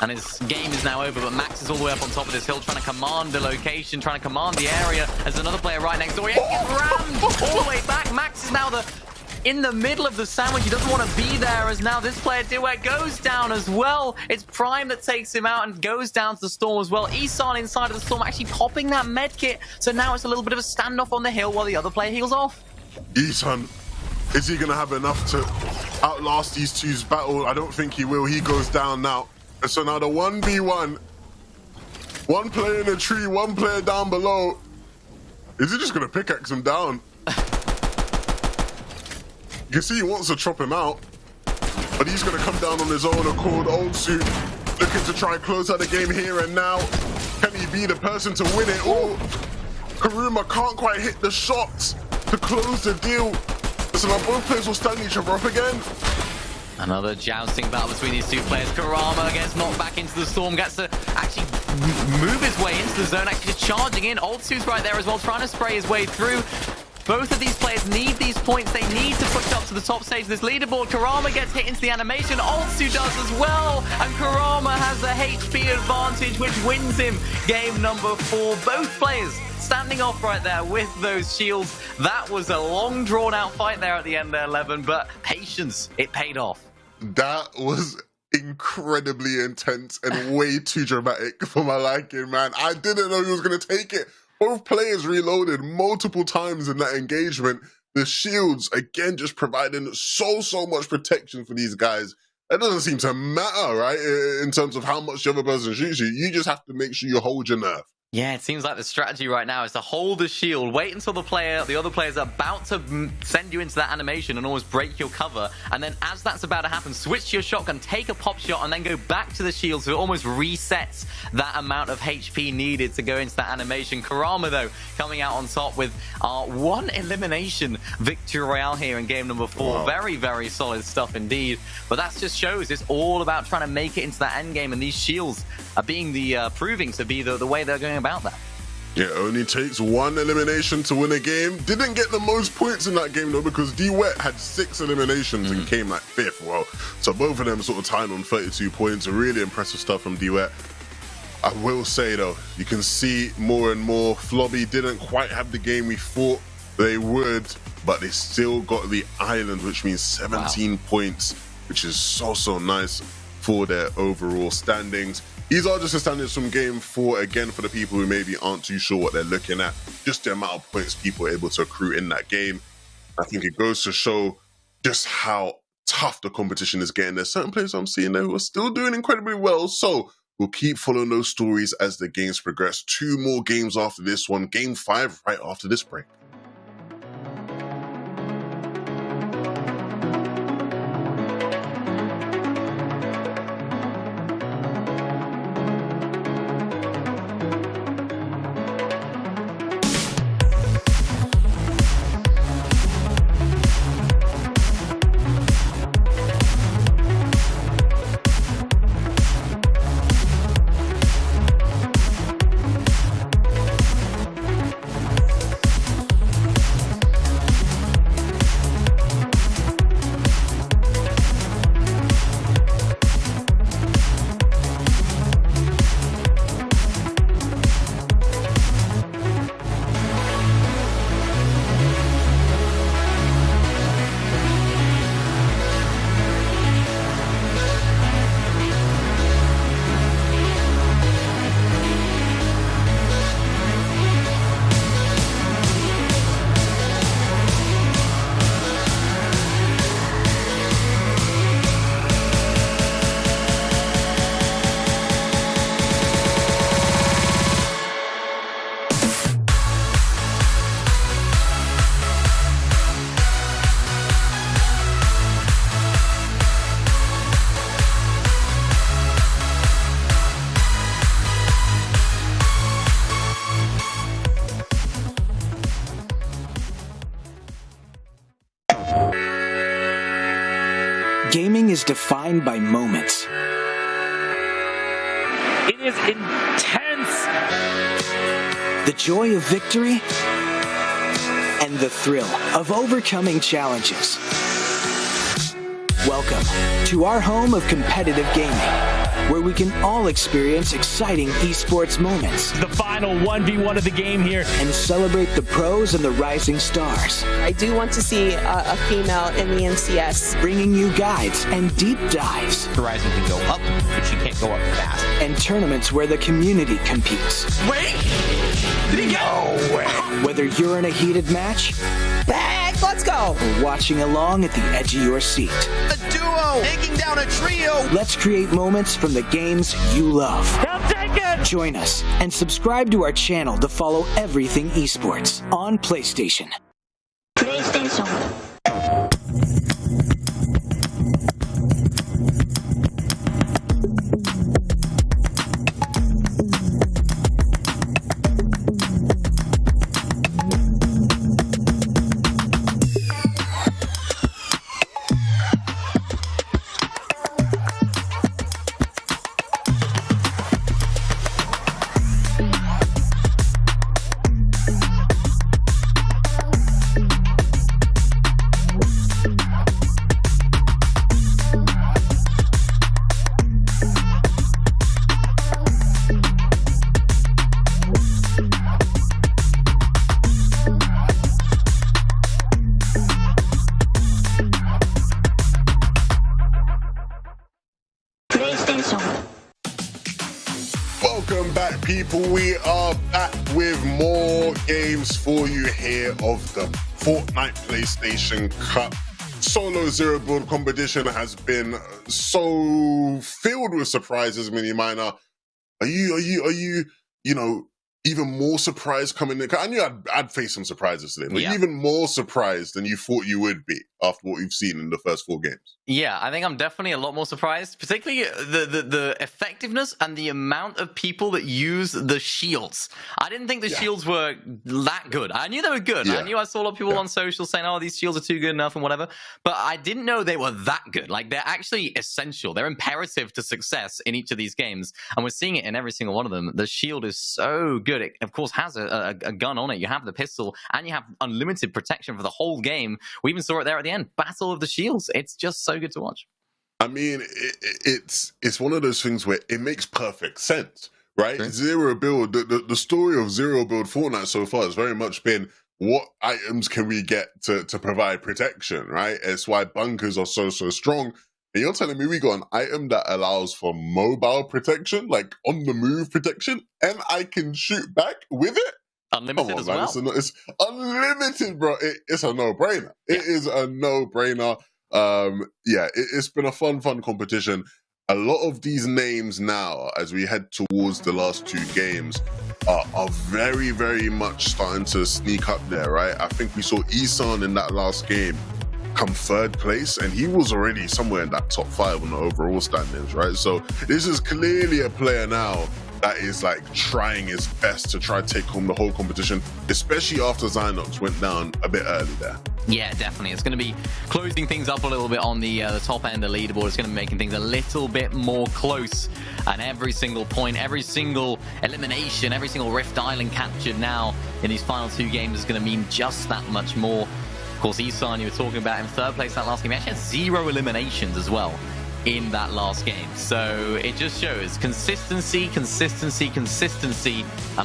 And his game is now over, but Max is all the way up on top of this hill, trying to command the location, trying to command the area. There's another player right next door. He gets rammed all the way back. Max is now in the middle of the sandwich. He doesn't want to be there, as now this player Duet goes down as well. It's Prime that takes him out and goes down to the storm as well. Isan inside of the storm actually popping that med kit. So now it's a little bit of a standoff on the hill while the other player heals off. Isan, is he going to have enough to outlast these two's battle? I don't think he will. He goes down now. So now the 1v1. One player in a tree, one player down below. Is he just going to pickaxe him down? You can see he wants to chop him out, but he's going to come down on his own accord. Old Suit looking to try and close out the game here and now. Can he be the person to win it? Oh, Karuma can't quite hit the shots to close the deal. So now both players will stand each other up again. Another jousting battle between these two players. Karama gets knocked back into the storm, gets to actually move his way into the zone, actually just charging in. Old Suit's right there as well, trying to spray his way through. Both of these players need these points. They need to push up to the top stage of this leaderboard. Karama gets hit into the animation. Olsu does as well. And Karama has the HP advantage, which wins him game number 4. Both players standing off right there with those shields. That was a long, drawn-out fight there at the end there, 11. But patience, it paid off. That was incredibly intense and way too dramatic for my liking, man. I didn't know he was going to take it. Both players reloaded multiple times in that engagement. The shields, again, just providing so much protection for these guys. That doesn't seem to matter, right? In terms of how much the other person shoots you. You just have to make sure you hold your nerve. Yeah, it seems like the strategy right now is to hold the shield, wait until the other player's about to send you into that animation and almost break your cover, and then as that's about to happen, switch to your shotgun, take a pop shot, and then go back to the shield, so it almost resets that amount of HP needed to go into that animation. Karama, though, coming out on top with our 1 elimination victory royale here in game number 4. Wow. Very, very solid stuff indeed. But that just shows it's all about trying to make it into that end game, and these shields are being proving to be the way they're going about that. Yeah, it only takes 1 elimination to win a game. Didn't get the most points in that game though, because D-Wet had 6 eliminations and came like 5th. Well, so both of them sort of tied on 32 points. Really impressive stuff from D-Wet. I will say though, you can see more and more Flobby didn't quite have the game we thought they would, but they still got the island, which means 17 points, which is so nice for their overall standings. These are just the standings from game 4, again, for the people who maybe aren't too sure what they're looking at. Just the amount of points people are able to accrue in that game. I think it goes to show just how tough the competition is getting. There's certain players I'm seeing there who are still doing incredibly well. So we'll keep following those stories as the games progress. 2 more games after this one. Game 5 right after this break. defined by moments. It is intense. The joy of victory and the thrill of overcoming challenges. Welcome to our home of competitive gaming, where we can all experience exciting esports moments The final 1v1 of the game here. and celebrate the pros and the rising stars, I do want to see a female in the NCS. bringing you guides and deep dives Horizon can go up, but she can't go up fast. and tournaments where the community competes. Wait! Did he go? No way! Whether you're in a heated match Back, let's go. or watching along at the edge of your seat, A duo taking down a trio. let's create moments from the games you love. Come take it. Join us and subscribe to our channel to follow everything esports on PlayStation. PlayStation. PlayStation. Welcome back, people. We are back with more games for you here of the Fortnite PlayStation Cup. Solo zero build competition has been so filled with surprises, Mini Minor. Are you even more surprised coming in? 'Cause I knew I'd face some surprises today, but Yeah. even more surprised than you thought you would be after what we've seen in the first 4 games. Yeah, I think I'm definitely a lot more surprised, particularly the effectiveness and the amount of people that use the shields. I didn't think the shields were that good. I knew they were good. Yeah. I knew I saw a lot of people on social saying, oh, these shields are too good enough and whatever, but I didn't know they were that good. Like, they're actually essential. They're imperative to success in each of these games, and we're seeing it in every single one of them. The shield is so good. It, of course, has a gun on it. You have the pistol, and you have unlimited protection for the whole game. We even saw it there at the end. Battle of the Shields. It's just so good to watch. I mean, it's one of those things where it makes perfect sense, right? Sure. Zero build, the story of zero build Fortnite so far has very much been what items can we get to provide protection, right? It's why bunkers are so strong. And you're telling me we got an item that allows for mobile protection, like on the move protection, and I can shoot back with it? Unlimited Come on, as man. well. It's unlimited, bro. It's a no-brainer. It is a no-brainer. It's been a fun competition. A lot of these names now, as we head towards the last 2 games, are very, very much starting to sneak up there, right? I think we saw Isan in that last game come 3rd place, and he was already somewhere in that top 5 on the overall standings, right? So this is clearly a player now that is like trying his best to try to take home the whole competition, especially after Zynox went down a bit early there. Yeah, definitely. It's going to be closing things up a little bit on the top end of the leaderboard. It's going to be making things a little bit more close. And every single point, every single elimination, every single Rift Island captured now in these final 2 games is going to mean just that much more. Of course, Isan, you were talking about in 3rd place that last game. He actually had 0 eliminations as well in that last game. So it just shows consistency, and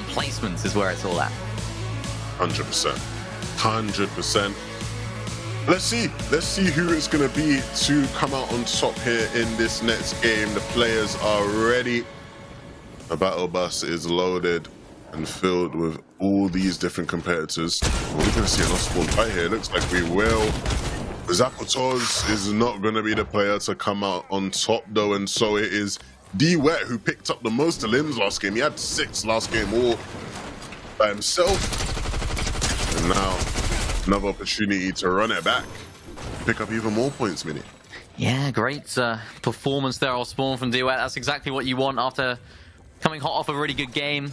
placements is where it's all at. 100%. 100%. Let's see who it's going to be to come out on top here in this next game. The players are ready. The battle bus is loaded and filled with all these different competitors. We're going to see an off-spawn fight here. Looks like we will. Zapotoz is not going to be the player to come out on top, though, and so it is D-Wet who picked up the most limbs last game. He had 6 last game all by himself. And now, another opportunity to run it back, pick up even more points, Mini. Yeah, great performance there off spawn from D-Wet. That's exactly what you want after coming hot off a really good game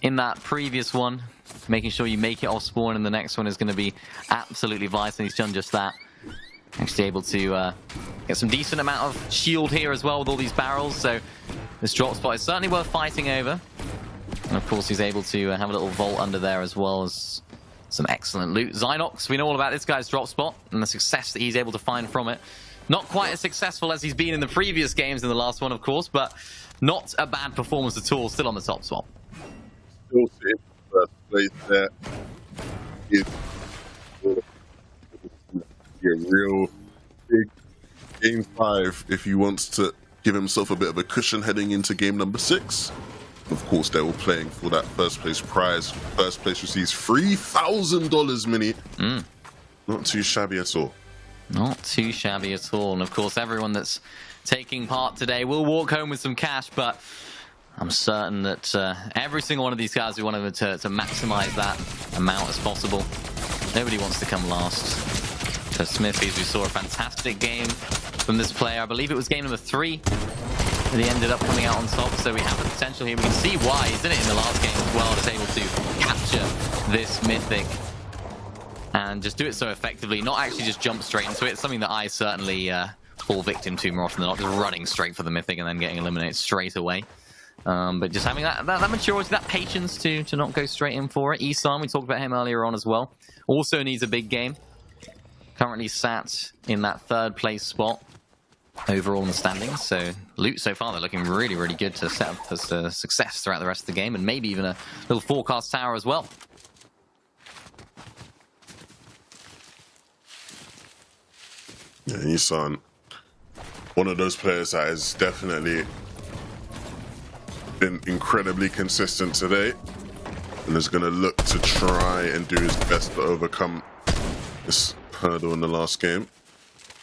in that previous one. Making sure you make it off spawn in the next one is going to be absolutely vital. He's done just that. Actually able to get some decent amount of shield here as well with all these barrels, so this drop spot is certainly worth fighting over. And of course he's able to have a little vault under there as well as some excellent loot. Zynox, we know all about this guy's drop spot and the success that he's able to find from it. Not quite as successful as he's been in the previous games in the last one, of course, but not a bad performance at all, still on the top spot. Still in first place there. He's a real big game 5 if he wants to give himself a bit of a cushion heading into game number 6. Of course, they're all playing for that first place prize. First place receives $3,000 mini. Not too shabby at all. Not too shabby at all. And of course, everyone that's taking part today will walk home with some cash, but I'm certain that every single one of these guys, we want them to maximize that amount as possible. Nobody wants to come last. So Smithies, we saw a fantastic game from this player. I believe it was game number 3 that he ended up coming out on top. So we have the potential here. We can see why he's in it in the last game as well, just able to capture this mythic and just do it so effectively, not actually just jump straight into it. It's something that I certainly fall victim to more often than not, just running straight for the mythic and then getting eliminated straight away. But just having that maturity, that patience to not go straight in for it. Isan, we talked about him earlier on as well, also needs a big game. Currently sat in that 3rd place spot overall in the standings. So loot so far, they're looking really, really good to set up as a success throughout the rest of the game, and maybe even a little forecast tower as well. Yeah, Isan, one of those players that has definitely been incredibly consistent today, and is going to look to try and do his best to overcome this hurdle in the last game.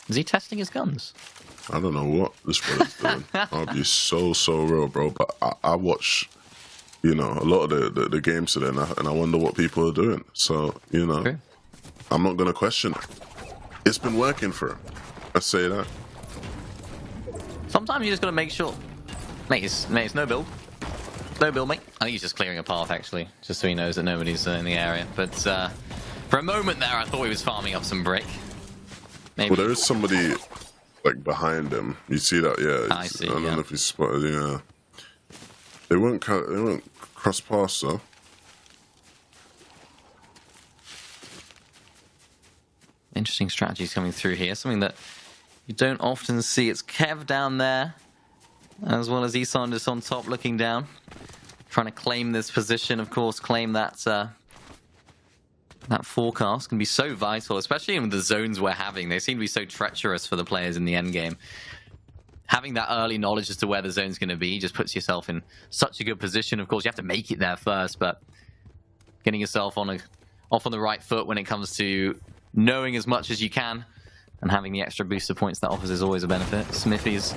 Is he testing his guns? I don't know what this brother's doing. I'll be so real, bro. But I watch, you know, a lot of the games today, and I wonder what people are doing. So, you know, True. I'm not going to question it. It's been working for him. I say that. Sometimes you just got to make sure. Mate, it's no build. No build, mate. I think he's just clearing a path, actually, just so he knows that nobody's in the area. But for a moment there, I thought he was farming up some brick. Maybe. Well, there is somebody like behind him. You see that? Yeah. I see. I don't know if he's spotted. Yeah. They won't cross paths though. Interesting strategies coming through here. Something that you don't often see. It's Kev down there, as well as Isan just on top looking down. Trying to claim this position, of course, claim that that forecast can be so vital, especially in the zones we're having. They seem to be so treacherous for the players in the end game. Having that early knowledge as to where the zone's going to be just puts yourself in such a good position. Of course, you have to make it there first, but getting yourself off on the right foot when it comes to knowing as much as you can and having the extra booster points that offers is always a benefit. Smithies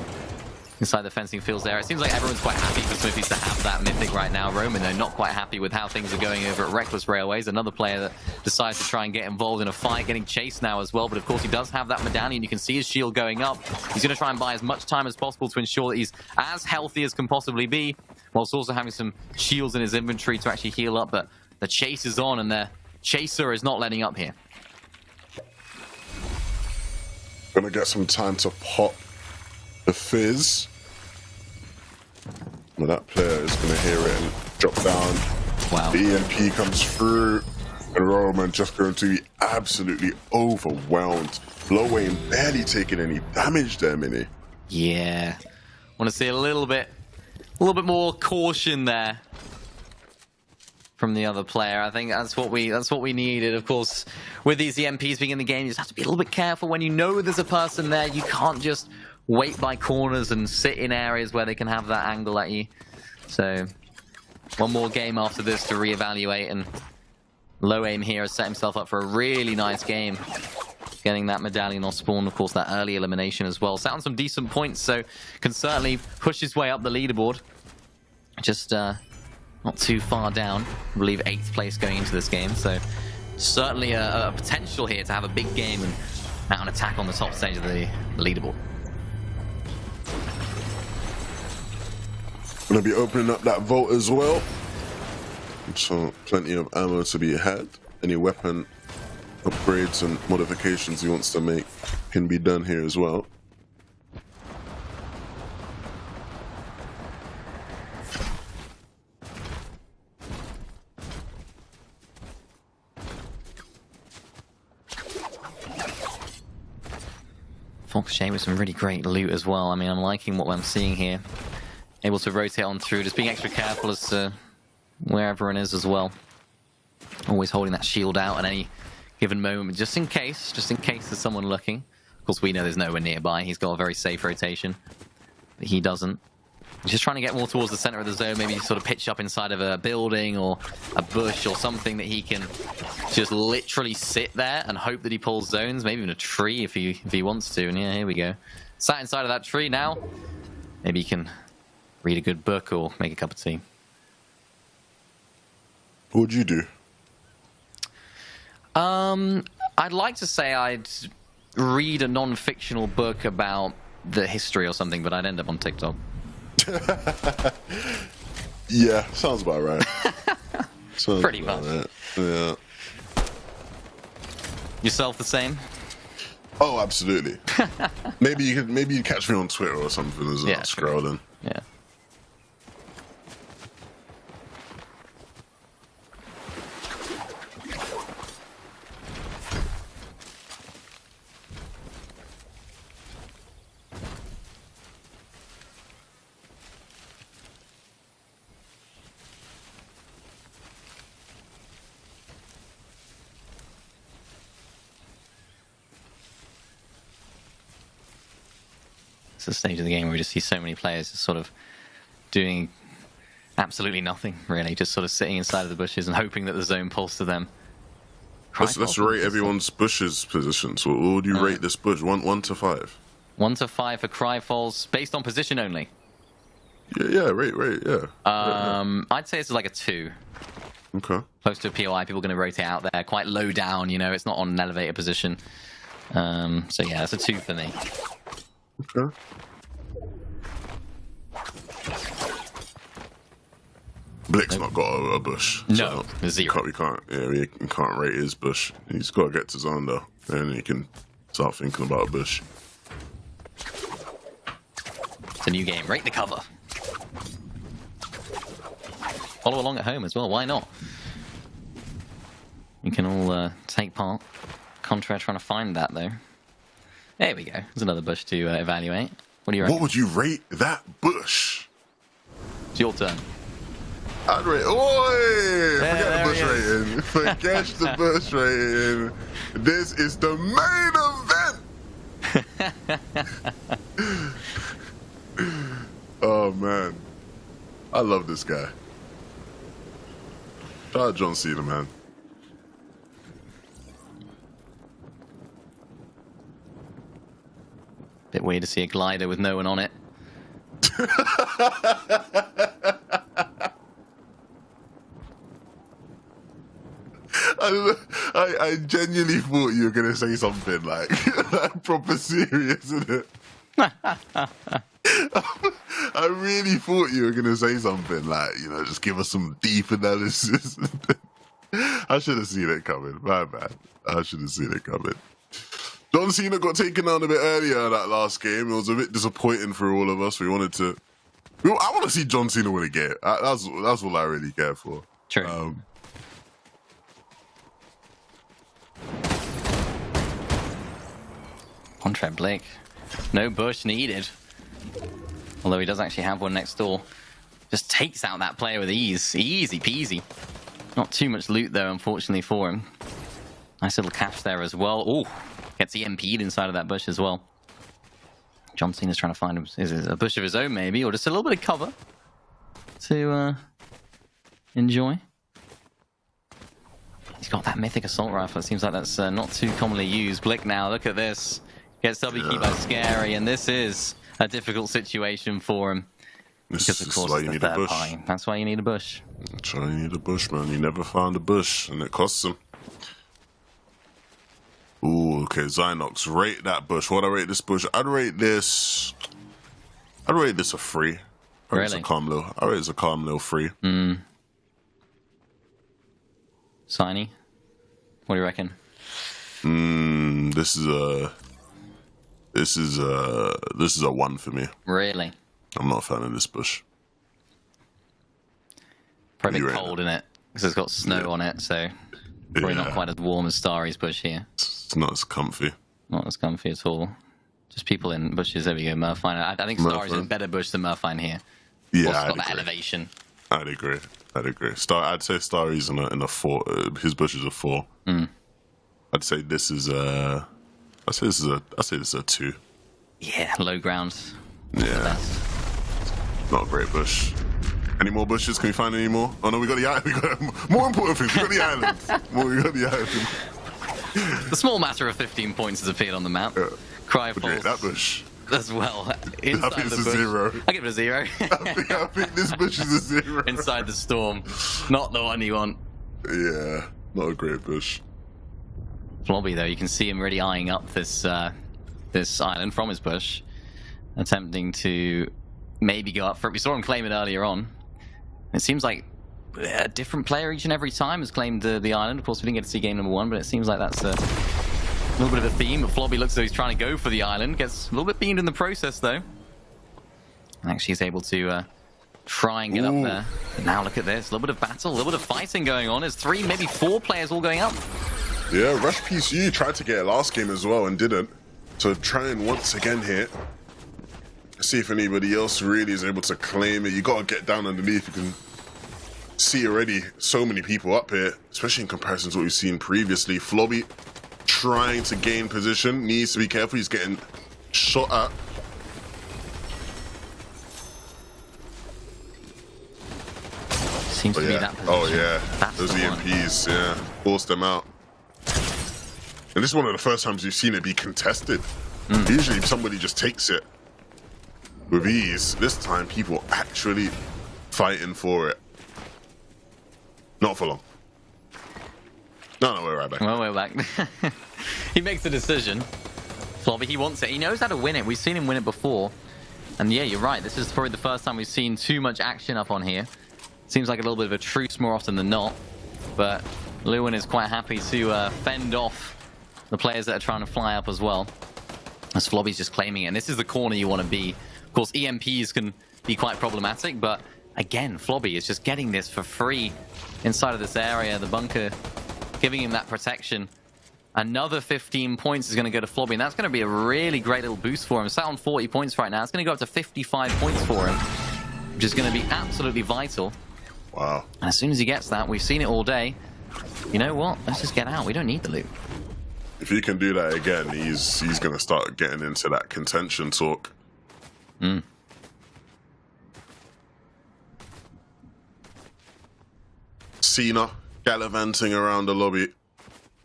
inside the fencing fields there. It seems like everyone's quite happy for Smithies to have that mythic right now. Roman, though, not quite happy with how things are going over at Reckless Railways. Another player that decides to try and get involved in a fight, getting chased now as well. But of course, he does have that medallion. You can see his shield going up. He's going to try and buy as much time as possible to ensure that he's as healthy as can possibly be, whilst also having some shields in his inventory to actually heal up. But the chase is on, and the chaser is not letting up here. Gonna get some time to pop the fizz. Well, that player is gonna hear it and drop down. Wow. The EMP comes through, and Roman just going to be absolutely overwhelmed. Blowing barely taking any damage there, Mini. Yeah, want to see a little bit more caution there from the other player. I think that's what we needed. Of course, with these EMPs being in the game, you just have to be a little bit careful when you know there's a person there. You can't just wait by corners and sit in areas where they can have that angle at you. So one more game after this to reevaluate, and Low Aim here has set himself up for a really nice game, getting that medallion off spawn. Of course, that early elimination as well. Sat on some decent points, so can certainly push his way up the leaderboard. Just not too far down. I believe 8th place going into this game, so certainly a potential here to have a big game and mount an attack on the top stage of the leaderboard. Gonna be opening up that vault as well. So plenty of ammo to be had. Any weapon upgrades and modifications he wants to make can be done here as well. Fox Shane with some really great loot as well. I mean, I'm liking what I'm seeing here. Able to rotate on through, just being extra careful as to where everyone is as well. Always holding that shield out at any given moment, just in case there's someone looking. Of course, we know there's no one nearby. He's got a very safe rotation, but he doesn't. He's just trying to get more towards the center of the zone, maybe sort of pitch up inside of a building or a bush or something that he can just literally sit there and hope that he pulls zones, maybe even a tree if he wants to. And yeah, here we go. Sat inside of that tree now. Maybe he can read a good book or make a cup of tea. What would you do? I'd like to say I'd read a non-fictional book about the history or something, but I'd end up on TikTok. Yeah, sounds about right. Sounds Pretty about much. Right. Yeah. Yourself the same? Oh, absolutely. maybe you catch me on Twitter or something as well, scrolling. Yeah. It's the stage of the game where we just see so many players just sort of doing absolutely nothing, really. Just sort of sitting inside of the bushes and hoping that the zone pulls to them. Let's rate everyone's bushes positions. What would you rate this bush? 1 to 5? 1 to 5 for Cryfalls, based on position only. Yeah, rate, yeah. I'd say it's like a 2. Okay. Close to a POI, people are going to rotate out there. Quite low down, you know, it's not on an elevator position. So yeah, that's a 2 for me. Okay. Blick's not got a bush. No, so 0. We can't rate his bush. He's got to get to zone though, and he can start thinking about a bush. It's a new game. Rate the cover. Follow along at home as well. Why not? You can all take part. Contra trying to find that though. There we go. There's another bush to evaluate. What do you reckon? What would you rate that bush? It's your turn. I'd rate. Oi! Forget the bush rating. Forget the bush rating. This is the main event. Oh man, I love this guy. Shout out John Cena, man. Bit weird to see a glider with no one on it. I genuinely thought you were going to say something like proper serious, isn't it? I really thought you were going to say something like, you know, just give us some deep analysis. I should have seen it coming. My bad. I should have seen it coming. John Cena got taken down a bit earlier in that last game. It was a bit disappointing for all of us. I want to see John Cena win a game. That's all I really care for. True. Contra Blake. No bush needed. Although he does actually have one next door. Just takes out that player with ease. Easy peasy. Not too much loot though, unfortunately for him. Nice little cache there as well. Ooh. Gets EMP'd inside of that bush as well. John Cena's trying to find him. Is it a bush of his own maybe? Or just a little bit of cover to enjoy. He's got that mythic assault rifle. It seems like that's not too commonly used. Blick now, look at this. Gets WQ by Scary, and this is a difficult situation for him. Because of course why you need a bush. That's why you need a bush. That's why you need a bush, man. You never found a bush, and it costs him. Ooh, okay, Zynox, rate that bush. What I rate this bush? I'd rate this a 3. Really? It's a calm little 3. Signy, what do you reckon? This is a 1 for me. Really? I'm not a fan of this bush. Probably a bit cold in it because it's got snow on it, so probably not quite as warm as Starry's bush here. It's not as comfy. Not as comfy at all. Just people in bushes. There we go, Murphine. I think Starry's in a better bush than Murphine here. Yeah, also I'd got that agree. elevation. I'd agree. I'd say Starry's in a 4. His bush is a 4. I'd say this is a. I'd say this is a 2. Yeah, low ground. Yeah. Not a great bush. Any more bushes? Can we find any more? Oh no, we got the island. We got more important things. We got the island. We got the island. The small matter of 15 points has appeared on the map. Yeah. Cry Okay, falls that bush. as well. Inside I think it's the a bush. 0. I give it a 0. I think this bush is a 0. Inside the storm. Not the one you want. Yeah, not a great bush. Flobby, though, you can see him really eyeing up this this island from his bush, attempting to maybe go up for it. We saw him claim it earlier on. It seems like a different player each and every time has claimed the island. Of course, we didn't get to see game number 1, but it seems like that's a little bit of a theme. But Flobby looks as though he's trying to go for the island. Gets a little bit beamed in the process, though. Actually, he's able to try and get up there. But now look at this. A little bit of battle, a little bit of fighting going on. There's 3, maybe 4 players all going up. Yeah, Rush PCU tried to get it last game as well and didn't. So trying once again here. See if anybody else really is able to claim it. You got to get down underneath. You can see already so many people up here, especially in comparison to what we've seen previously. Flobby trying to gain position. Needs to be careful. He's getting shot at. Seems to be that position. Oh yeah, That's those the one. EMPs, yeah, forced them out. And this is one of the first times you've seen it be contested. Usually somebody just takes it with ease. This time people actually fighting for it. Not for long. No, we're right back. Well, we're back. He makes the decision. Flobby, he wants it. He knows how to win it. We've seen him win it before. And yeah, you're right. This is probably the first time we've seen too much action up on here. Seems like a little bit of a truce more often than not. But Lewin is quite happy to fend off the players that are trying to fly up as well. As Flobby's just claiming it. And this is the corner you want to be. Of course, EMPs can be quite problematic, but again, Flobby is just getting this for free inside of this area. The bunker giving him that protection. Another 15 points is going to go to Flobby, and that's going to be a really great little boost for him. Sat on 40 points right now. It's going to go up to 55 points for him, which is going to be absolutely vital. Wow. And as soon as he gets that, we've seen it all day. You know what? Let's just get out. We don't need the loot. If he can do that again, he's going to start getting into that contention talk. Cena gallivanting around the lobby.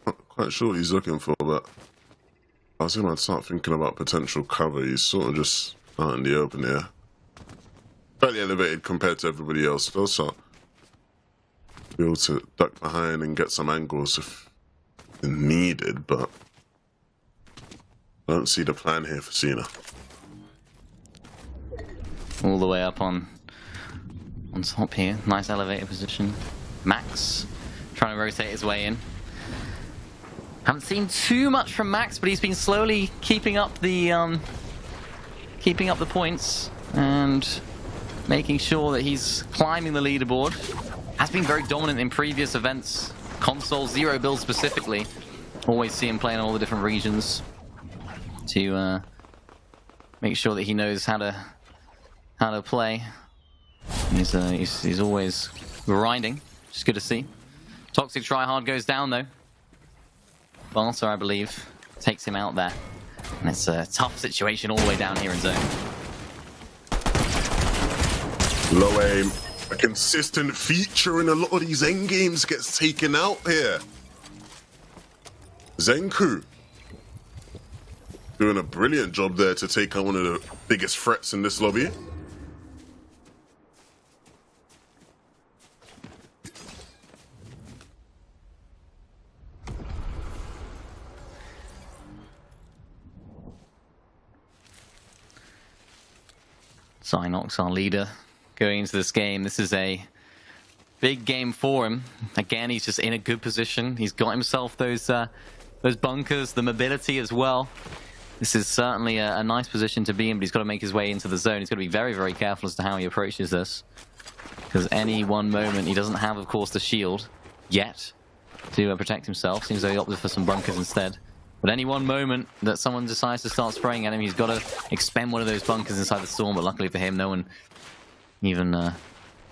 Not quite sure what he's looking for, but I was going to start thinking about potential cover. He's sort of just out in the open here. Fairly elevated compared to everybody else. Also, be able to duck behind and get some angles if needed, but I don't see the plan here for Cena. All the way up on top here. Nice elevated position. Max trying to rotate his way in. Haven't seen too much from Max, but he's been slowly keeping up the points and making sure that he's climbing the leaderboard. Has been very dominant in previous events. Console, 0 build specifically. Always see him playing in all the different regions to make sure that he knows how to play. He's always grinding, which is good to see. Toxic Tryhard goes down though. Barter, I believe, takes him out there. And it's a tough situation all the way down here in zone. Low aim. A consistent feature in a lot of these endgames gets taken out here. Zenku doing a brilliant job there to take on one of the biggest threats in this lobby. Cynox, our leader, going into this game. This is a big game for him. Again, he's just in a good position. He's got himself those those bunkers, the mobility as well. This is certainly a nice position to be in, but he's got to make his way into the zone. He's got to be very, very careful as to how he approaches this. Because any one moment, he doesn't have, of course, the shield yet to protect himself. Seems though he opted for some bunkers instead. But any one moment that someone decides to start spraying at him, he's got to expend one of those bunkers inside the storm. But luckily for him, no one even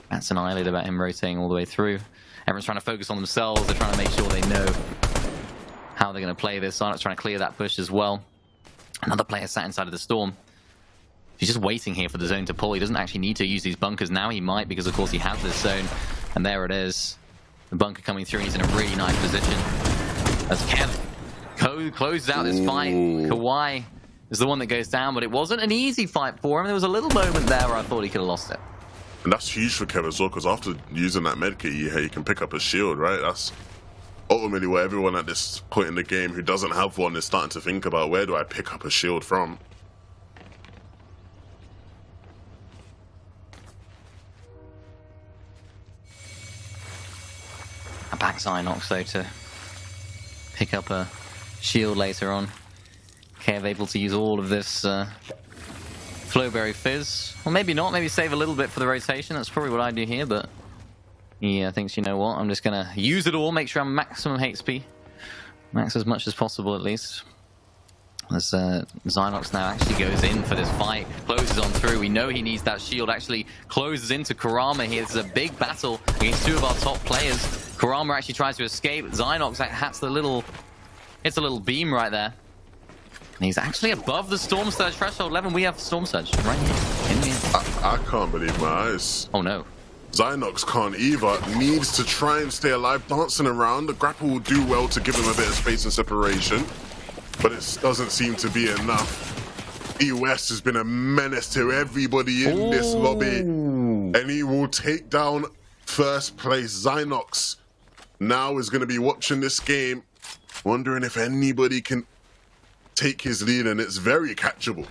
bats an eyelid about him rotating all the way through. Everyone's trying to focus on themselves. They're trying to make sure they know how they're going to play this. Silent's trying to clear that push as well. Another player sat inside of the storm. He's just waiting here for the zone to pull. He doesn't actually need to use these bunkers. Now he might, because of course he has this zone. And there it is. The bunker coming through, and he's in a really nice position. As Kev closes out this fight. Kawhi is the one that goes down, but it wasn't an easy fight for him. There was a little moment there where I thought he could have lost it. And that's huge for Kev as well, because after using that medkit, he can pick up a shield, right? That's ultimately what everyone at this point in the game who doesn't have one is starting to think about. Where do I pick up a shield from? I back Zynox though to pick up a shield later on. Kev able to use all of this Flowberry Fizz. Well, maybe not. Maybe save a little bit for the rotation. That's probably what I do here, but he thinks, you know what, I'm just going to use it all, make sure I'm maximum HP. Max as much as possible, at least. As Zynox now actually goes in for this fight, closes on through. We know he needs that shield, actually closes into Kurama here. This is a big battle against two of our top players. Kurama actually tries to escape. Zynox hits a little beam right there. And he's actually above the Storm Surge threshold level. We have Storm Surge right here. In here. I can't believe my eyes. Oh no. Zynox can't either. Needs to try and stay alive, dancing around. The grapple will do well to give him a bit of space and separation, but it doesn't seem to be enough. EOS has been a menace to everybody in this lobby, and he will take down first place. Zynox now is going to be watching this game, wondering if anybody can take his lead, and it's very catchable.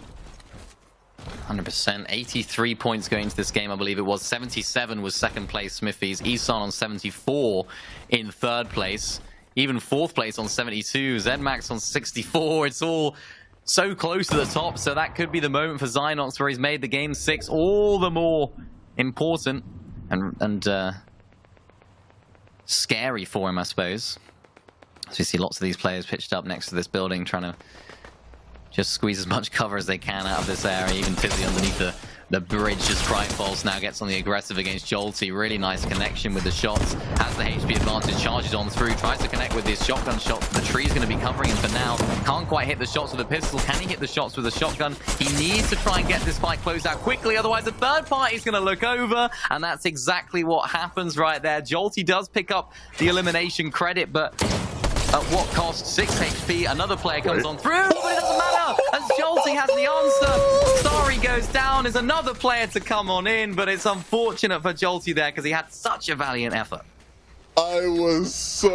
100%. 83 points going into this game, I believe it was. 77 was second place Smithies. Isan on 74 in third place. Even fourth place on 72. Zedmax on 64. It's all so close to the top, so that could be the moment for Zynox where he's made the game 6 all the more important and scary for him, I suppose. So you see lots of these players pitched up next to this building, trying to just squeeze as much cover as they can out of this area. Even Tizzy underneath the bridge, just Cryfalls now gets on the aggressive against Jolty. Really nice connection with the shots. Has the HP advantage, charges on through, tries to connect with his shotgun shots. The tree's going to be covering him for now. Can't quite hit the shots with a pistol. Can he hit the shots with a shotgun? He needs to try and get this fight closed out quickly, otherwise the third party's going to look over, and that's exactly what happens right there. Jolty does pick up the elimination credit, but at what cost? 6 HP. Another player comes on through, but it doesn't matter, as Jolty has the answer. Sorry goes down. Is another player to come on in, but it's unfortunate for Jolty there because he had such a valiant effort. I was so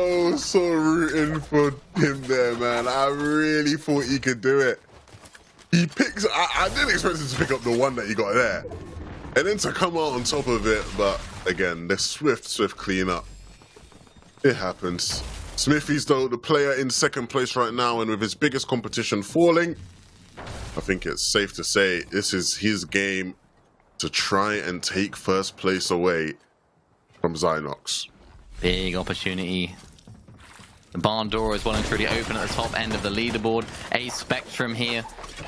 rooting for him there, man. I really thought he could do it. He picks... I didn't expect him to pick up the one that he got there. And then to come out on top of it, but again, the swift cleanup. It happens. Smithies, though, the player in second place right now, and with his biggest competition falling, I think it's safe to say this is his game to try and take first place away from Zynox. Big opportunity. The barn door is well and truly open at the top end of the leaderboard. A Spectrum here.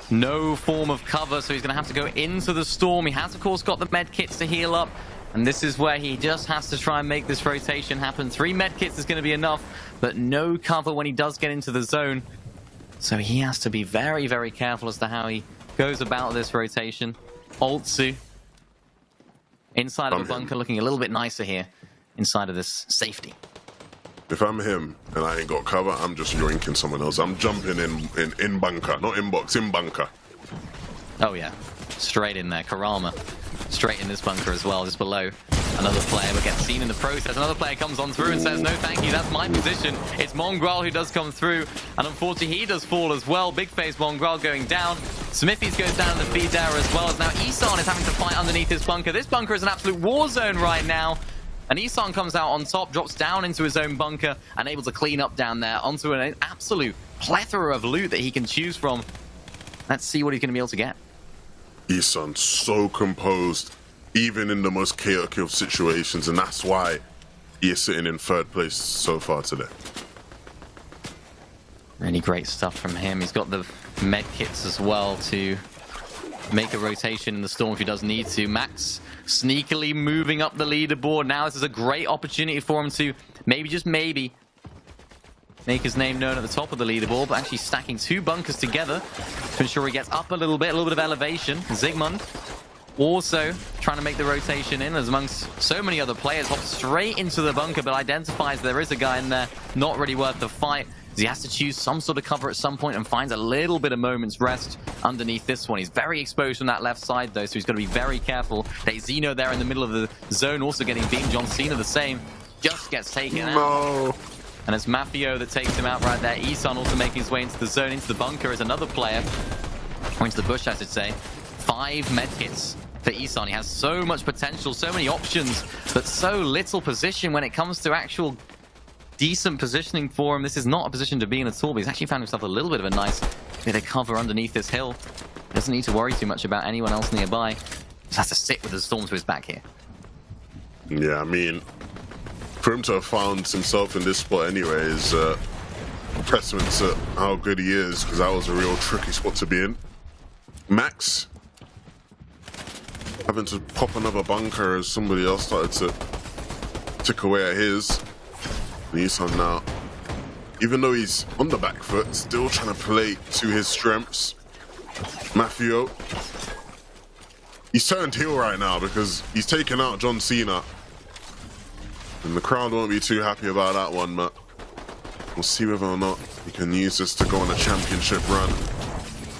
No form of cover, so he's going to have to go into the storm. He has, of course, got the med kits to heal up. And this is where he just has to try and make this rotation happen. 3 medkits is going to be enough, but no cover when he does get into the zone. So he has to be very, very careful as to how he goes about this rotation. Altsu inside of the bunker, looking a little bit nicer here inside of this safety. If I'm him and I ain't got cover, I'm just yoinking someone else. I'm jumping in bunker, not in box, in bunker. Oh yeah, straight in there. Karama straight in this bunker as well, just below. Another player but gets seen in the process. Another player comes on through and says, no thank you, that's my position. It's Mongrel who does come through, and unfortunately he does fall as well. Big face Mongrel going down. Smithies goes down in the feed there as well, as now Isan is having to fight underneath this bunker. This bunker is an absolute war zone right now. And Isan comes out on top, drops down into his own bunker, and able to clean up down there onto an absolute plethora of loot that he can choose from. Let's see what he's going to be able to get. Isan so composed, even in the most chaotic of situations, and that's why he is sitting in third place so far today. Really great stuff from him. He's got the med kits as well to make a rotation in the storm if he does need to. Max sneakily moving up the leaderboard now. This is a great opportunity for him to maybe, just maybe, make his name known at the top of the leaderboard, but actually stacking two bunkers together to ensure he gets up a little bit of elevation. Zigmund also trying to make the rotation in, as amongst so many other players, hops straight into the bunker, but identifies there is a guy in there, not really worth the fight. He has to choose some sort of cover at some point and finds a little bit of moment's rest underneath this one. He's very exposed from that left side, though, so he's got to be very careful. Zeno there in the middle of the zone, also getting beamed. John Cena the same, just gets taken out. And it's Mafio that takes him out right there. Isan also making his way into the zone, into the bunker as another player. Or into the bush, I should say. 5 medkits for Isan. He has so much potential, so many options, but so little position when it comes to actual decent positioning for him. This is not a position to be in at all, but he's actually found himself a little bit of a nice bit of cover underneath this hill. Doesn't need to worry too much about anyone else nearby. Just has to sit with the storm to his back here. Yeah, I mean, for him to have found himself in this spot anyway is a testament to how good he is, because that was a real tricky spot to be in. Max having to pop another bunker as somebody else started to tick away at his. Isan now, even though he's on the back foot, still trying to play to his strengths. Mafio, he's turned heel right now because he's taken out John Cena. And the crowd won't be too happy about that one, but we'll see whether or not he can use this to go on a championship run.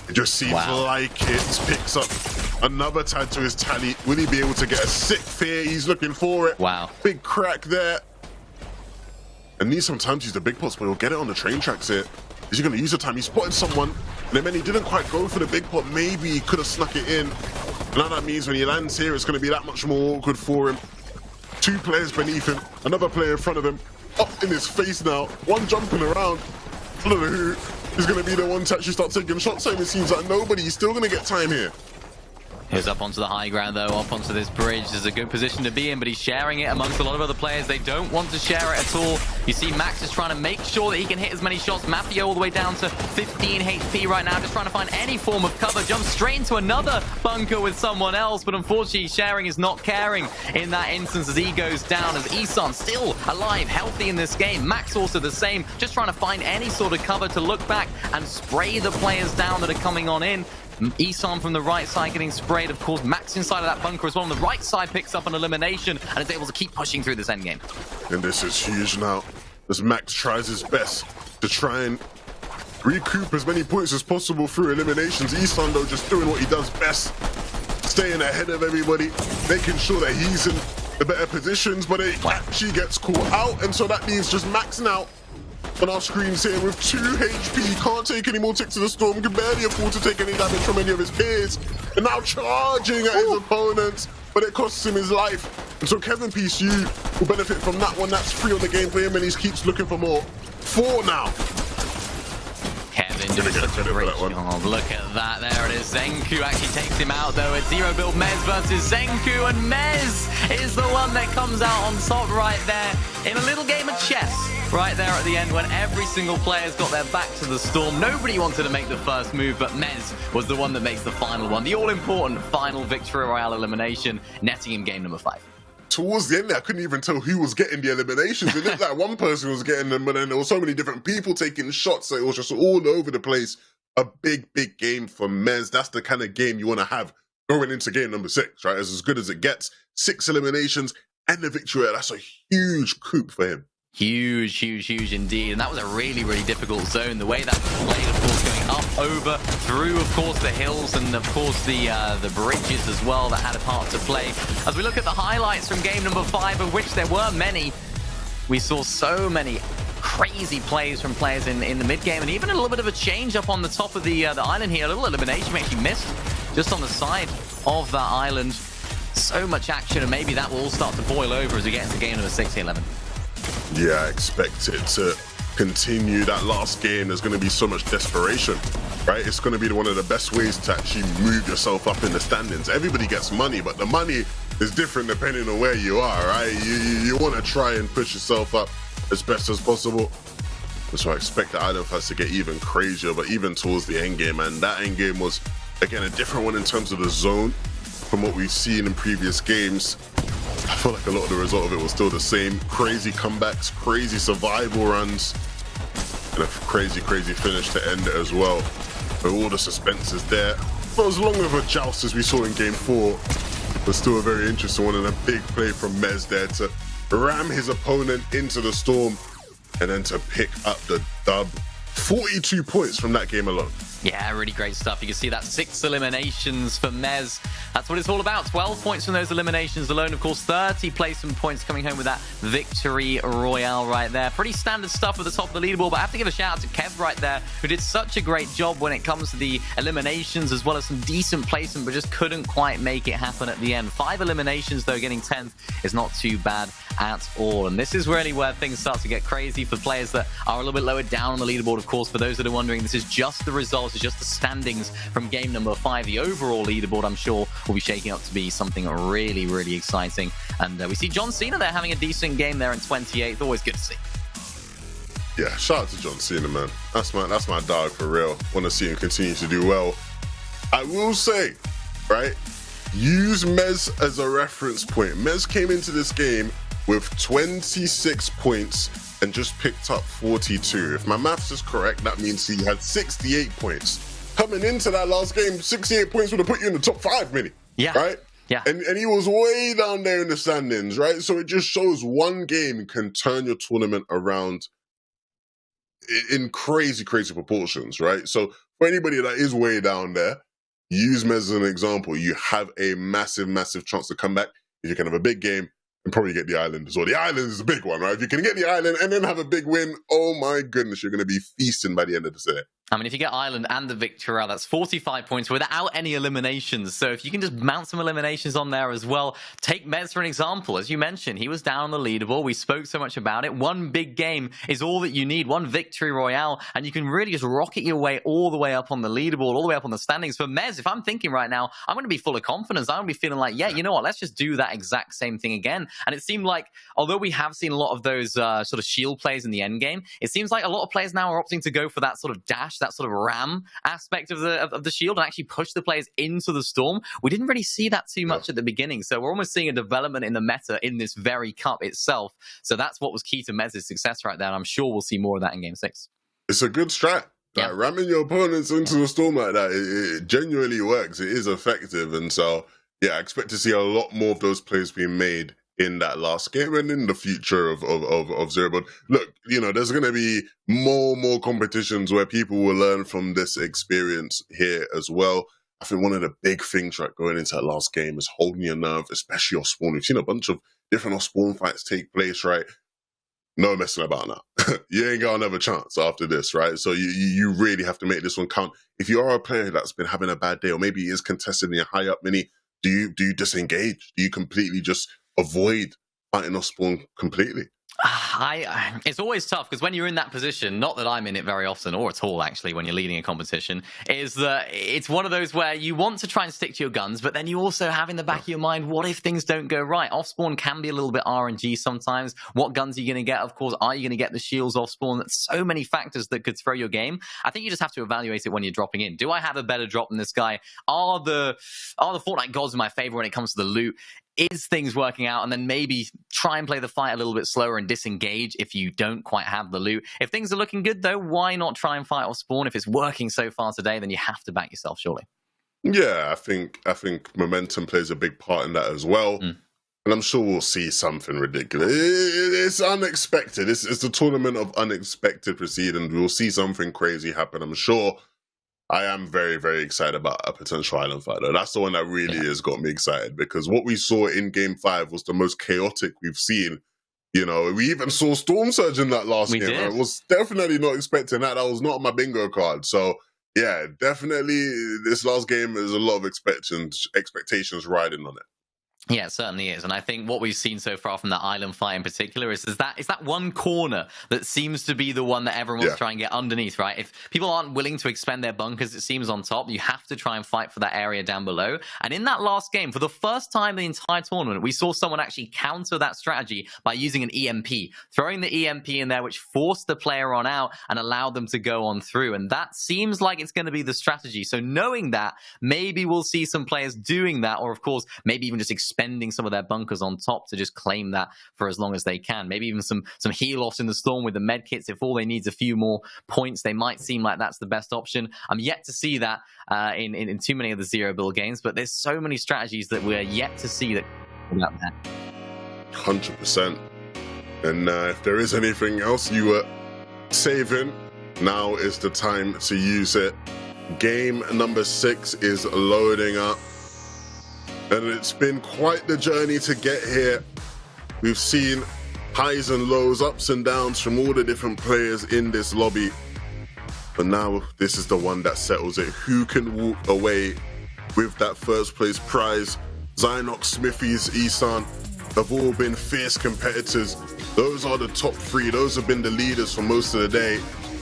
It just seems like it picks up another tag to his tally. Will he be able to get a sick fear? He's looking for it. Wow. Big crack there. And needs sometimes use the big pots, but he'll get it on the train tracks here. Is he going to use the time? He spotted someone, and then he didn't quite go for the big pot. Maybe he could have snuck it in. Now that means when he lands here, it's going to be that much more awkward for him. 2 players beneath him, another player in front of him, up in his face now. One jumping around. I don't know who is going to be the one to actually start taking shots. So it seems like nobody. He's still going to get time here. He's up onto the high ground, though, up onto this bridge. This is a good position to be in, but he's sharing it amongst a lot of other players. They don't want to share it at all. You see Max is trying to make sure that he can hit as many shots. Mafio all the way down to 15 HP right now, just trying to find any form of cover. Jumps straight into another bunker with someone else, but unfortunately sharing is not caring in that instance as he goes down, as Isan still alive, healthy in this game. Max also the same, just trying to find any sort of cover to look back and spray the players down that are coming on in. Isan from the right side getting sprayed. Of course, Max inside of that bunker as well. On the right side picks up an elimination and is able to keep pushing through this endgame. And this is huge now, as Max tries his best to try and recoup as many points as possible through eliminations. Isan, though, just doing what he does best, staying ahead of everybody, making sure that he's in the better positions, but it actually gets caught out, and so that means just maxing out on our screens here with 2 HP. Can't take any more ticks to the storm, can barely afford to take any damage from any of his peers, and now charging at his opponents, but it costs him his life. And so Kevin PCU will benefit from that one. That's 3 on the game for him, and he keeps looking for more. 4 now. Kevin doing such a great job. Look at that. There it is. Zenku actually takes him out, though. It's Zero Build Mez versus Zenku, and Mez is the one that comes out on top right there in a little game of chess. Right there at the end, when every single player's got their back to the storm. Nobody wanted to make the first move, but Mez was the one that makes the final one. The all-important final victory royale elimination, netting him game number 5. Towards the end there, I couldn't even tell who was getting the eliminations. It looked like one person was getting them, but then there were so many different people taking shots, so it was just all over the place. A big, big game for Mez. That's the kind of game you want to have going into game number 6, right? As good as it gets. 6 eliminations and the victory. That's a huge coup for him. Huge, huge, huge indeed. And that was a really, really difficult zone. The way that played, of course, going up, over, through, of course, the hills, and, of course, the bridges as well that had a part to play. As we look at the highlights from game number 5, of which there were many, we saw so many crazy plays from players in the mid-game, and even a little bit of a change up on the top of the island here. A little elimination we actually missed just on the side of that island. So much action, and maybe that will all start to boil over as we get into game number 6-11. Yeah, I expect it to continue. That last game, there's going to be so much desperation, right? It's going to be one of the best ways to actually move yourself up in the standings. Everybody gets money, but the money is different depending on where you are, right? You want to try and push yourself up as best as possible. So I expect the island fights to get even crazier, but even towards the end game, and that end game was, again, a different one in terms of the zone from what we've seen in previous games. I feel like a lot of the result of it was still the same. Crazy comebacks, crazy survival runs, and a crazy finish to end it as well. But all the suspense is there. Not as long of a joust as we saw in game 4, but still a very interesting one, and a big play from Mez there to ram his opponent into the storm and then to pick up the dub. 42 points from that game alone. Yeah, really great stuff. You can see that 6 eliminations for Mez. That's what it's all about. 12 points from those eliminations alone. Of course, 30 placement points coming home with that victory royale right there. Pretty standard stuff at the top of the leaderboard, but I have to give a shout out to Kev right there, who did such a great job when it comes to the eliminations, as well as some decent placement, but just couldn't quite make it happen at the end. 5 eliminations, though, getting 10th is not too bad at all. And this is really where things start to get crazy for players that are a little bit lower down on the leaderboard. Of course, for those that are wondering, this is just the results. It's just the standings from game number 5. The overall leaderboard, I'm sure, will be shaking up to be something really exciting. And we see John Cena there having a decent game there in 28th. Always good to see. Yeah, shout out to John Cena, man. That's my dog for real. Want to see him continue to do well. I will say, right, use Mez as a reference point. Mez came into this game with 26 points and just picked up 42. If my maths is correct, that means he had 68 points. Coming into that last game, 68 points would have put you in the top 5, Minnie. Yeah. Right? Yeah. And he was way down there in the standings, right? So it just shows one game can turn your tournament around in crazy proportions, right? So for anybody that is way down there, use Mez as an example. You have a massive chance to come back. If you can have a big game and probably get the island as well. The island is a big one, right? If you can get the island and then have a big win, oh my goodness, you're going to be feasting by the end of the day. I mean, if you get Ireland and the victory, that's 45 points without any eliminations. So if you can just mount some eliminations on there as well. Take Mez for an example. As you mentioned, he was down on the leaderboard. We spoke so much about it. One big game is all that you need. One victory royale, and you can really just rocket your way all the way up on the leaderboard, all the way up on the standings. For Mez, if I'm thinking right now, I'm going to be full of confidence. I'm going to be feeling like, yeah, you know what? Let's just do that exact same thing again. And it seemed like, although we have seen a lot of those sort of shield plays in the end game, it seems like a lot of players now are opting to go for that sort of dash, that sort of ram aspect of the shield, and actually push the players into the storm. We didn't really see that too much at the beginning, so we're almost seeing a development in the meta in this very cup itself. So that's what was key to Mez's success right there, and I'm sure we'll see more of that in game 6. It's a good strat. Yeah. Like, ramming your opponents into the storm like that, it genuinely works. It is effective, and so yeah, I expect to see a lot more of those plays being made in that last game and in the future of Zero. But look, you know, there's going to be more competitions where people will learn from this experience here as well. I think one of the big things, right, going into that last game is holding your nerve, especially off spawn. We've seen a bunch of different off spawn fights take place, right? No messing about now. You ain't got another chance after this, right? So you really have to make this one count. If you are a player that's been having a bad day, or maybe is contested in your high up mini, do you disengage? Do you completely just avoid fighting off spawn completely? It's always tough, because when you're in that position, not that I'm in it very often or at all actually when you're leading a competition, is that it's one of those where you want to try and stick to your guns, but then you also have in the back of your mind, what if things don't go right? Off spawn can be a little bit RNG sometimes. What guns are you going to get? Of course, are you going to get the shields off spawn? There's so many factors that could throw your game. I think you just have to evaluate it when you're dropping in. Do I have a better drop than this guy? Are the Fortnite gods in my favor when it comes to the loot? Is things working out? And then maybe try and play the fight a little bit slower and disengage if you don't quite have the loot. If things are looking good, though, why not try and fight off spawn? If it's working so far today, then you have to back yourself, surely. Yeah, I think momentum plays a big part in that as well. And I'm sure we'll see something ridiculous. It's unexpected. It's the tournament of unexpected proceedings. We'll see something crazy happen, I'm sure. I am very excited about a potential island fight, though. That's the one that really has got me excited, because what we saw in Game 5 was the most chaotic we've seen. You know, we even saw Storm Surge in that last game. I was definitely not expecting that. That was not on my bingo card. So, yeah, definitely this last game is a lot of expectations riding on it. Yeah, it certainly is. And I think what we've seen so far from that island fight in particular is that one corner that seems to be the one that everyone wants to try and get underneath, right? If people aren't willing to expend their bunkers, it seems, on top, you have to try and fight for that area down below. And in that last game, for the first time in the entire tournament, we saw someone actually counter that strategy by using an EMP, throwing the EMP in there, which forced the player on out and allowed them to go on through. And that seems like it's going to be the strategy. So knowing that, maybe we'll see some players doing that, or of course, maybe even just spending some of their bunkers on top to just claim that for as long as they can. Maybe even some heal-offs in the storm with the med kits. If all they need is a few more points, they might seem like that's the best option. I'm yet to see that in too many of the zero build games, but there's so many strategies that we're yet to see that about that. 100%. And if there is anything else you were saving, now is the time to use it. Game number 6 is loading up. And it's been quite the journey to get here. We've seen highs and lows, ups and downs from all the different players in this lobby. But now this is the one that settles it. Who can walk away with that first place prize? Zynox, Smithies, Isan have all been fierce competitors. Those are the top 3. Those have been the leaders for most of the day.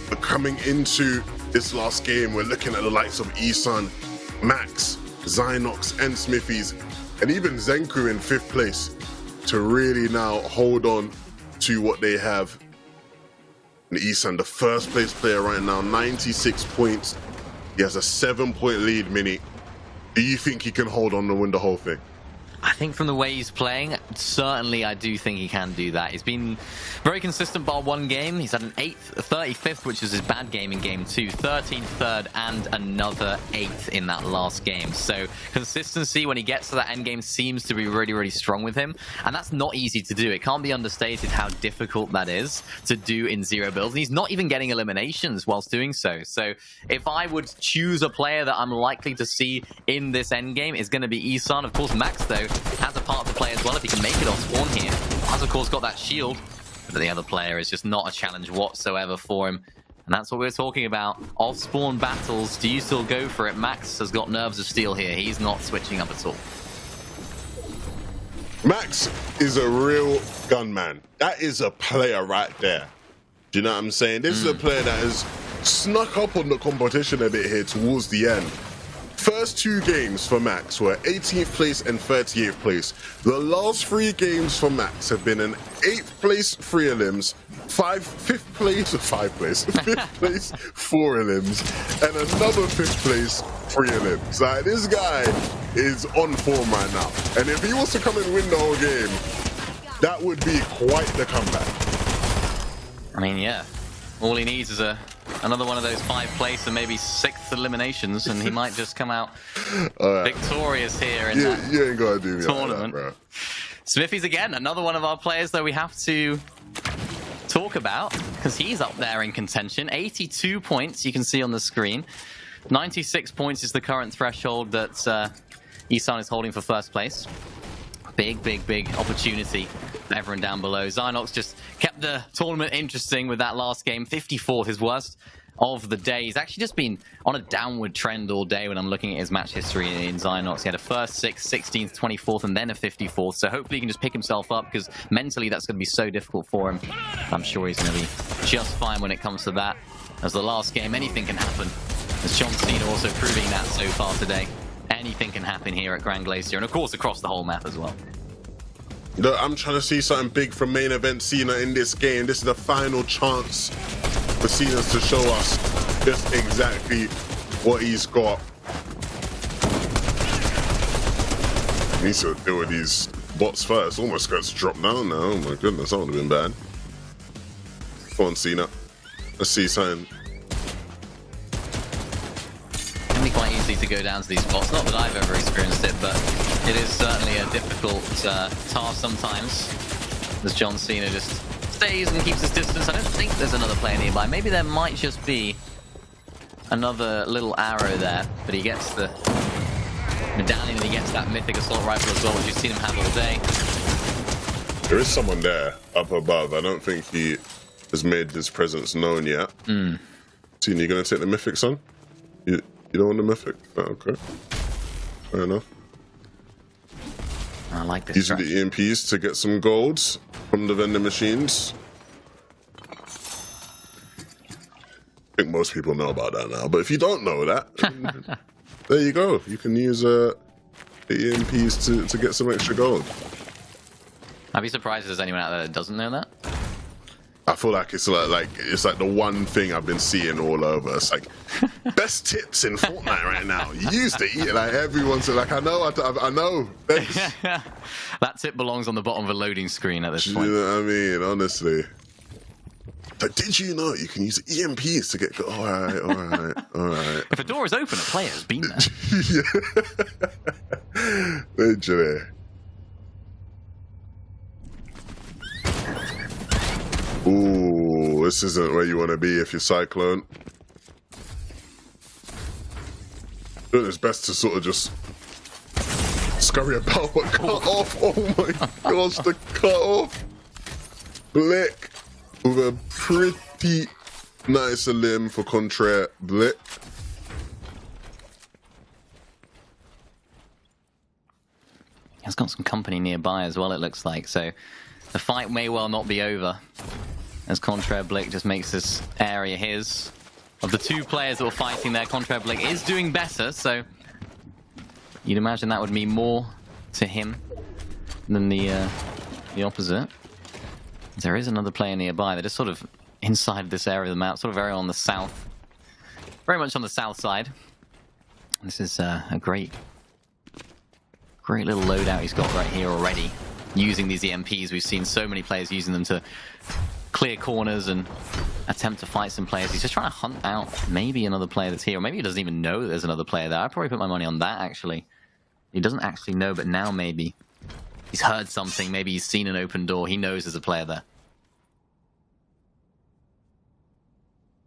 But coming into this last game, we're looking at the likes of Isan, Max, Zynox and Smithies, and even Zenku in 5th place to really now hold on to what they have. And Isan, the first place player right now, 96 points. He has a 7-point lead, Mini. Do you think he can hold on and win the whole thing? I think from the way he's playing, certainly I do think he can do that. He's been very consistent bar one game. He's had an 8th, a 35th, which was his bad game in game 2, 13th, 3rd, and another 8th in that last game. So consistency when he gets to that end game seems to be really, really strong with him. And that's not easy to do. It can't be understated how difficult that is to do in zero builds. And he's not even getting eliminations whilst doing so. So if I would choose a player that I'm likely to see in this end game, it's going to be Isan. Of course, Max, though, has a part to play as well if he can make it off spawn here. Has, of course, got that shield, but the other player is just not a challenge whatsoever for him. And that's what we're talking about. Off-spawn battles. Do you still go for it? Max has got nerves of steel here. He's not switching up at all. Max is a real gunman. That is a player right there. Do you know what I'm saying? This is a player that has snuck up on the competition a bit here towards the end. First 2 games for Max were 18th place and 38th place. The last 3 games for Max have been an 8th place 3 elims, 5th place 5th place 4 elims, and another 5th place 3 elims. Like, this guy is on form right now. And if he was to come and win the whole game, that would be quite the comeback. I mean, yeah. All he needs is another one of those 5th place and maybe 6th eliminations, and he might just come out victorious here in that you ain't gonna do me tournament. Like that, bro. Smithies again, another one of our players that we have to talk about because he's up there in contention. 82 points you can see on the screen. 96 points is the current threshold that Isan is holding for first place. Big, big, big opportunity for everyone down below. Zynox just kept the tournament interesting with that last game. 54th, his worst of the day. He's actually just been on a downward trend all day when I'm looking at his match history in Zynox. He had a 1st, 6th, 16th, 24th, and then a 54th. So hopefully he can just pick himself up because mentally that's going to be so difficult for him. I'm sure he's going to be just fine when it comes to that. As the last game, anything can happen. As John Cena also proving that so far today. Anything can happen here at Grand Glacier, and of course across the whole map as well. Look, I'm trying to see something big from main event Cena in this game. This is the final chance for Cena to show us just exactly what he's got. He needs to deal with these bots first. Almost got to drop down now. Oh my goodness, that would have been bad. Come on, Cena. Let's see something. Quite easy to go down to these spots. Not that I've ever experienced it, but it is certainly a difficult task sometimes. As John Cena just stays and keeps his distance. I don't think there's another player nearby. Maybe there might just be another little arrow there, but he gets the medallion and he gets that mythic assault rifle as well, which you've seen him have all day. There is someone there up above. I don't think he has made his presence known yet. Cena, you gonna take the mythic, son? You don't want the mythic? Oh, okay. Fair enough. I like this. Using the EMPs to get some golds from the vending machines. I think most people know about that now, but if you don't know that, there you go. You can use the EMPs to get some extra gold. I'd be surprised if there's anyone out there that doesn't know that. I feel like it's like the one thing I've been seeing all over. It's like best tips in Fortnite right now. Use the like everyone's like I know. Thanks. That tip belongs on the bottom of a loading screen at this point. You know what I mean? Honestly. Like, did you know you can use EMPs to get? All right. If a door is open, a player has been there. Yeah. Literally. Ooh, this isn't where you want to be if you're Cyclone. It's best to sort of just scurry about but cut off. Oh my gosh, the cut off. Blick with a pretty nice limb for Contraire Blick. He's got some company nearby as well, it looks like, so the fight may well not be over as Contraire Blick just makes this area his. Of the two players that were fighting there, Contraire Blick is doing better, so you'd imagine that would mean more to him than the opposite. There is another player nearby. They're just sort of inside this area of the map, sort of very on the south, very much on the south side. This is a great little loadout he's got right here already. Using these EMPs, we've seen so many players using them to clear corners and attempt to fight some players. He's just trying to hunt out maybe another player that's here, or maybe he doesn't even know that there's another player there. I'd probably put my money on that, actually. He doesn't actually know, but now maybe he's heard something. Maybe he's seen an open door. He knows there's a player there.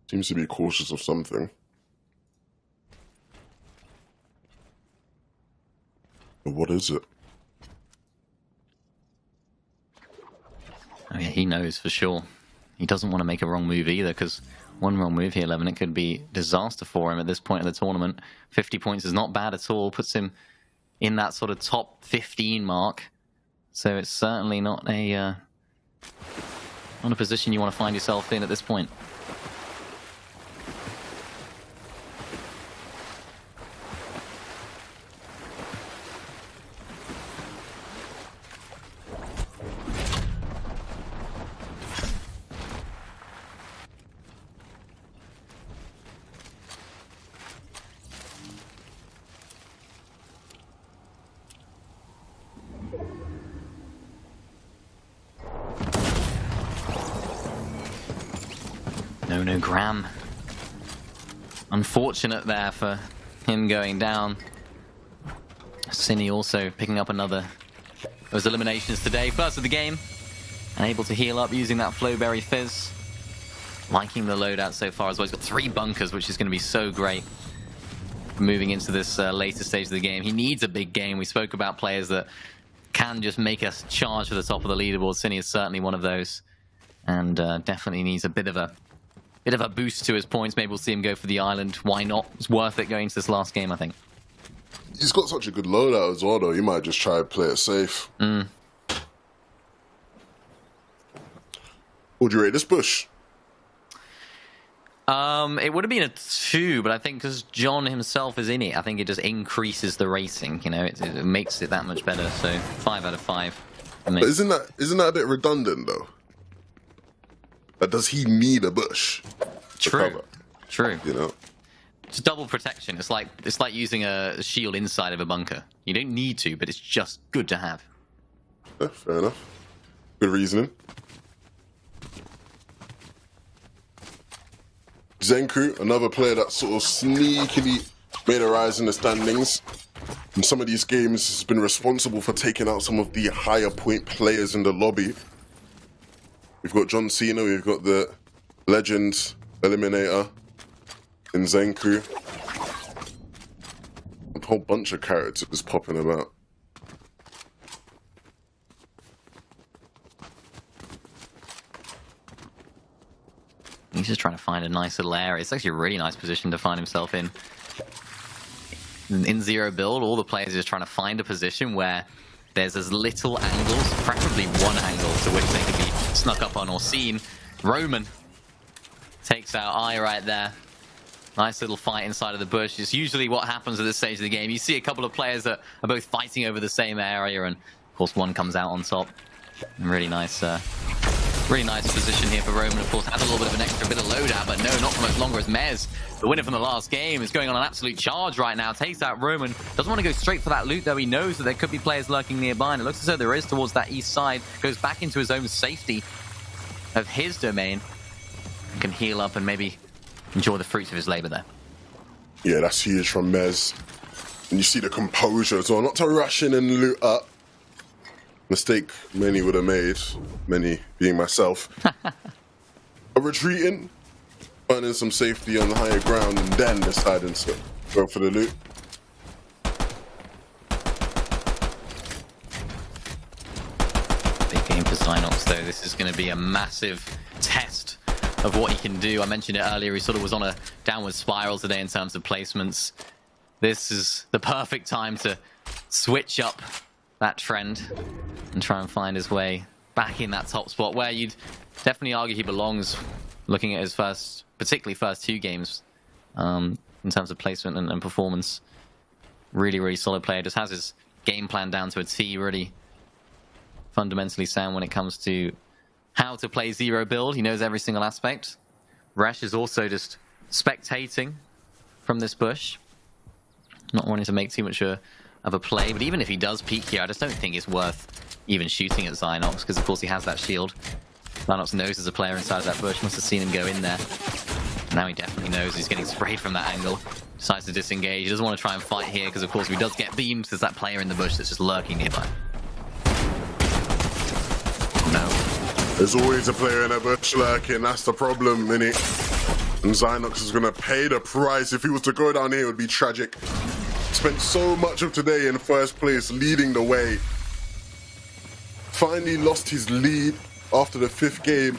Seems to be cautious of something. But what is it? Oh yeah, he knows for sure. He doesn't want to make a wrong move either, because one wrong move here, 11, it could be disaster for him at this point in the tournament. 50 points is not bad at all. Puts him in that sort of top 15 mark. So it's certainly not a position you want to find yourself in at this point. No, Graham. Unfortunate there for him going down. Cine also picking up another those eliminations today. First of the game. And able to heal up using that Flowberry Fizz. Liking the loadout so far as well. He's got 3 bunkers, which is going to be so great. Moving into this later stage of the game. He needs a big game. We spoke about players that can just make us charge to the top of the leaderboard. Cine is certainly one of those. And definitely needs a bit of a boost to his points. Maybe we'll see him go for the island. Why not? It's worth it going into this last game, I think. He's got such a good loadout as well, though. He might just try to play it safe. Would you rate this push? It would have been a 2, but I think because John himself is in it, I think it just increases the racing. You know, it makes it that much better. So 5 out of 5. But isn't that a bit redundant, though? But does he need a bush? True. You know, it's double protection. It's like using a shield inside of a bunker. You don't need to, but it's just good to have. Yeah, fair enough. Good reasoning. Zenku, another player that sort of sneakily made a rise in the standings. In some of these games, has been responsible for taking out some of the higher point players in the lobby. We've got John Cena, we've got the Legend Eliminator in Zenku. A whole bunch of characters popping about. He's just trying to find a nice little area. It's actually a really nice position to find himself in zero build. All the players are just trying to find a position where there's as little angles, preferably one angle, to which they could be snuck up on or seen. Roman takes out Eye right there. Nice little fight inside of the bush. It's usually what happens at this stage of the game. You see a couple of players that are both fighting over the same area, and of course one comes out on top. Really nice position here for Roman. Of course, has a little bit of an extra bit of loadout, but no, not for much longer, as Mez, the winner from the last game, is going on an absolute charge right now. Takes out Roman. Doesn't want to go straight for that loot, though. He knows that there could be players lurking nearby, and it looks as though there is towards that east side. Goes back into his own safety of his domain. Can heal up and maybe enjoy the fruits of his labor there. Yeah, that's huge from Mez. And you see the composure as well. Not to rush in and loot up. Mistake many would have made, many being myself. Retreating, finding some safety on the higher ground, and then deciding to go for the loot. Big game for Zynox, though. This is going to be a massive test of what he can do. I mentioned it earlier, he sort of was on a downward spiral today in terms of placements. This is the perfect time to switch up that trend and try and find his way back in that top spot, where you'd definitely argue he belongs, looking at his particularly first two games, in terms of placement and performance. Really solid player. Just has his game plan down to a T. Really fundamentally sound when it comes to how to play zero build. He knows every single aspect. Resh is also just spectating from this bush, not wanting to make too much of a play. But even if he does peek here, I just don't think it's worth even shooting at Zynox, because of course he has that shield. Zynox knows there's a player inside of that bush, must have seen him go in there. Now he definitely knows he's getting sprayed from that angle. Decides to disengage. He doesn't want to try and fight here, because of course if he does get beamed, there's that player in the bush that's just lurking nearby. No. There's always a player in a bush lurking, that's the problem, innit? And Zynox is going to pay the price. If he was to go down here, it would be tragic. Spent so much of today in first place, leading the way. Finally lost his lead after the 5th game,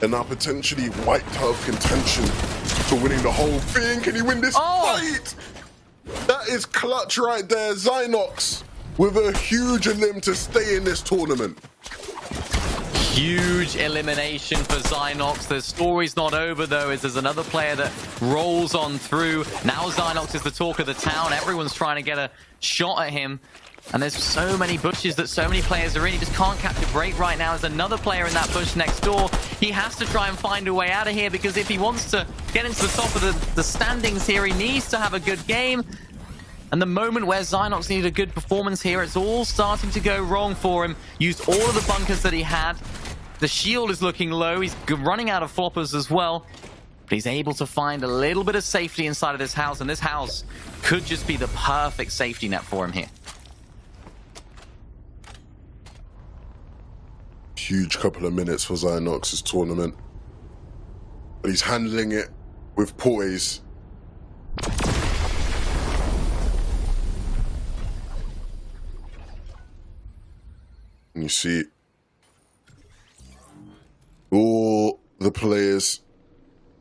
and now potentially wiped out of contention to winning the whole thing. Can he win this fight? That is clutch right there. Zynox with a huge limb to stay in this tournament. Huge elimination for Zynox. The story's not over, though, as there's another player that rolls on through. Now Zynox is the talk of the town. Everyone's trying to get a shot at him. And there's so many bushes that so many players are in. He just can't catch a break right now. There's another player in that bush next door. He has to try and find a way out of here, because if he wants to get into the top of the standings here, he needs to have a good game. And the moment where Zynox needed a good performance here, it's all starting to go wrong for him. Used all of the bunkers that he had. The shield is looking low. He's running out of floppers as well. But he's able to find a little bit of safety inside of this house. And this house could just be the perfect safety net for him here. Huge couple of minutes for Zynox's tournament. But he's handling it with poise. And you see all the players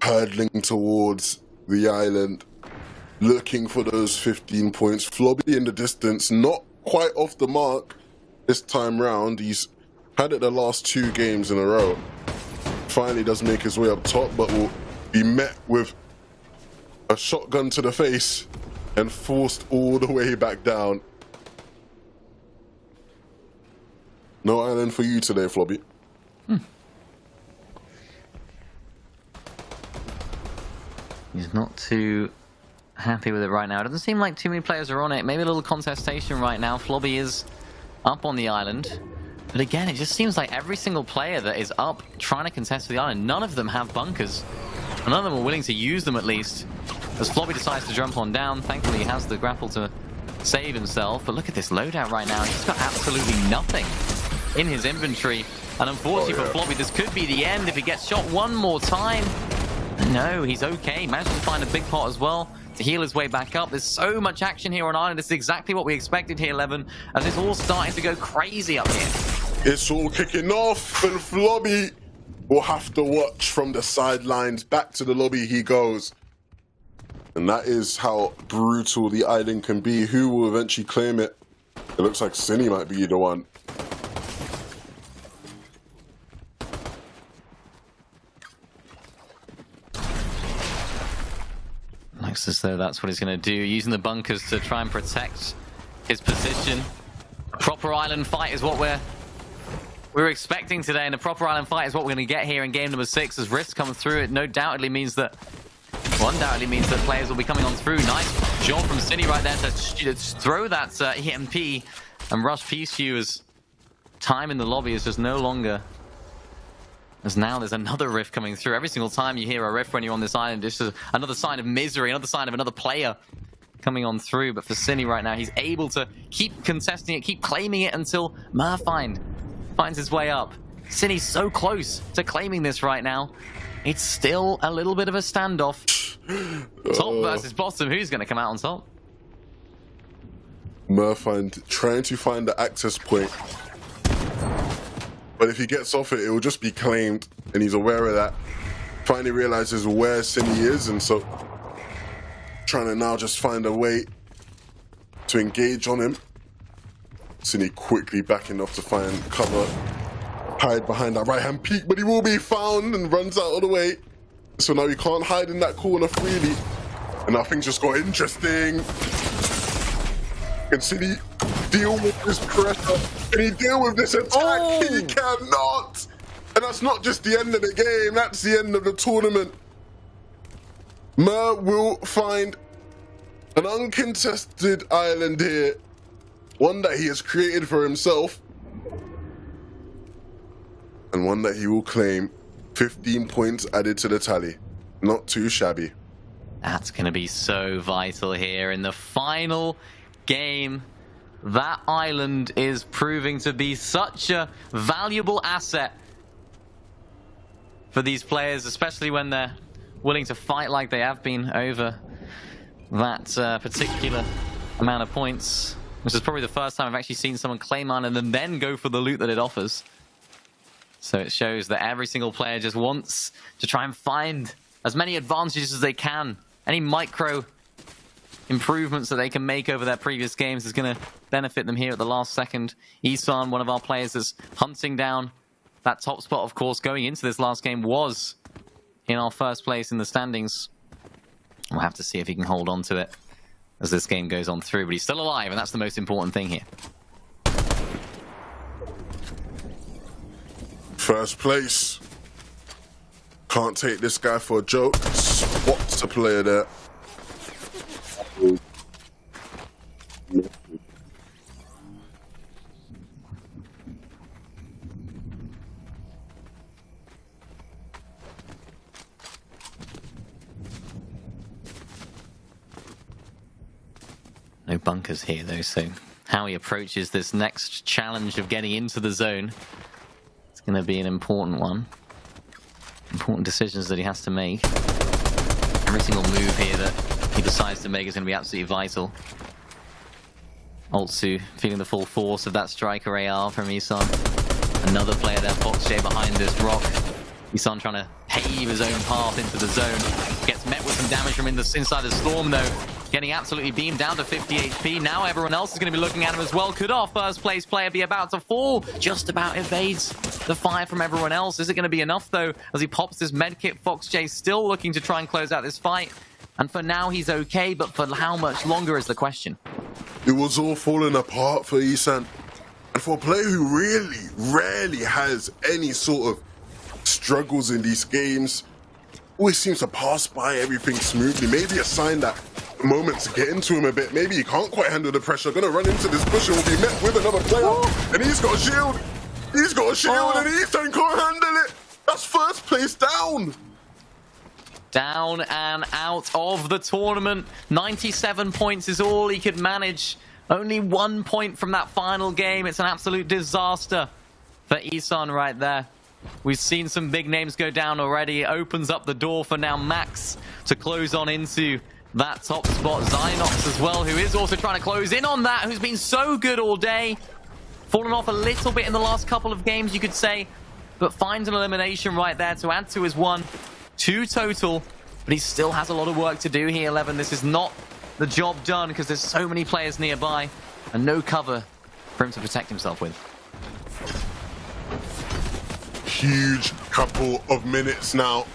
hurtling towards the island, looking for those 15 points. Flobby in the distance, not quite off the mark this time round. He's had it the last 2 games in a row. Finally does make his way up top, but will be met with a shotgun to the face and forced all the way back down. No island for you today, Flobby. He's not too happy with it right now. It doesn't seem like too many players are on it. Maybe a little contestation right now. Flobby is up on the island. But again, it just seems like every single player that is up trying to contest for the island, none of them have bunkers. None of them are willing to use them, at least. As Flobby decides to jump on down, thankfully he has the grapple to save himself. But look at this loadout right now. He's got absolutely nothing in his inventory. And unfortunately for Flobby, this could be the end if he gets shot one more time. No, he's okay. Managed to find a big pot as well to heal his way back up. There's so much action here on Island. This is exactly what we expected here, Levin, as it's all starting to go crazy up here. It's all kicking off, and Flobby will have to watch from the sidelines. Back to the lobby he goes. And that is how brutal the island can be. Who will eventually claim it? It looks like Cine might be the one. Looks as though that's what he's going to do, using the bunkers to try and protect his position. A proper island fight is what we're expecting today, and a proper island fight is what we're going to get here in game number 6 as Rifts come through. It undoubtedly means that players will be coming on through. Nice job from Cine right there to throw that EMP and rush Pichu as time in the lobby is just no longer. As now there's another rift coming through. Every single time you hear a rift when you're on this island, it's just another sign of misery, another sign of another player coming on through. But for Cine right now, he's able to keep contesting it, keep claiming it until Merfind finds his way up. Cine's so close to claiming this right now. It's still a little bit of a standoff. Top versus bottom. Who's going to come out on top? Merfind trying to find the access point. But if he gets off it, it will just be claimed, and he's aware of that. Finally realizes where Cine is, and so trying to now just find a way to engage on him. Cine quickly backing off to find cover, hide behind that right-hand peak, but he will be found and runs out of the way. So now he can't hide in that corner freely, and now things just got interesting. Can Cine deal with this pressure? Can he deal with this attack? Oh. He cannot! And that's not just the end of the game, that's the end of the tournament. Mer will find an uncontested island here, one that he has created for himself, and one that he will claim. 15 points added to the tally. Not too shabby. That's going to be so vital here in the final game. That island is proving to be such a valuable asset for these players, especially when they're willing to fight like they have been over that particular amount of points. Which is probably the first time I've actually seen someone claim island and then go for the loot that it offers. So it shows that every single player just wants to try and find as many advantages as they can. Any micro improvements that they can make over their previous games is going to benefit them here at the last second. Isan, one of our players, is hunting down that top spot, of course, going into this last game, was in our first place in the standings. We'll have to see if he can hold on to it as this game goes on through, but he's still alive, and that's the most important thing here. First place. Can't take this guy for a joke. Spots the player there. No bunkers here though, so how he approaches this next challenge of getting into the zone, it's going to be an important one. Important decisions that he has to make. Every single move here that he decides to make is going to be absolutely vital. Altsu feeling the full force of that striker Royale from Isan. Another player there, Foxjay behind this rock. Isan trying to pave his own path into the zone. Gets met with some damage from inside the storm though. Getting absolutely beamed down to 50 HP. Now everyone else is going to be looking at him as well. Could our first place player be about to fall? Just about evades the fire from everyone else. Is it going to be enough though? As he pops this medkit, Foxjay still looking to try and close out this fight. And for now he's okay, but for how much longer is the question. It was all falling apart for Isan. And for a player who really, rarely has any sort of struggles in these games, always seems to pass by everything smoothly. Maybe a sign that moments get into him a bit. Maybe he can't quite handle the pressure. Gonna run into this bush and will be met with another player. And he's got a shield. He's got a shield and Ethan can't handle it. That's first place down. Down and out of the tournament. 97 points is all he could manage. Only 1 point from that final game. It's an absolute disaster for Isan right there. We've seen some big names go down already. It opens up the door for now Max to close on into that top spot. Zynox as well, who is also trying to close in on that, who's been so good all day. Fallen off a little bit in the last couple of games, you could say, but finds an elimination right there to add to his 1. 2 total, but he still has a lot of work to do here, 11. This is not the job done because there's so many players nearby and no cover for him to protect himself with. Huge couple of minutes now,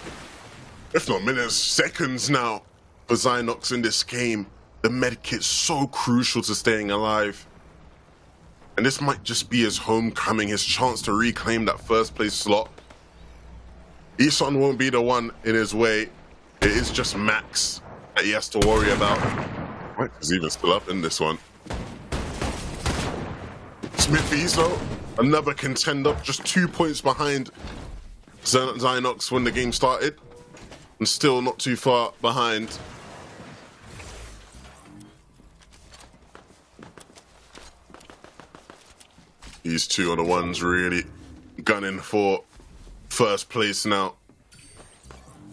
if not minutes, seconds now for Zynox in this game. The medkit's so crucial to staying alive. And this might just be his homecoming, his chance to reclaim that first place slot. Eson won't be the one in his way. It is just Max that he has to worry about. Right, he's even still up in this one. Smithies though, another contender, just 2 points behind Zynox when the game started. And still not too far behind. These two are the ones really gunning for first place now.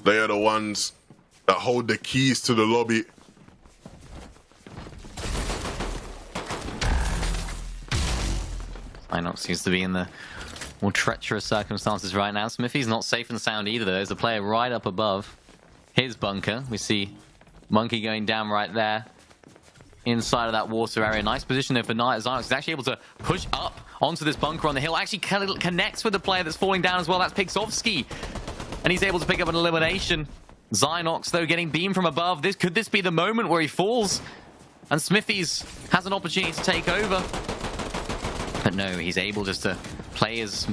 They are the ones that hold the keys to the lobby. Zynox seems to be in the more treacherous circumstances right now. Smithy's not safe and sound either, though. There's a player right up above his bunker. We see Monkey going down right there inside of that water area. Nice position there for Zynox. He's actually able to push up onto this bunker on the hill. Actually connects with the player that's falling down as well. That's Pixovsky. And he's able to pick up an elimination. Zynox, though, getting beamed from above. Could this be the moment where he falls? And Smithies has an opportunity to take over. But no, he's able just to play his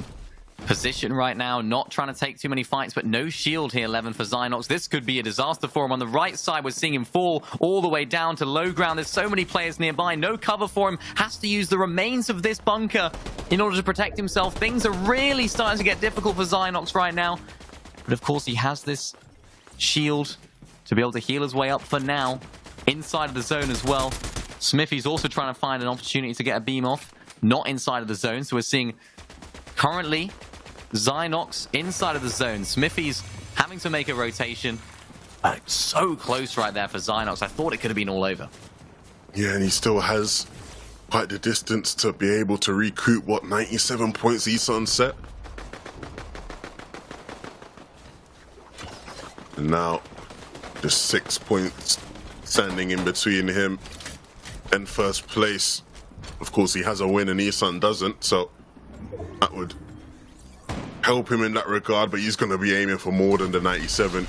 position right now, not trying to take too many fights, but no shield here, 11 for Zynox. This could be a disaster for him. On the right side, we're seeing him fall all the way down to low ground. There's so many players nearby, no cover for him. Has to use the remains of this bunker in order to protect himself. Things are really starting to get difficult for Zynox right now. But of course, he has this shield to be able to heal his way up for now, inside of the zone as well. Smithy's also trying to find an opportunity to get a beam off, not inside of the zone. So we're seeing currently Zynox inside of the zone. Smithy's having to make a rotation. So close right there for Zynox. I thought it could have been all over. Yeah, and he still has quite the distance to be able to recoup, what, 97 points Eson set? And now, just 6 points standing in between him and first place. Of course, he has a win and Eson doesn't, so that would help him in that regard, but he's going to be aiming for more than the 97.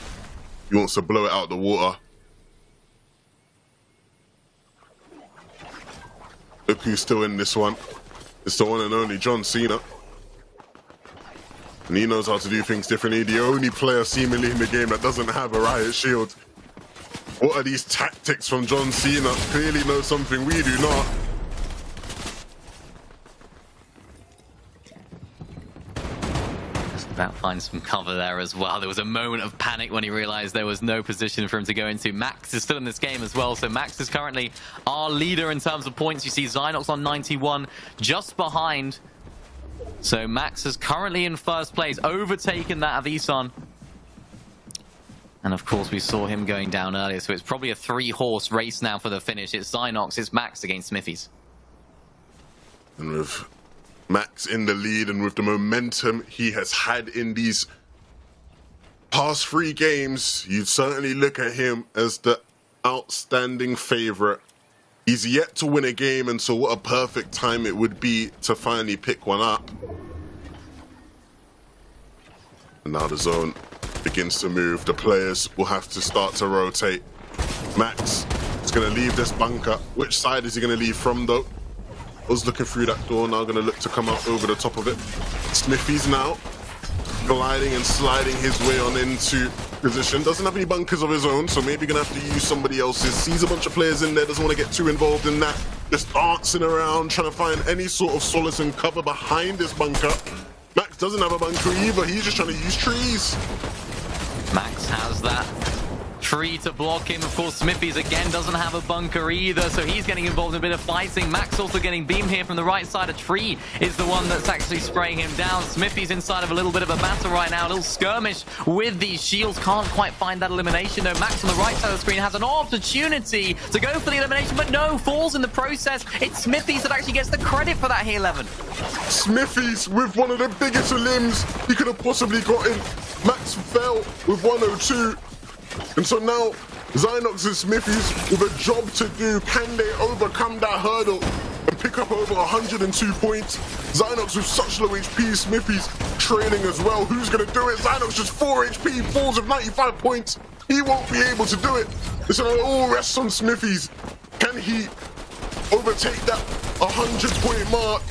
He wants to blow it out the water. Look who's still in this one. It's the one and only John Cena. And he knows how to do things differently. The only player seemingly in the game that doesn't have a riot shield. What are these tactics from John Cena? Clearly knows something we do not. Just about to find some cover there as well. There was a moment of panic when he realized there was no position for him to go into. Max is still in this game as well, so Max is currently our leader in terms of points. You see Zynox on 91, just behind. So Max is currently in first place, overtaken that of Eson. And of course, we saw him going down earlier, so it's probably a 3-horse race now for the finish. It's Zynox, it's Max against Smithies. And with Max in the lead and with the momentum he has had in these past 3 games, you'd certainly look at him as the outstanding favorite. He's yet to win a game, and so what a perfect time it would be to finally pick one up. And now the zone begins to move. The players will have to start to rotate. Max is going to leave this bunker. Which side is he going to leave from, though? Was looking through that door, now going to look to come out over the top of it. Smithy's now gliding and sliding his way on into position. Doesn't have any bunkers of his own, so maybe gonna have to use somebody else's. Sees a bunch of players in there, doesn't want to get too involved in that. Just dancing around, trying to find any sort of solace and cover behind this bunker. Max doesn't have a bunker either, he's just trying to use trees. Max has that tree to block him. Of course, Smithies again doesn't have a bunker either, so he's getting involved in a bit of fighting. Max also getting beamed here from the right side. A tree is the one that's actually spraying him down. Smithies inside of a little bit of a battle right now. A little skirmish with these shields. Can't quite find that elimination, though. Max on the right side of the screen has an opportunity to go for the elimination, but no, falls in the process. It's Smithies that actually gets the credit for that here, 11. Smithies with one of the biggest limbs he could have possibly gotten. Max fell with 102. And so now, Zynox and Smithies with a job to do. Can they overcome that hurdle? and pick up over 102 points. Zynox with such low HP, Smithy's trailing as well. Who's going to do it? Zynox just 4 HP, falls with 95 points. He won't be able to do it. So it all rests on Smithy's. Can he overtake that 100-point mark?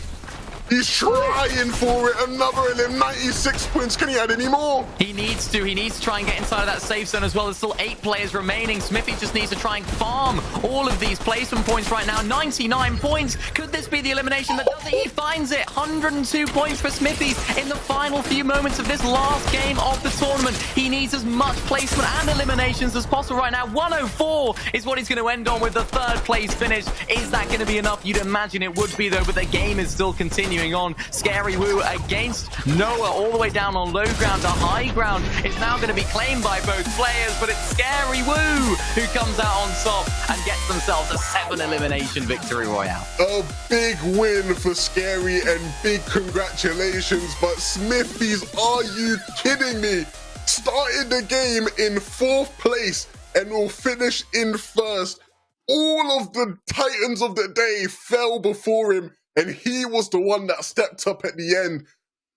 He's trying for it. Another elim, 96 points. Can he add any more? He needs to. He needs to try and get inside of that safe zone as well. There's still 8 players remaining. Smithy just needs to try and farm all of these placement points right now. 99 points. Could this be the elimination that does it? He finds it. 102 points for Smithy in the final few moments of this last game of the tournament. He needs as much placement and eliminations as possible right now. 104 is what he's going to end on with the 3rd place finish. Is that going to be enough? You'd imagine it would be, though, but the game is still continuing on. Scary Woo against Noah, all the way down on low ground to high ground. It's now going to be claimed by both players, but it's Scary Woo who comes out on top and gets themselves a 7 elimination victory royale. A big win for Scary and big congratulations, but Smithies, are you kidding me? Started the game in 4th place and will finish in 1st. All of the titans of the day fell before him, and he was the one that stepped up at the end.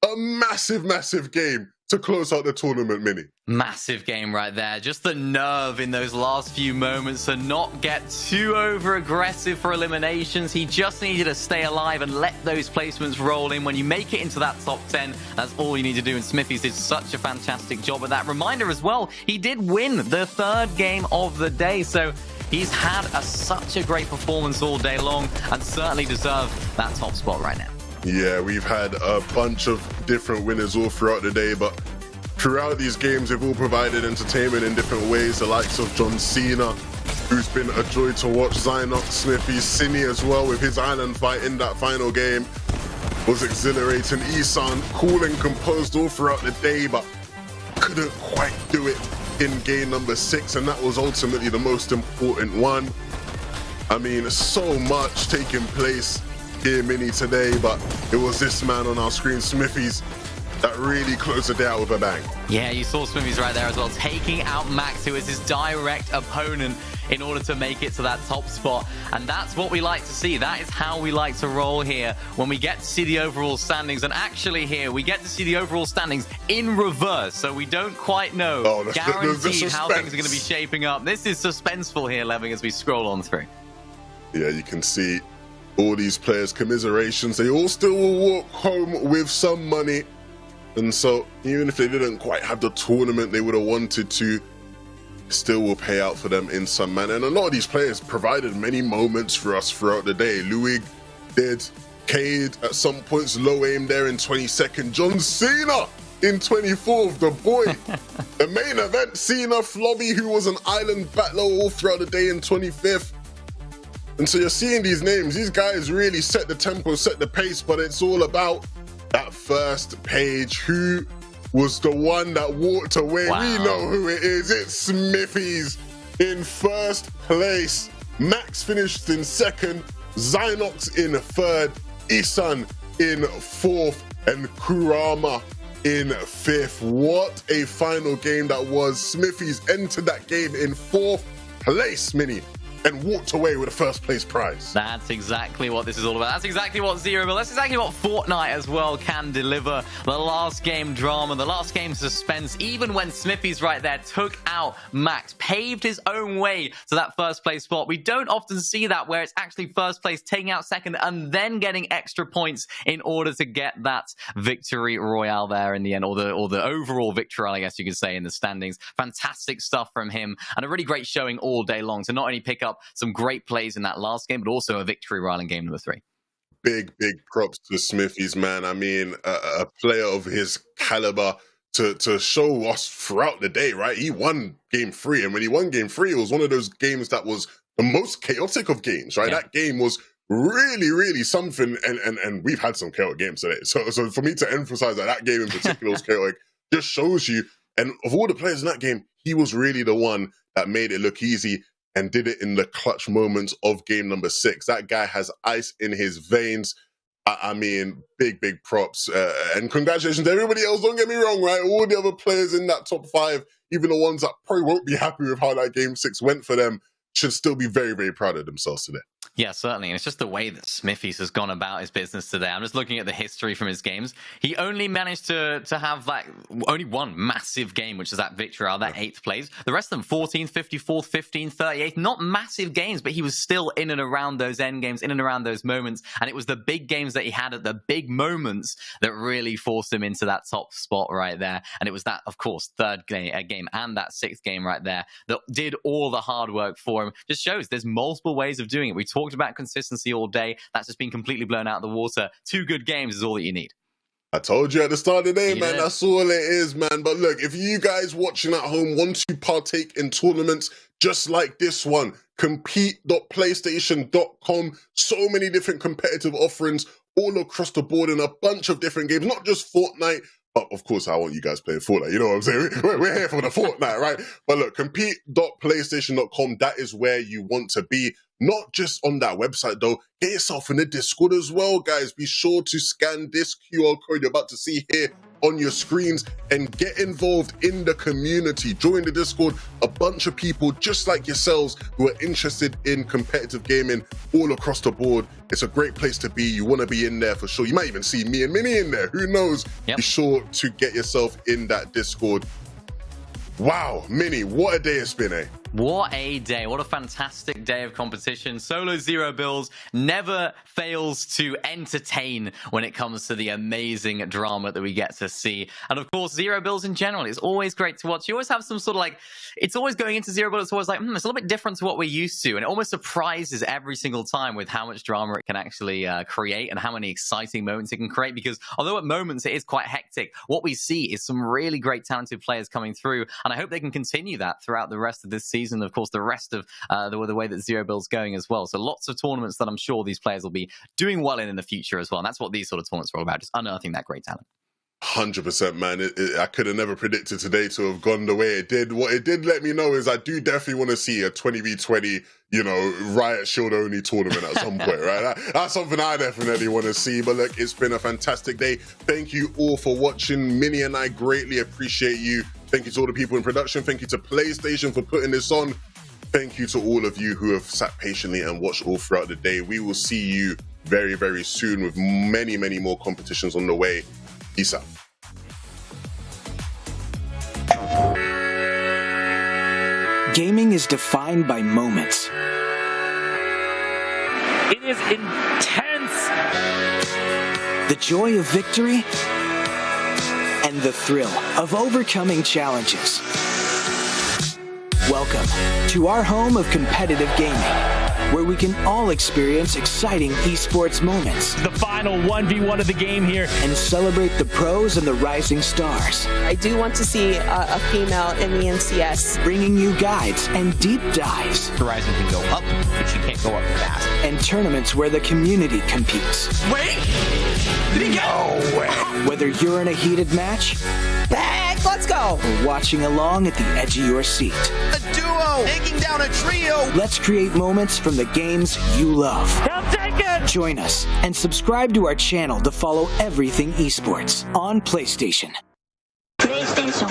A massive, massive game to close out the tournament, Mini. Massive game right there. Just the nerve in those last few moments to not get too over-aggressive for eliminations. He just needed to stay alive and let those placements roll in. When you make it into that top 10, that's all you need to do. And Smithies did such a fantastic job of that. Reminder as well, he did win the 3rd game of the day. So he's had such a great performance all day long and certainly deserved that top spot right now. Yeah, we've had a bunch of different winners all throughout the day, but throughout these games, they've all provided entertainment in different ways. The likes of John Cena, who's been a joy to watch. Zynox, Smithy, Cine as well with his island fight in that final game was exhilarating. Isan, cool and composed all throughout the day, but couldn't quite do it in game number 6, and that was ultimately the most important one. I mean, so much taking place here, Mini, today, but it was this man on our screen, Smithies, that really closed the day out with a bang. Yeah, you saw Smithies right there as well, taking out Max, who is his direct opponent, in order to make it to that top spot. And that's what we like to see. That is how we like to roll here when we get to see the overall standings. And actually here, we get to see the overall standings in reverse. So we don't quite know guaranteed how things are going to be shaping up. This is suspenseful here, Leving, as we scroll on through. Yeah, you can see all these players' commiserations. They all still will walk home with some money. And so even if they didn't quite have the tournament they would have wanted to, still will pay out for them in some manner. And a lot of these players provided many moments for us throughout the day. Luig did, Cade at some points, low aim there in 22nd. John Cena in 24th, the boy. The main event, Cena, Flobby, who was an island battler all throughout the day in 25th. And so you're seeing these names. These guys really set the tempo, set the pace, but it's all about that first page. Who was the one that walked away? Wow. We know who it is. It's Smithies in 1st place. Max finished in 2nd. Zynox in 3rd. Isan in 4th. And Kurama in 5th. What a final game that was. Smithies entered that game in 4th place, Mini, and walked away with a 1st place prize. That's exactly what this is all about. That's exactly what Zero, but that's exactly what Fortnite as well can deliver. The last game drama, the last game suspense, even when Smithies right there took out Max, paved his own way to that 1st place spot. We don't often see that where it's actually 1st place, taking out 2nd, and then getting extra points in order to get that victory royale there in the end, or the overall victory, I guess you could say, in the standings. Fantastic stuff from him, and a really great showing all day long to not only pick up some great plays in that last game, but also a victory royale in game number 3. Big props to Smithies, man. I mean, a player of his caliber to show us throughout the day, right? He won game 3, and when he won game 3, it was one of those games that was the most chaotic of games, right? Yeah. That game was really something, and we've had some chaotic games today. So for me to emphasize that game in particular was chaotic just shows you, and of all the players in that game, he was really the one that made it look easy and did it in the clutch moments of game number 6. That guy has ice in his veins. I mean, big props. And congratulations to everybody else. Don't get me wrong, right? All the other players in that top 5, even the ones that probably won't be happy with how that game 6 went for them, should still be very proud of themselves today. Yeah, certainly. And it's just the way that Smithies has gone about his business today. I'm just looking at the history from his games. He only managed to have like only one massive game, which is that victory, that 8th place. The rest of them, 14th, 54th, 15th, 38th, not massive games, but he was still in and around those end games, in and around those moments. And it was the big games that he had at the big moments that really forced him into that top spot right there. And it was that, of course, 3rd game and that 6th game right there that did all the hard work for him. Just shows there's multiple ways of doing it. We talked about consistency all day. That's just been completely blown out of the water. 2 good games is all that you need. I told you at the start of the day, You man, did. that's all it is, man. But look, if you guys watching at home want to partake in tournaments just like this one, compete.playstation.com, so many different competitive offerings all across the board in a bunch of different games, not just Fortnite, but of course, I want you guys playing Fortnite. You know what I'm saying? We're here for the Fortnite, right? But look, compete.playstation.com, that is where you want to be. Not just on that website, though. Get yourself in the Discord as well, guys. Be sure to scan this QR code you're about to see here on your screens and get involved in the community. Join the Discord. A bunch of people just like yourselves who are interested in competitive gaming all across the board. It's a great place to be. You want to be in there for sure. You might even see me and Minnie in there. Who knows? Yep. Be sure to get yourself in that Discord. Wow, Minnie, what a day it's been, eh? What a day. What a fantastic day of competition. Solo Zero Bills never fails to entertain when it comes to the amazing drama that we get to see. And of course, Zero Bills in general, it's always great to watch. You always have some sort of like, it's always going into Zero Bills, it's always like, it's a little bit different to what we're used to. And it almost surprises every single time with how much drama it can actually create and how many exciting moments it can create. Because although at moments it is quite hectic, what we see is some really great talented players coming through. And I hope they can continue that throughout the rest of this season. Of course, the rest of the way that Zero Bill's going as well. So lots of tournaments that I'm sure these players will be doing well in the future as well. And that's what these sort of tournaments are all about, just unearthing that great talent. 100%, man. I could have never predicted today to have gone the way it did. What it did let me know is I do definitely want to see a 20v20, you know, Riot Shield only tournament at some point, right? That's something I definitely want to see. But look, it's been a fantastic day. Thank you all for watching. Minnie and I greatly appreciate you. Thank you to all the people in production. Thank you to PlayStation for putting this on. Thank you to all of you who have sat patiently and watched all throughout the day. We will see you very, very soon with many, many more competitions on the way. Peace out. Gaming is defined by moments. It is intense. The joy of victory and the thrill of overcoming challenges. Welcome to our home of competitive gaming, where we can all experience exciting esports moments The final 1v1 of the game here. and celebrate the pros and the rising stars, I do want to see a female in the NCS. bringing you guides and deep dives Horizon can go up, but she can't go up fast. and tournaments where the community competes. Wait! Did he get? No way! Whether you're in a heated match Back, let's go. or watching along at the edge of your seat, A duo taking down a trio. let's create moments from the games you love. He'll take it. Join us and subscribe to our channel to follow everything esports on PlayStation. PlayStation